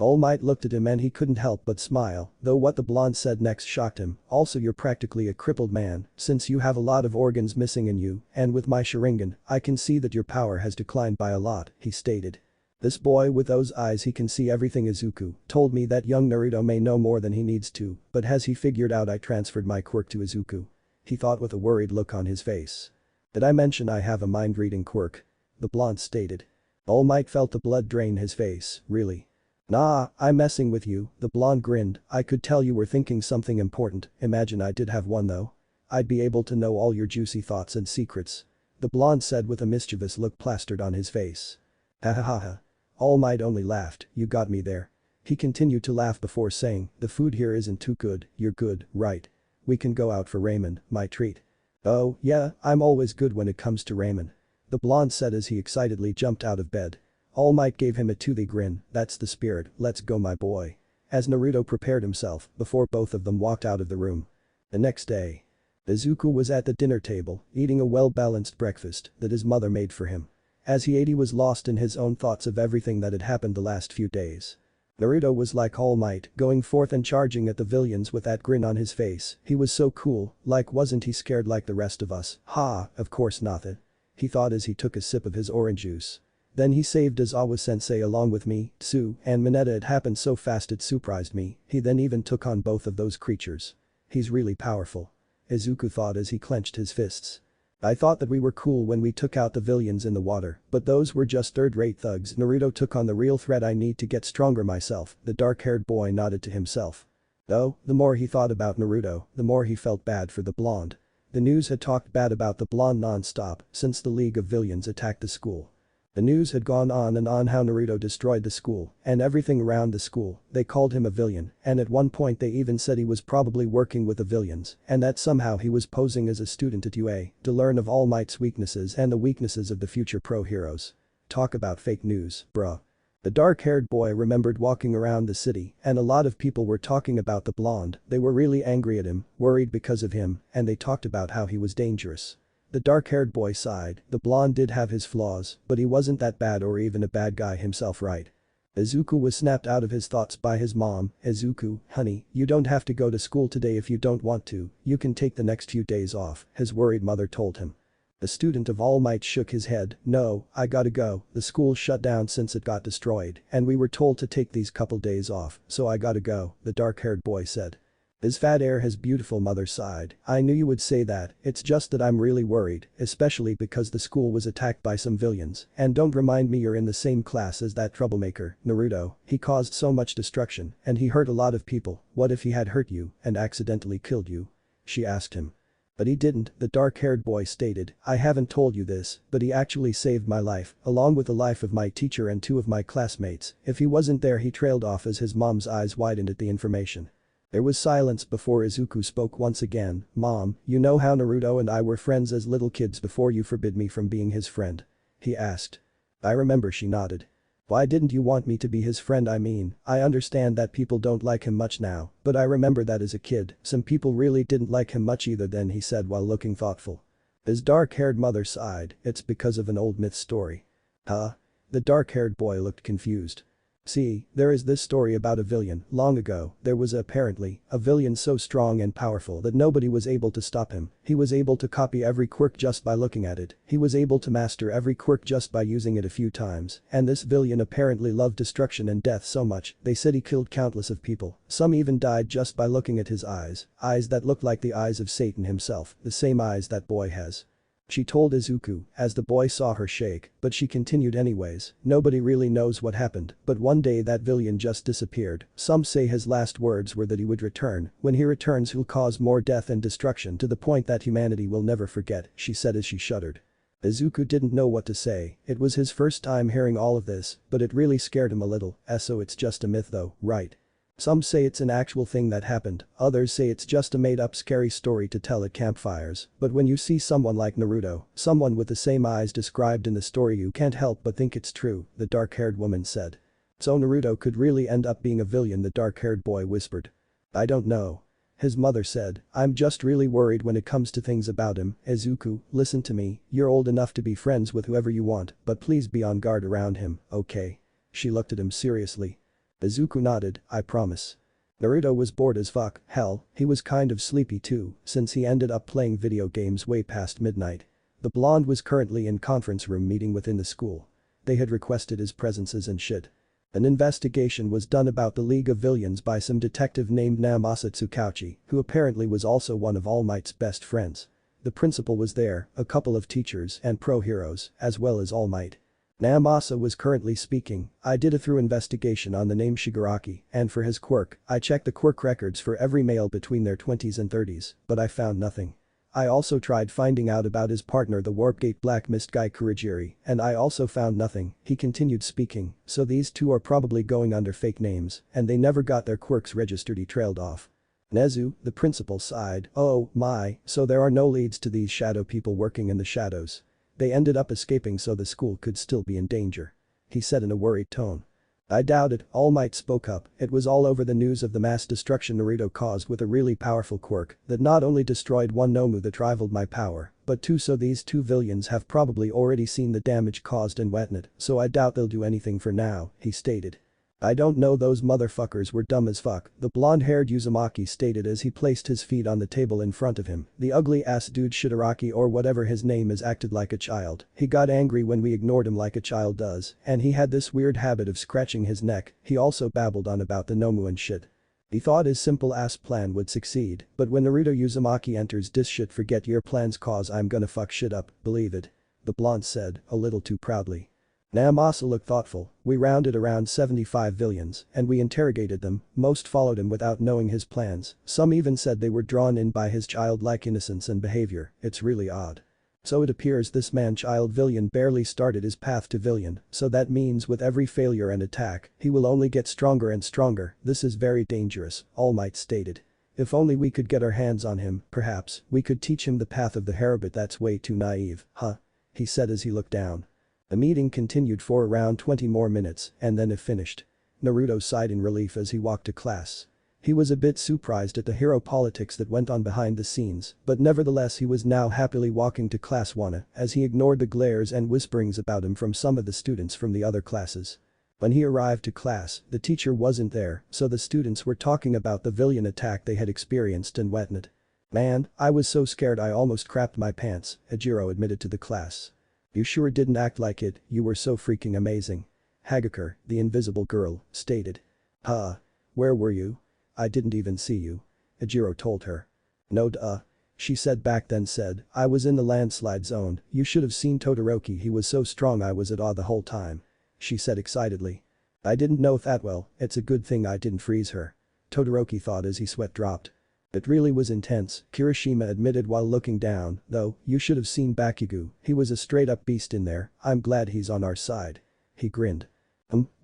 Speaker 1: All Might looked at him and he couldn't help but smile, though what the blonde said next shocked him. Also, you're practically a crippled man, since you have a lot of organs missing in you, and with my sharingan, I can see that your power has declined by a lot, he stated. This boy with those eyes, he can see everything. Izuku told me that young Naruto may know more than he needs to, but has he figured out I transferred my quirk to Izuku? He thought with a worried look on his face. Did I mention I have a mind-reading quirk? The blonde stated. All Might felt the blood drain his face, really? Nah, I'm messing with you, the blonde grinned. I could tell you were thinking something important. Imagine I did have one though. I'd be able to know all your juicy thoughts and secrets. The blonde said with a mischievous look plastered on his face. Ha ha ha ha. All Might only laughed, you got me there. He continued to laugh before saying, the food here isn't too good, you're good, right? We can go out for ramen, my treat. Oh, yeah, I'm always good when it comes to ramen. The blonde said as he excitedly jumped out of bed. All Might gave him a toothy grin, that's the spirit, let's go my boy. As Naruto prepared himself, before both of them walked out of the room. The next day. Izuku was at the dinner table, eating a well-balanced breakfast that his mother made for him. As he ate he was lost in his own thoughts of everything that had happened the last few days. Naruto was like All Might, going forth and charging at the villains with that grin on his face. He was so cool, like wasn't he scared like the rest of us? Ha, of course not. He thought as he took a sip of his orange juice. Then he saved Aizawa-sensei along with me, Tsu, and Mineta. It happened so fast it surprised me. He then even took on both of those creatures. He's really powerful. Izuku thought as he clenched his fists. I thought that we were cool when we took out the villains in the water, but those were just third-rate thugs. Naruto took on the real threat. I need to get stronger myself, the dark-haired boy nodded to himself. Though, the more he thought about Naruto, the more he felt bad for the blonde. The news had talked bad about the blonde non-stop since the League of Villains attacked the school. The news had gone on and on how Naruto destroyed the school and everything around the school. They called him a villain, and at one point they even said he was probably working with the villains and that somehow he was posing as a student at UA to learn of All Might's weaknesses and the weaknesses of the future pro heroes. Talk about fake news, bruh. The dark-haired boy remembered walking around the city and a lot of people were talking about the blonde. They were really angry at him, worried because of him, and they talked about how he was dangerous. The dark-haired boy sighed. The blonde did have his flaws, but he wasn't that bad or even a bad guy himself, right? Izuku was snapped out of his thoughts by his mom. Izuku, honey, you don't have to go to school today if you don't want to, you can take the next few days off, his worried mother told him. The student of All Might shook his head. No, I gotta go, the school shut down since it got destroyed, and we were told to take these couple days off, so I gotta go, the dark-haired boy said. His fat hair, his beautiful mother sighed. I knew you would say that, it's just that I'm really worried, especially because the school was attacked by some villains, and don't remind me you're in the same class as that troublemaker, Naruto. He caused so much destruction, and he hurt a lot of people. What if he had hurt you and accidentally killed you? She asked him. But he didn't, the dark-haired boy stated. I haven't told you this, but he actually saved my life, along with the life of my teacher and two of my classmates. If he wasn't there, he trailed off as his mom's eyes widened at the information. There was silence before Izuku spoke once again. Mom, you know how Naruto and I were friends as little kids before you forbid me from being his friend? He asked. I remember, she nodded. Why didn't you want me to be his friend? I mean, I understand that people don't like him much now, but I remember that as a kid, some people really didn't like him much either then, he said while looking thoughtful. His dark-haired mother sighed. It's because of an old myth story. Huh? The dark-haired boy looked confused. See, there is this story about a villain. Long ago, there was apparently a villain so strong and powerful that nobody was able to stop him. He was able to copy every quirk just by looking at it. He was able to master every quirk just by using it a few times. And this villain apparently loved destruction and death so much, they said he killed countless of people. Some even died just by looking at his eyes. Eyes that looked like the eyes of Satan himself, the same eyes that boy has. She told Izuku, as the boy saw her shake, but she continued anyways. Nobody really knows what happened, but one day that villain just disappeared. Some say his last words were that he would return. When he returns, he'll cause more death and destruction to the point that humanity will never forget, she said as she shuddered. Izuku didn't know what to say. It was his first time hearing all of this, but it really scared him a little. So it's just a myth though, right? Some say it's an actual thing that happened, others say it's just a made-up scary story to tell at campfires, but when you see someone like Naruto, someone with the same eyes described in the story, you can't help but think it's true, the dark-haired woman said. So Naruto could really end up being a villain, the dark-haired boy whispered. I don't know. His mother said, I'm just really worried when it comes to things about him. Izuku, listen to me, you're old enough to be friends with whoever you want, but please be on guard around him, okay? She looked at him seriously. Izuku nodded, I promise. Naruto was bored as fuck. Hell, he was kind of sleepy too, since he ended up playing video games way past midnight. The blonde was currently in conference room meeting within the school. They had requested his presences and shit. An investigation was done about the League of Villains by some detective named Namasa Tsukauchi, who apparently was also one of All Might's best friends. The principal was there, a couple of teachers and pro-heroes, as well as All Might. Namasa was currently speaking. I did a thorough investigation on the name Shigaraki, and for his quirk, I checked the quirk records for every male between their 20s and 30s, but I found nothing. I also tried finding out about his partner, the Warpgate Black Mist guy Kurogiri, and I also found nothing. He continued speaking, so these two are probably going under fake names, and they never got their quirks registered, he trailed off. Nezu, the principal, sighed. Oh my, so there are no leads to these shadow people working in the shadows. They ended up escaping so the school could still be in danger. He said in a worried tone. I doubt it, All Might spoke up. It was all over the news of the mass destruction Naruto caused with a really powerful quirk that not only destroyed one Nomu that rivaled my power, but two, so these two villains have probably already seen the damage caused and witnessed, so I doubt they'll do anything for now, he stated. I don't know, those motherfuckers were dumb as fuck, the blonde-haired Uzumaki stated as he placed his feet on the table in front of him. The ugly-ass dude Shigaraki or whatever his name is acted like a child. He got angry when we ignored him like a child does, and he had this weird habit of scratching his neck. He also babbled on about the Nomu and shit. He thought his simple-ass plan would succeed, but when Naruto Uzumaki enters, this shit forget your plans cause I'm gonna fuck shit up, believe it. The blonde said, a little too proudly. Namasa looked thoughtful. We rounded around 75 villains, and we interrogated them. Most followed him without knowing his plans. Some even said they were drawn in by his childlike innocence and behavior. It's really odd. So it appears this man-child villain barely started his path to villain, so that means with every failure and attack, he will only get stronger and stronger. This is very dangerous, All Might stated. If only we could get our hands on him, perhaps, we could teach him the path of the hero, but that's way too naive, huh? He said as he looked down. The meeting continued for around 20 more minutes, and then it finished. Naruto sighed in relief as he walked to class. He was a bit surprised at the hero politics that went on behind the scenes, but nevertheless he was now happily walking to class 1 as he ignored the glares and whisperings about him from some of the students from the other classes. When he arrived to class, the teacher wasn't there, so the students were talking about the villain attack they had experienced and whatnot. Man, I was so scared I almost crapped my pants, Hajiro admitted to the class. You sure didn't act like it, you were so freaking amazing. Hagakure, the invisible girl, stated. Huh? Where were you? I didn't even see you. Hajiro told her. No duh. She said back then said, I was in the landslide zone, you should have seen Todoroki, he was so strong I was at awe the whole time. She said excitedly. I didn't know that well, it's a good thing I didn't freeze her. Todoroki thought as he sweat dropped. It really was intense, Kirishima admitted while looking down, though, you should have seen Bakugo, he was a straight-up beast in there, I'm glad he's on our side. He grinned.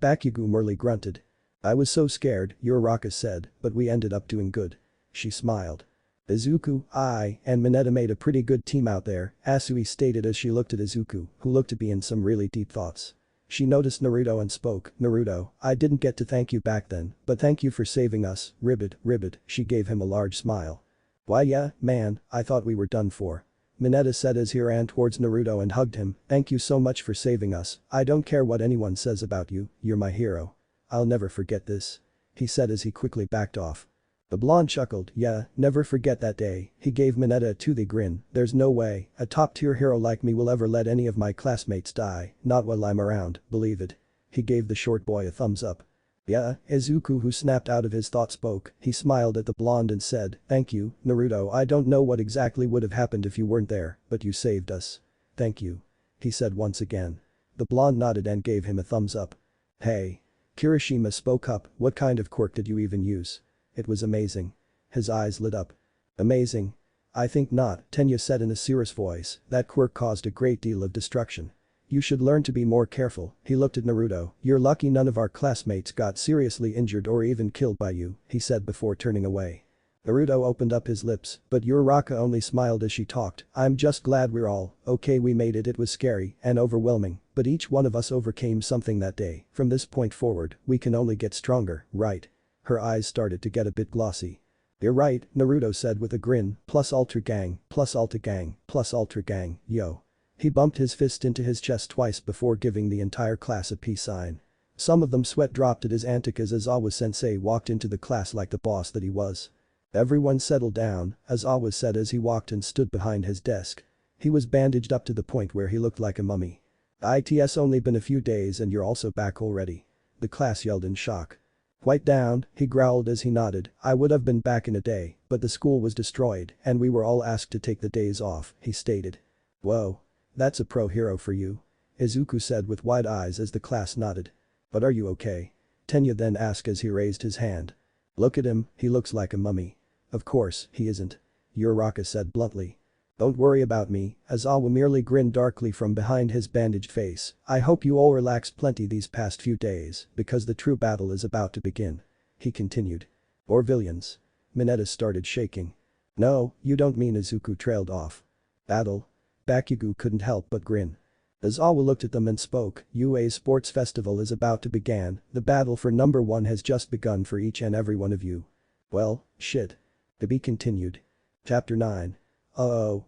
Speaker 1: Bakugo merely grunted. I was so scared, Uraraka said, but we ended up doing good. She smiled. Izuku, I, and Mineta made a pretty good team out there, Asui stated as she looked at Izuku, who looked to be in some really deep thoughts. She noticed Naruto and spoke, Naruto, I didn't get to thank you back then, but thank you for saving us, Ribbit, she gave him a large smile. Why yeah, man, I thought we were done for. Mineta said as he ran towards Naruto and hugged him, thank you so much for saving us, I don't care what anyone says about you, you're my hero. I'll never forget this. He said as he quickly backed off. The blonde chuckled, yeah, never forget that day, he gave Mineta a toothy grin, there's no way, a top-tier hero like me will ever let any of my classmates die, not while I'm around, believe it. He gave the short boy a thumbs up. Yeah, Izuku who snapped out of his thought spoke, he smiled at the blonde and said, thank you, Naruto I don't know what exactly would have happened if you weren't there, but you saved us. Thank you. He said once again. The blonde nodded and gave him a thumbs up. Hey. Kirishima spoke up, what kind of quirk did you even use? It was amazing. His eyes lit up. Amazing. I think not, Tenya said in a serious voice, that quirk caused a great deal of destruction. You should learn to be more careful, he looked at Naruto, you're lucky none of our classmates got seriously injured or even killed by you, he said before turning away. Naruto opened up his lips, but Uraraka only smiled as she talked, I'm just glad we're all okay we made it was scary and overwhelming, but each one of us overcame something that day, from this point forward, we can only get stronger, right? Her eyes started to get a bit glossy. You're right, Naruto said with a grin, plus Ultra Gang, plus Ultra Gang, plus Ultra Gang, yo. He bumped his fist into his chest twice before giving the entire class a peace sign. Some of them sweat dropped at his antics as Aizawa-sensei walked into the class like the boss that he was. Everyone settled down, Aizawa said as he walked and stood behind his desk. He was bandaged up to the point where he looked like a mummy. It's only been a few days and you're also back already. The class yelled in shock. Quiet down, he growled as he nodded, I would have been back in a day, but the school was destroyed and we were all asked to take the days off, he stated. Whoa. That's a pro hero for you. Izuku said with wide eyes as the class nodded. But are you okay? Tenya then asked as he raised his hand. Look at him, he looks like a mummy. Of course, he isn't. Uraraka said bluntly. Don't worry about me, Aizawa merely grinned darkly from behind his bandaged face, I hope you all relaxed plenty these past few days, because the true battle is about to begin. He continued. Or villains. Mineta started shaking. No, you don't mean Izuku trailed off. Battle? Bakugo couldn't help but grin. Aizawa looked at them and spoke, UA's sports festival is about to begin, the battle for number 1 has just begun for each and every one of you. Well, shit. To be continued. Chapter 9.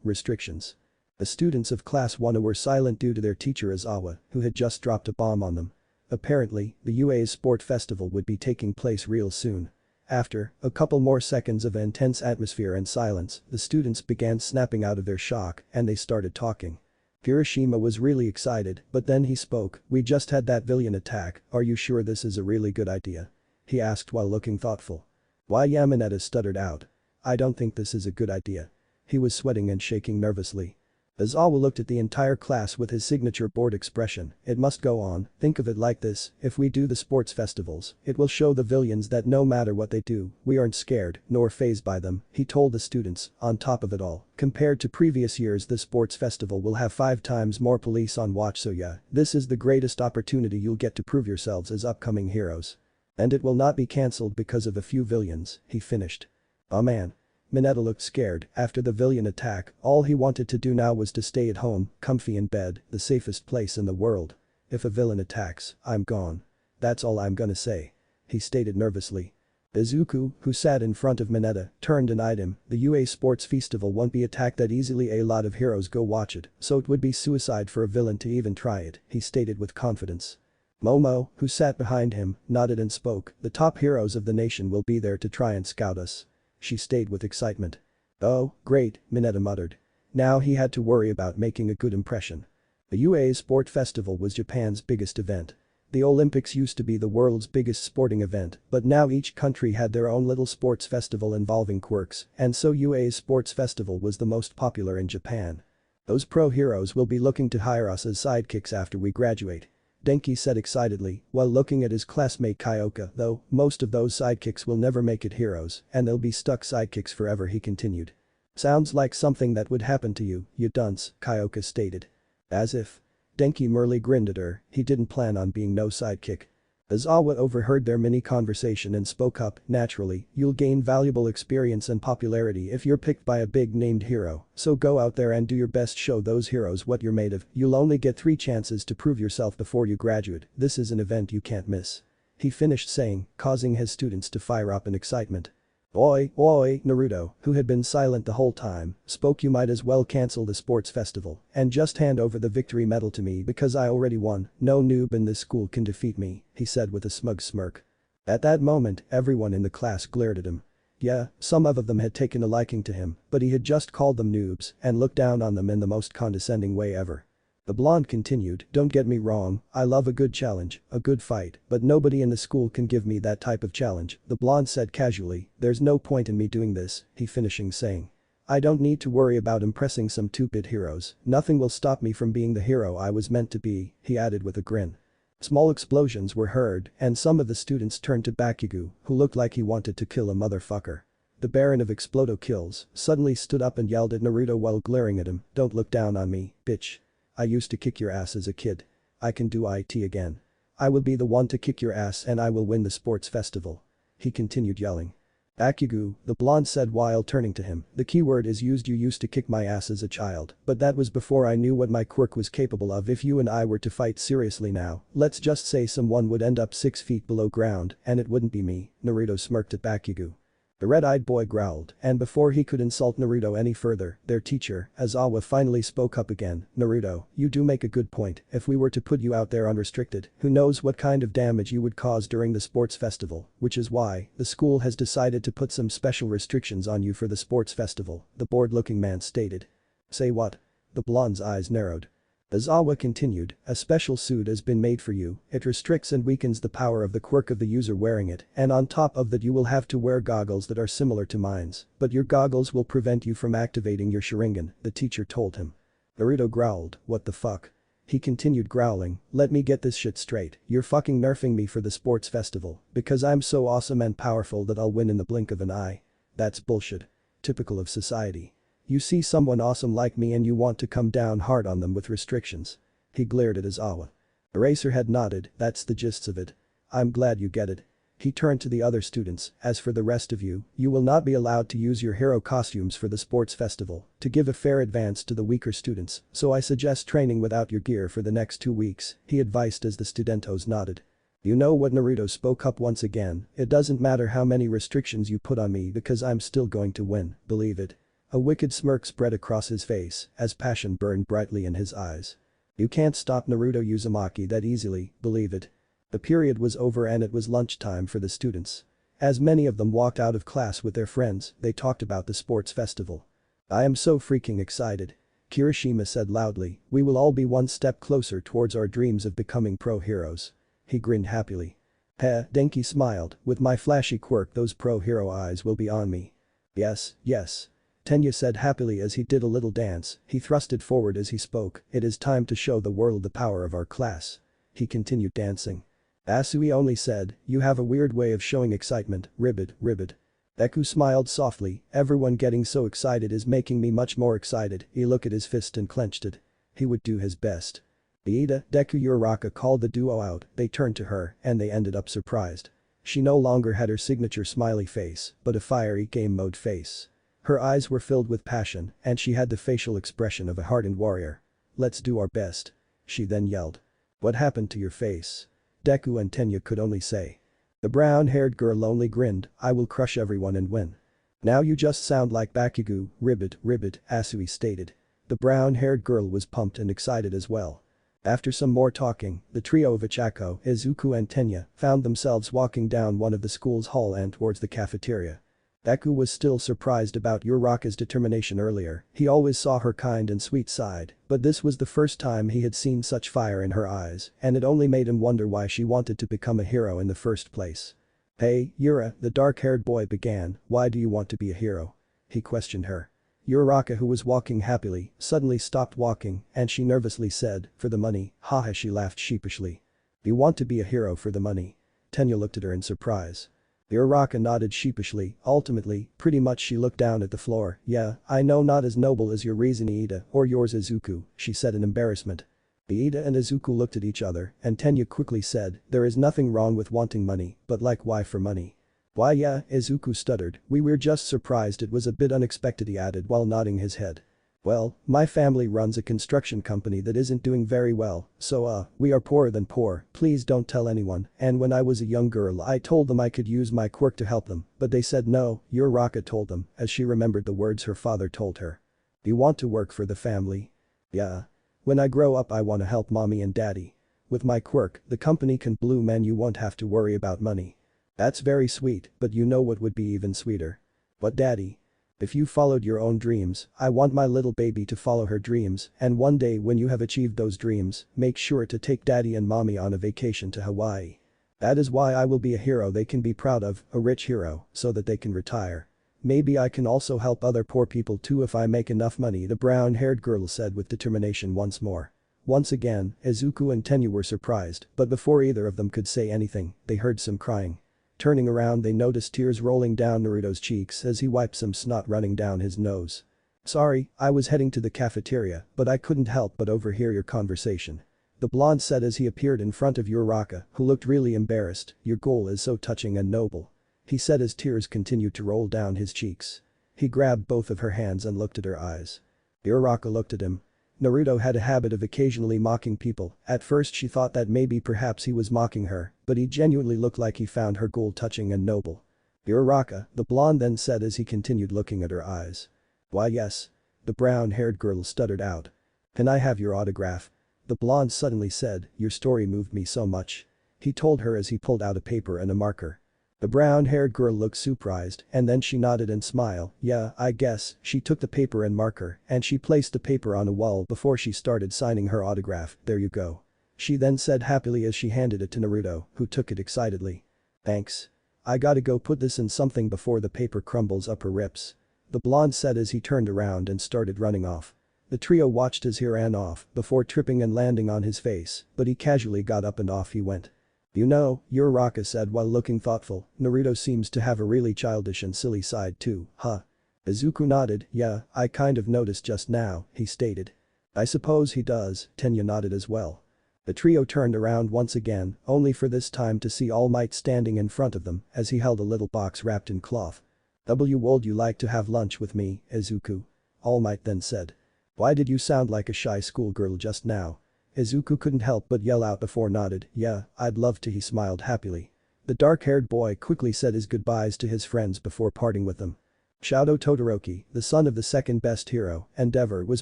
Speaker 1: Restrictions. The students of Class 1 were silent due to their teacher Aizawa, who had just dropped a bomb on them. Apparently, the UA's sport festival would be taking place real soon. After a couple more seconds of intense atmosphere and silence, the students began snapping out of their shock and they started talking. Kirishima was really excited, but then he spoke, we just had that villain attack, are you sure this is a really good idea? He asked while looking thoughtful. Why Yamaneta stuttered out. I don't think this is a good idea. He was sweating and shaking nervously. Aizawa looked at the entire class with his signature bored expression, it must go on, think of it like this, if we do the sports festivals, it will show the villains that no matter what they do, we aren't scared, nor fazed by them, he told the students, on top of it all, compared to previous years the sports festival will have 5 times more police on watch so yeah, this is the greatest opportunity you'll get to prove yourselves as upcoming heroes. And it will not be cancelled because of a few villains, he finished. Oh man. Mineta looked scared, after the villain attack, all he wanted to do now was to stay at home, comfy in bed, the safest place in the world. If a villain attacks, I'm gone. That's all I'm gonna say. He stated nervously. Izuku, who sat in front of Mineta, turned and eyed him, the UA Sports Festival won't be attacked that easily a lot of heroes go watch it, so it would be suicide for a villain to even try it, he stated with confidence. Momo, who sat behind him, nodded and spoke, the top heroes of the nation will be there to try and scout us. She stayed with excitement. Oh, great, Mineta muttered. Now he had to worry about making a good impression. The UA Sport Festival was Japan's biggest event. The Olympics used to be the world's biggest sporting event, but now each country had their own little sports festival involving quirks, and so UA's sports festival was the most popular in Japan. Those pro heroes will be looking to hire us as sidekicks after we graduate. Denki said excitedly, while looking at his classmate Kyoka, though, most of those sidekicks will never make it heroes, and they'll be stuck sidekicks forever, he continued. Sounds like something that would happen to you, you dunce, Kyoka stated. As if. Denki merely grinned at her, he didn't plan on being no sidekick. Aizawa overheard their mini-conversation and spoke up, naturally, you'll gain valuable experience and popularity if you're picked by a big-named hero, so go out there and do your best, show those heroes what you're made of, you'll only get 3 chances to prove yourself before you graduate, this is an event you can't miss. He finished saying, causing his students to fire up in excitement. Oi, oi, Naruto, who had been silent the whole time, spoke. You might as well cancel the sports festival and just hand over the victory medal to me because I already won, no noob in this school can defeat me, he said with a smug smirk. At that moment, everyone in the class glared at him. Yeah, some of them had taken a liking to him, but he had just called them noobs and looked down on them in the most condescending way ever. The blonde continued, don't get me wrong, I love a good challenge, a good fight, but nobody in the school can give me that type of challenge, the blonde said casually, there's no point in me doing this, he finishing saying. I don't need to worry about impressing some 2-bit heroes, nothing will stop me from being the hero I was meant to be, he added with a grin. Small explosions were heard, and some of the students turned to Bakugo, who looked like he wanted to kill a motherfucker. The Baron of Explodo Kills suddenly stood up and yelled at Naruto while glaring at him, don't look down on me, bitch. I used to kick your ass as a kid. I can do it again. I will be the one to kick your ass and I will win the sports festival. He continued yelling. Bakugo, the blonde said while turning to him, the keyword is used. You used to kick my ass as a child, but that was before I knew what my quirk was capable of. If you and I were to fight seriously now, let's just say someone would end up 6 feet below ground and it wouldn't be me, Naruto smirked at Bakugo. The red-eyed boy growled, and before he could insult Naruto any further, their teacher, Aizawa, finally spoke up again, Naruto, you do make a good point, if we were to put you out there unrestricted, who knows what kind of damage you would cause during the sports festival, which is why the school has decided to put some special restrictions on you for the sports festival, the bored-looking man stated. Say what? The blonde's eyes narrowed. Aizawa continued, a special suit has been made for you, it restricts and weakens the power of the quirk of the user wearing it, and on top of that you will have to wear goggles that are similar to mine's, but your goggles will prevent you from activating your sharingan, the teacher told him. Naruto growled, what the fuck? He continued growling, let me get this shit straight, you're fucking nerfing me for the sports festival, because I'm so awesome and powerful that I'll win in the blink of an eye. That's bullshit. Typical of society. You see someone awesome like me and you want to come down hard on them with restrictions. He glared at Aizawa. Eraserhead nodded, that's the gist of it. I'm glad you get it. He turned to the other students, as for the rest of you, you will not be allowed to use your hero costumes for the sports festival, to give a fair advance to the weaker students, so I suggest training without your gear for the next 2 weeks, he advised as the studentos nodded. You know what, Naruto spoke up once again, it doesn't matter how many restrictions you put on me because I'm still going to win, believe it. A wicked smirk spread across his face as passion burned brightly in his eyes. You can't stop Naruto Uzumaki that easily, believe it. The period was over and it was lunchtime for the students. As many of them walked out of class with their friends, they talked about the sports festival. I am so freaking excited. Kirishima said loudly, we will all be one step closer towards our dreams of becoming pro heroes. He grinned happily. Heh, Denki smiled, with my flashy quirk those pro hero eyes will be on me. Yes, yes. Tenya said happily as he did a little dance, he thrusted forward as he spoke, it is time to show the world the power of our class. He continued dancing. Asui only said, you have a weird way of showing excitement, ribbit, ribbit. Deku smiled softly, everyone getting so excited is making me much more excited, he looked at his fist and clenched it. He would do his best. Iida, Deku Uraraka called the duo out, they turned to her, and they ended up surprised. She no longer had her signature smiley face, but a fiery game mode face. Her eyes were filled with passion, and she had the facial expression of a hardened warrior. Let's do our best. She then yelled. What happened to your face? Deku and Tenya could only say. The brown-haired girl only grinned, I will crush everyone and win. Now you just sound like Bakugo, ribbit, ribbit, Asui stated. The brown-haired girl was pumped and excited as well. After some more talking, the trio of Ichako, Izuku and Tenya found themselves walking down one of the school's hall and towards the cafeteria. Deku was still surprised about Uraraka's determination earlier, he always saw her kind and sweet side, but this was the first time he had seen such fire in her eyes, and it only made him wonder why she wanted to become a hero in the first place. Hey, Yura, the dark-haired boy began, why do you want to be a hero? He questioned her. Uraraka, who was walking happily, suddenly stopped walking and she nervously said, for the money, haha, she laughed sheepishly. You want to be a hero for the money? Tenya looked at her in surprise. The Uraraka nodded sheepishly. Ultimately, pretty much she looked down at the floor. Yeah, I know, not as noble as your reason, Iida, or yours, Izuku, she said in embarrassment. Iida and Izuku looked at each other, and Tenya quickly said, there is nothing wrong with wanting money, but like, why for money? Why, yeah, Izuku stuttered, we were just surprised, it was a bit unexpected, he added while nodding his head. Well, my family runs a construction company that isn't doing very well, so we are poorer than poor, please don't tell anyone, and when I was a young girl I told them I could use my quirk to help them, but they said no, Uraraka told them, as she remembered the words her father told her. You want to work for the family? Yeah. When I grow up I want to help mommy and daddy. With my quirk, the company can bloom and you won't have to worry about money. That's very sweet, but you know what would be even sweeter? What, daddy? If you followed your own dreams, I want my little baby to follow her dreams, and one day when you have achieved those dreams, make sure to take daddy and mommy on a vacation to Hawaii. That is why I will be a hero they can be proud of, a rich hero, so that they can retire. Maybe I can also help other poor people too if I make enough money, the brown-haired girl said with determination once more. Once again, Izuku and Tenya were surprised, but before either of them could say anything, they heard some crying. Turning around they noticed tears rolling down Naruto's cheeks as he wiped some snot running down his nose. Sorry, I was heading to the cafeteria, but I couldn't help but overhear your conversation. The blonde said as he appeared in front of Uraraka, who looked really embarrassed, your goal is so touching and noble. He said as tears continued to roll down his cheeks. He grabbed both of her hands and looked at her eyes. Uraraka looked at him. Naruto had a habit of occasionally mocking people, at first she thought that maybe perhaps he was mocking her, but he genuinely looked like he found her goal touching and noble. Uraraka, the blonde then said as he continued looking at her eyes. Why yes. The brown-haired girl stuttered out. Can I have your autograph? The blonde suddenly said, your story moved me so much. He told her as he pulled out a paper and a marker. The brown-haired girl looked surprised and then she nodded and smiled, yeah, I guess, she took the paper and marker and she placed the paper on a wall before she started signing her autograph, there you go. She then said happily as she handed it to Naruto, who took it excitedly. Thanks. I gotta go put this in something before the paper crumbles up her rips. The blonde said as he turned around and started running off. The trio watched as he ran off before tripping and landing on his face, but he casually got up and off he went. You know, Uraraka said while looking thoughtful, Naruto seems to have a really childish and silly side too, huh? Izuku nodded, yeah, I kind of noticed just now, he stated. I suppose he does, Tenya nodded as well. The trio turned around once again, only for this time to see All Might standing in front of them as he held a little box wrapped in cloth. Would you like to have lunch with me, Izuku? All Might then said. Why did you sound like a shy schoolgirl just now? Izuku couldn't help but yell out before nodded, yeah, I'd love to, he smiled happily. The dark-haired boy quickly said his goodbyes to his friends before parting with them. Shadow Todoroki, the son of the second best hero, Endeavor was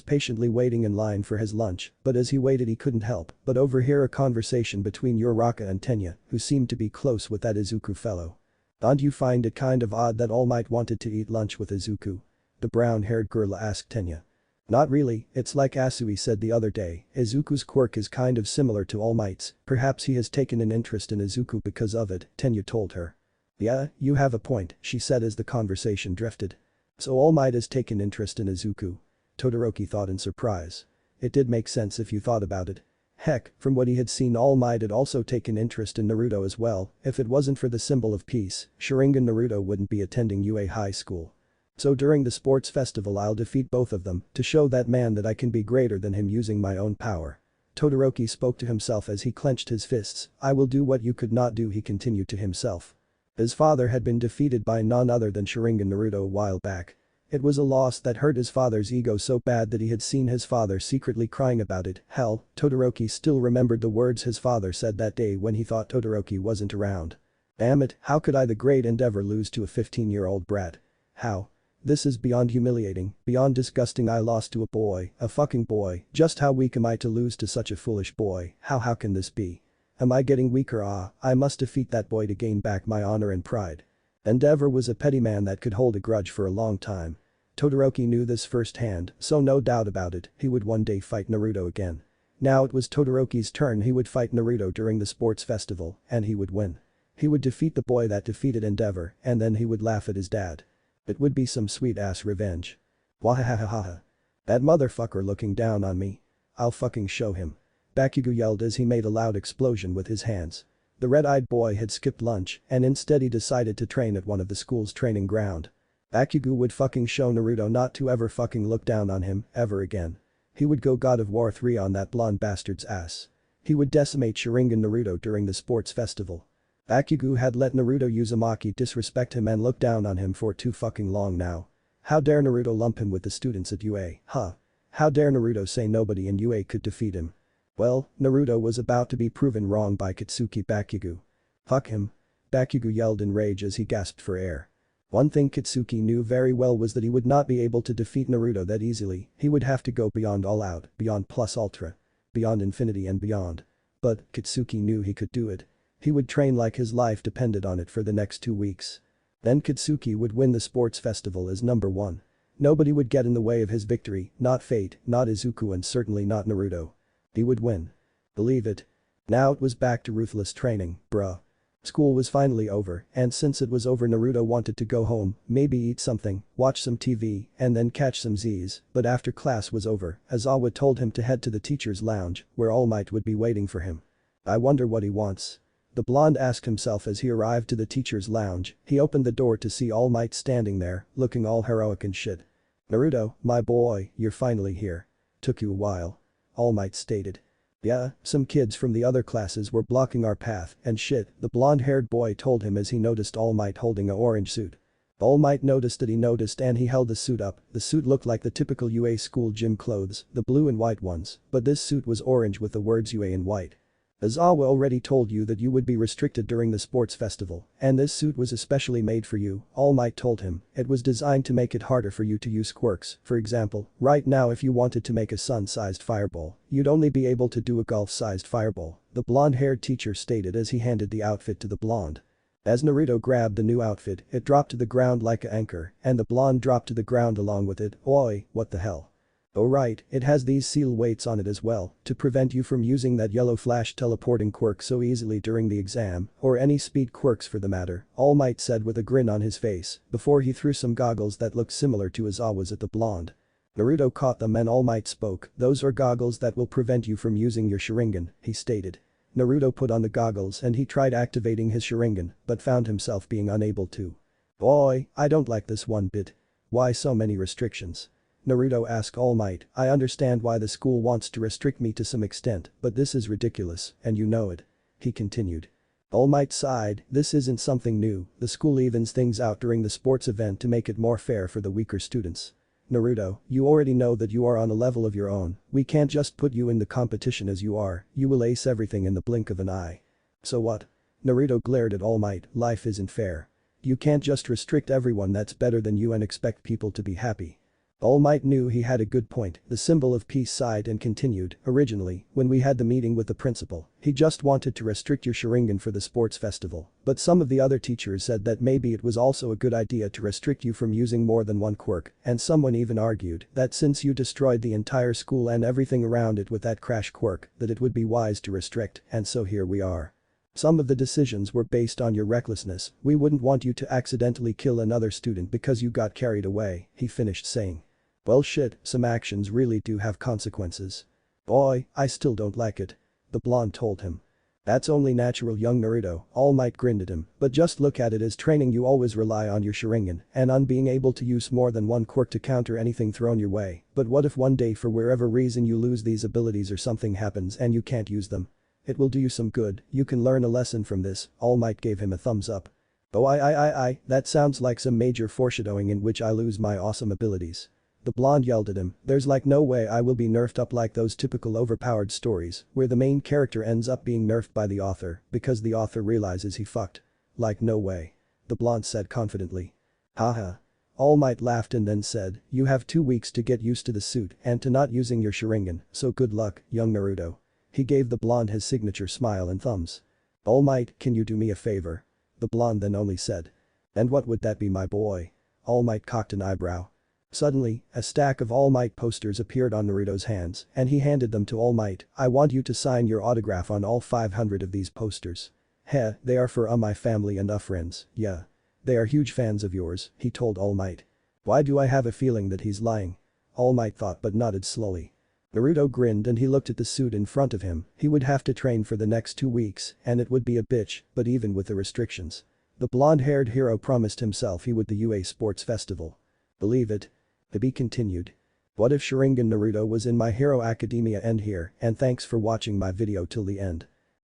Speaker 1: patiently waiting in line for his lunch, but as he waited he couldn't help but overhear a conversation between Uraraka and Tenya, who seemed to be close with that Izuku fellow. Don't you find it kind of odd that All Might wanted to eat lunch with Izuku? The brown-haired girl asked Tenya. Not really, it's like Asui said the other day, Izuku's quirk is kind of similar to All Might's, perhaps he has taken an interest in Izuku because of it, Tenya told her. Yeah, you have a point, she said as the conversation drifted. So All Might has taken interest in Izuku? Todoroki thought in surprise. It did make sense if you thought about it. Heck, from what he had seen All Might had also taken interest in Naruto as well, if it wasn't for the symbol of peace, Sharingan Naruto wouldn't be attending UA High School. So during the sports festival I'll defeat both of them to show that man that I can be greater than him using my own power. Todoroki spoke to himself as he clenched his fists, I will do what you could not do, he continued to himself. His father had been defeated by none other than Sharingan Naruto a while back. It was a loss that hurt his father's ego so bad that he had seen his father secretly crying about it. Hell, Todoroki still remembered the words his father said that day when he thought Todoroki wasn't around. Damn it, how could I, the great Endeavor, lose to a 15-year-old brat? How? This is beyond humiliating, beyond disgusting. I lost to a boy, a fucking boy, just how weak am I to lose to such a foolish boy, how can this be? Am I getting weaker? I must defeat that boy to gain back my honor and pride. Endeavor was a petty man that could hold a grudge for a long time. Todoroki knew this firsthand, so no doubt about it, he would one day fight Naruto again. Now it was Todoroki's turn. He would fight Naruto during the sports festival, and he would win. He would defeat the boy that defeated Endeavor, and then he would laugh at his dad. It would be some sweet-ass revenge. Wahahahaha. That motherfucker looking down on me. I'll fucking show him. Bakugo yelled as he made a loud explosion with his hands. The red-eyed boy had skipped lunch and instead he decided to train at one of the school's training ground. Bakugo would fucking show Naruto not to ever fucking look down on him, ever again. He would go God of War 3 on that blonde bastard's ass. He would decimate Sharingan Naruto during the sports festival. Bakugo had let Naruto Uzumaki disrespect him and look down on him for too fucking long now. How dare Naruto lump him with the students at UA, huh? How dare Naruto say nobody in UA could defeat him? Well, Naruto was about to be proven wrong by Katsuki Bakugo. Fuck him. Bakugo yelled in rage as he gasped for air. One thing Katsuki knew very well was that he would not be able to defeat Naruto that easily, he would have to go beyond all out, beyond plus ultra. Beyond infinity and beyond. But, Katsuki knew he could do it. He would train like his life depended on it for the next 2 weeks. Then Katsuki would win the sports festival as number 1. Nobody would get in the way of his victory, not Fate, not Izuku and certainly not Naruto. He would win. Believe it. Now it was back to ruthless training, bruh. School was finally over, and since it was over Naruto wanted to go home, maybe eat something, watch some TV, and then catch some Z's, but after class was over, Aizawa told him to head to the teacher's lounge, where All Might would be waiting for him. I wonder what he wants. The blonde asked himself as he arrived to the teacher's lounge. He opened the door to see All Might standing there, looking all heroic and shit. Naruto, my boy, you're finally here. Took you a while. All Might stated. Yeah, some kids from the other classes were blocking our path and shit, the blonde-haired boy told him as he noticed All Might holding a orange suit. All Might noticed that he noticed and he held the suit up. The suit looked like the typical UA school gym clothes, the blue and white ones, but this suit was orange with the words UA in white. Aizawa already told you that you would be restricted during the sports festival, and this suit was especially made for you, All Might told him. It was designed to make it harder for you to use quirks. For example, right now if you wanted to make a sun-sized fireball, you'd only be able to do a golf-sized fireball, the blonde-haired teacher stated as he handed the outfit to the blonde. As Naruto grabbed the new outfit, it dropped to the ground like an anchor, and the blonde dropped to the ground along with it. Oi, what the hell? Oh right, it has these seal weights on it as well, to prevent you from using that yellow flash teleporting quirk so easily during the exam, or any speed quirks for the matter, All Might said with a grin on his face, before he threw some goggles that looked similar to Aizawa's at the blonde. Naruto caught them and All Might spoke, those are goggles that will prevent you from using your Sharingan, he stated. Naruto put on the goggles and he tried activating his Sharingan, but found himself being unable to. Boy, I don't like this one bit. Why so many restrictions? Naruto asked All Might, I understand why the school wants to restrict me to some extent, but this is ridiculous, and you know it. He continued. All Might sighed, this isn't something new, the school evens things out during the sports event to make it more fair for the weaker students. Naruto, you already know that you are on a level of your own, we can't just put you in the competition as you are, you will ace everything in the blink of an eye. So what? Naruto glared at All Might, life isn't fair. You can't just restrict everyone that's better than you and expect people to be happy. All Might knew he had a good point, the symbol of peace sighed and continued, originally, when we had the meeting with the principal, he just wanted to restrict your Sharingan for the sports festival, but some of the other teachers said that maybe it was also a good idea to restrict you from using more than one quirk, and someone even argued that since you destroyed the entire school and everything around it with that crash quirk, that it would be wise to restrict, and so here we are. Some of the decisions were based on your recklessness, we wouldn't want you to accidentally kill another student because you got carried away, he finished saying. Well shit, some actions really do have consequences. Boy, I still don't like it. The blonde told him. That's only natural young Naruto, All Might grinned at him, but just look at it as training you always rely on your Sharingan and on being able to use more than one quirk to counter anything thrown your way, but what if one day for wherever reason you lose these abilities or something happens and you can't use them? It will do you some good, you can learn a lesson from this, All Might gave him a thumbs up. Oh that sounds like some major foreshadowing in which I lose my awesome abilities. The blonde yelled at him, there's like no way I will be nerfed up like those typical overpowered stories where the main character ends up being nerfed by the author because the author realizes he fucked. Like no way. The blonde said confidently. Haha. All Might laughed and then said, you have 2 weeks to get used to the suit and to not using your Sharingan, so good luck, young Naruto. He gave the blonde his signature smile and thumbs. All Might, can you do me a favor? The blonde then only said. And what would that be my boy? All Might cocked an eyebrow. Suddenly, a stack of All Might posters appeared on Naruto's hands and he handed them to All Might, I want you to sign your autograph on all 500 of these posters. Heh, they are for my family and friends, yeah. They are huge fans of yours, he told All Might. Why do I have a feeling that he's lying? All Might thought but nodded slowly. Naruto grinned and he looked at the suit in front of him. He would have to train for the next 2 weeks and it would be a bitch, but even with the restrictions. The blonde-haired hero promised himself he would the UA Sports Festival. Believe it? To be continued. What if Sharingan Naruto was in My Hero Academia? End here and thanks for watching my video till the end.